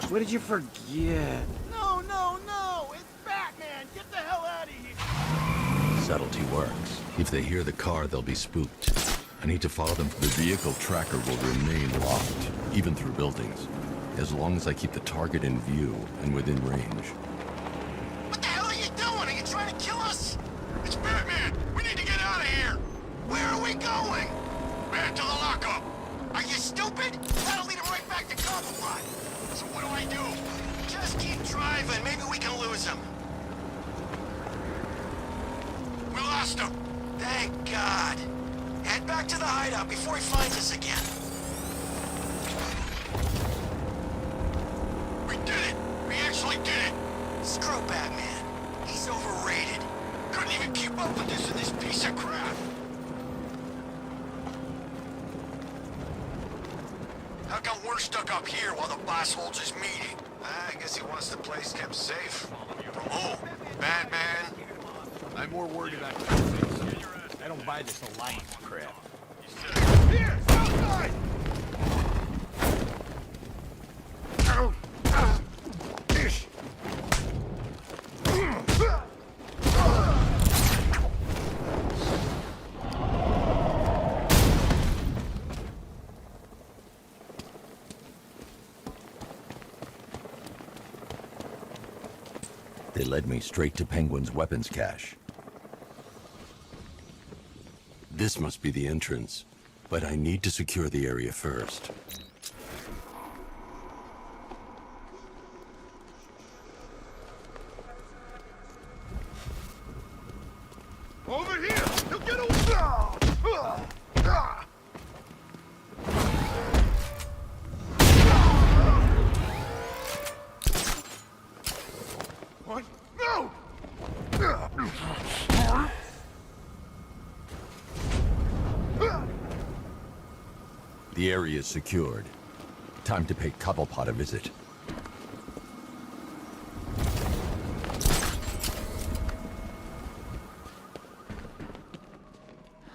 What did you forget? No, no, no! It's Batman! Get the hell out of here! Subtlety works. If they hear the car, they'll be spooked. I need to follow them. The vehicle tracker will remain locked, even through buildings, as long as I keep the target in view and within range. What the hell are you doing? Are you trying to kill us? It's Batman! We need to get out of here! Where are we going? Back to the lockup! Are you stupid? That'll lead him right back to Gotham. So what do I do? Just keep driving. Maybe we can lose him. We lost him. Thank God. Head back to the hideout before he finds us again. We did it! We actually did it! Screw Batman. He's overrated. Couldn't even keep up with this piece of crap. How come we're stuck up here while the boss holds his meeting? I guess he wants the place kept safe. From who? Batman? I'm more worried about physics. I don't buy this alliance crap. Here! Outside! They led me straight to Penguin's weapons cache. This must be the entrance, but I need to secure the area first. Over here! He'll get away! What? No! The area is secured. Time to pay Cobblepot a visit.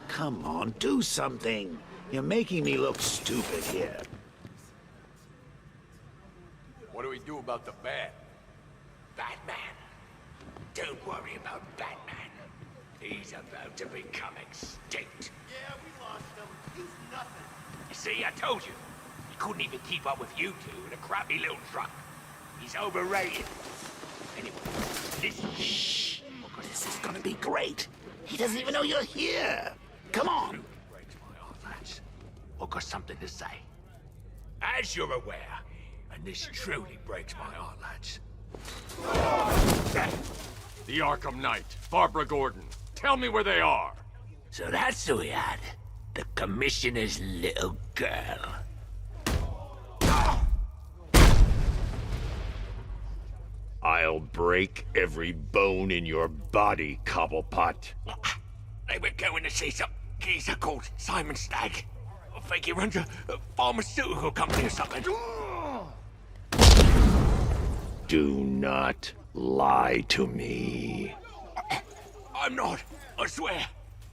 Come on, do something. You're making me look stupid here. What do we do about the bat? Batman. Don't worry about Batman. He's about to become extinct. Yeah, we lost him. He's nothing. You see, I told you. He couldn't even keep up with you two in a crappy little truck. He's overrated. Anyway, Shh. This is gonna be great. He doesn't even know you're here. Come on. breaks my heart, lads. I've got something to say. As you're aware, and this truly breaks my heart, lads. The Arkham Knight, Barbara Gordon. Tell me where they are. So that's who we had. The Commissioner's little girl. I'll break every bone in your body, Cobblepot. They were going to see some geezer called Simon Stagg. I think he runs a pharmaceutical company or something. Do not lie to me. I'm not, I swear.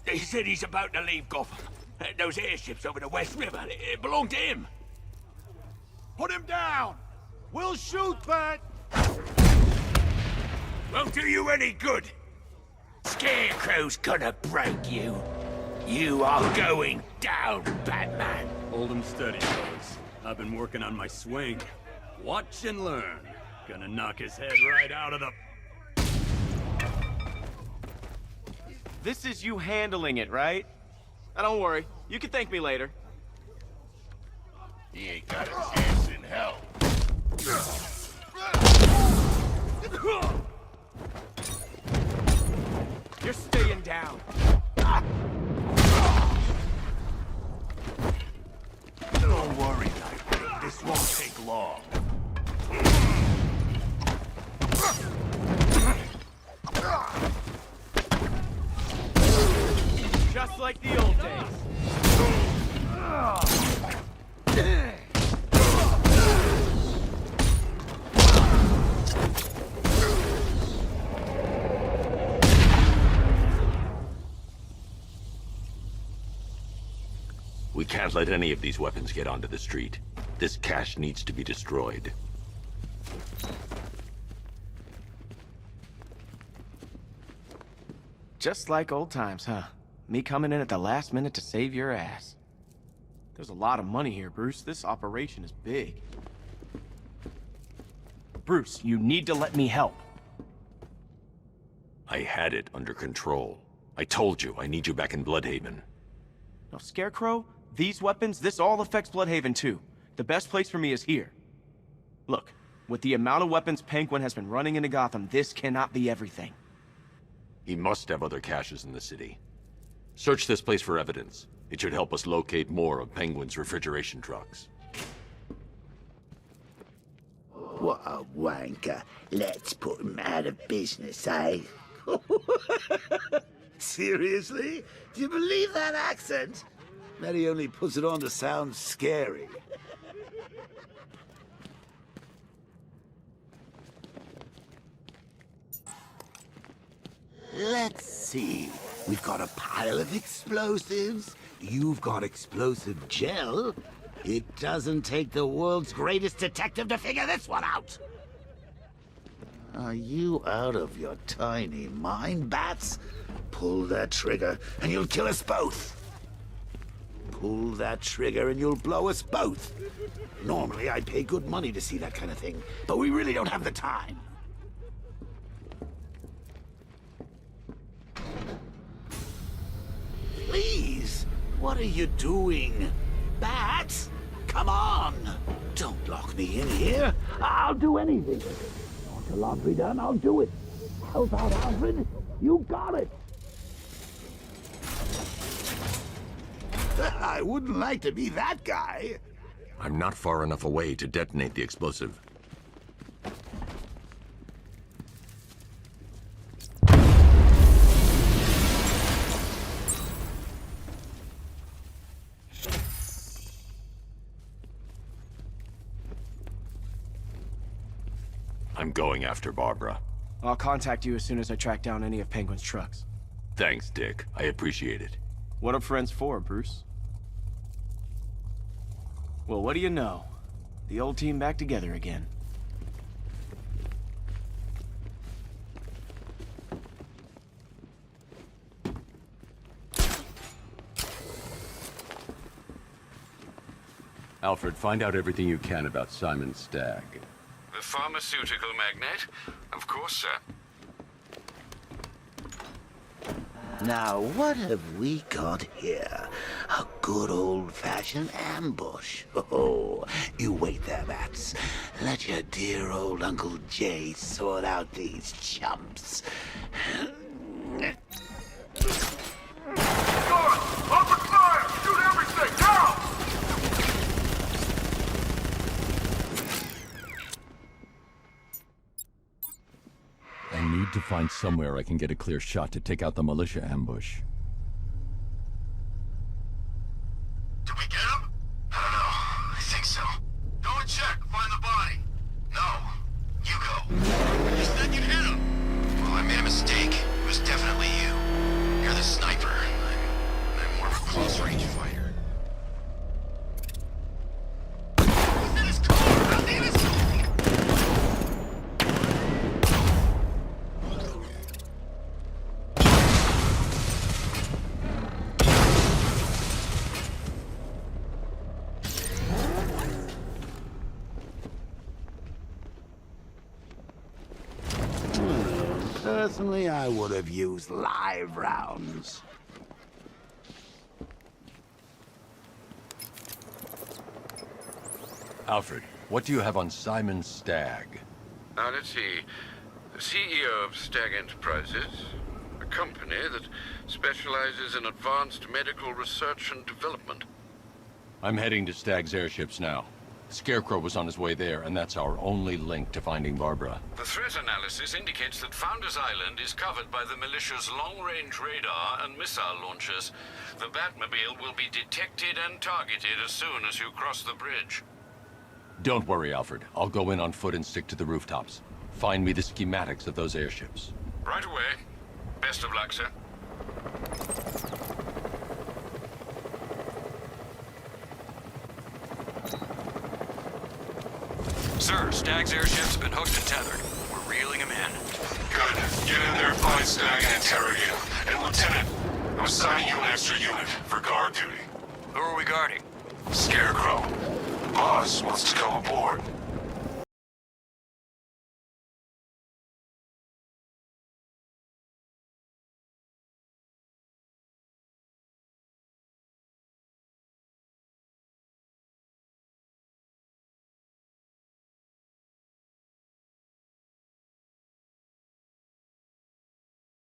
They said he's about to leave Gotham. Those airships over the West River, it belonged to him. Put him down! We'll shoot, Bat! Won't do you any good. Scarecrow's gonna break you. You are going down, Batman. Hold 'em steady, fellas. I've been working on my swing. Watch and learn. Gonna knock his head right out of the... This is you handling it, right? Now don't worry. You can thank me later. He ain't got a chance in hell. You're staying down. Don't worry, Nightwing. This won't take long. Just Just like the old days. We can't let any of these weapons get onto the street. This cache needs to be destroyed. Just like old times, huh? Me coming in at the last minute to save your ass. There's a lot of money here, Bruce. This operation is big. Bruce, you need to let me help. I had it under control. I told you, I need you back in Bloodhaven. No, Scarecrow, these weapons, this all affects Bloodhaven too. The best place for me is here. Look, with the amount of weapons Penguin has been running into Gotham, this cannot be everything. He must have other caches in the city. Search this place for evidence. It should help us locate more of Penguin's refrigeration trucks. What a wanker. Let's put him out of business, eh? Seriously? Do you believe that accent? That he only puts it on to sound scary. Let's see. We've got a pile of explosives. You've got explosive gel. It doesn't take the world's greatest detective to figure this one out. Are you out of your tiny mind, Bats? Pull that trigger and you'll kill us both. Pull that trigger and you'll blow us both. Normally, I'd pay good money to see that kind of thing, but we really don't have the time. Please, what are you doing? Bats, come on! Don't lock me in here. I'll do anything. Want the laundry done? I'll do it. Help out, Alfred. You got it. I wouldn't like to be that guy. I'm not far enough away to detonate the explosive. I'm going after Barbara. I'll contact you as soon as I track down any of Penguin's trucks. Thanks, Dick. I appreciate it. What are friends for, Bruce? Well, what do you know? The old team back together again. Alfred, find out everything you can about Simon Stagg. The pharmaceutical magnate? Of course, sir. Now, what have we got here? A good old-fashioned ambush. Oh, you wait there, Bats. Let your dear old Uncle Jay sort out these chumps. Open fire! Shoot everything! Now! I need to find somewhere I can get a clear shot to take out the militia ambush. Did we get him? I don't know. I think so. Go and check. Find the body. No. You go. You said you'd hit him. Well, I made a mistake. It was definitely you. You're the sniper. I'm more of a close-range fighter. He's in his car! I'll need his soul! Personally, I would have used live rounds. Alfred, what do you have on Simon Stagg? Now, let's see. The CEO of Stagg Enterprises, a company that specializes in advanced medical research and development. I'm heading to Stagg's airships now. Scarecrow was on his way there, and that's our only link to finding Barbara. The threat analysis indicates that Founders Island is covered by the militia's long-range radar and missile launchers. The Batmobile will be detected and targeted as soon as you cross the bridge. Don't worry, Alfred. I'll go in on foot and stick to the rooftops. Find me the schematics of those airships. Right away. Best of luck, sir. Sir, Stagg's airship's been hooked and tethered. We're reeling him in. Good. Get in there, find Stagg, and interrogate him. And Lieutenant, I'm assigning you an extra unit for guard duty. Who are we guarding? Scarecrow. Boss wants to come aboard.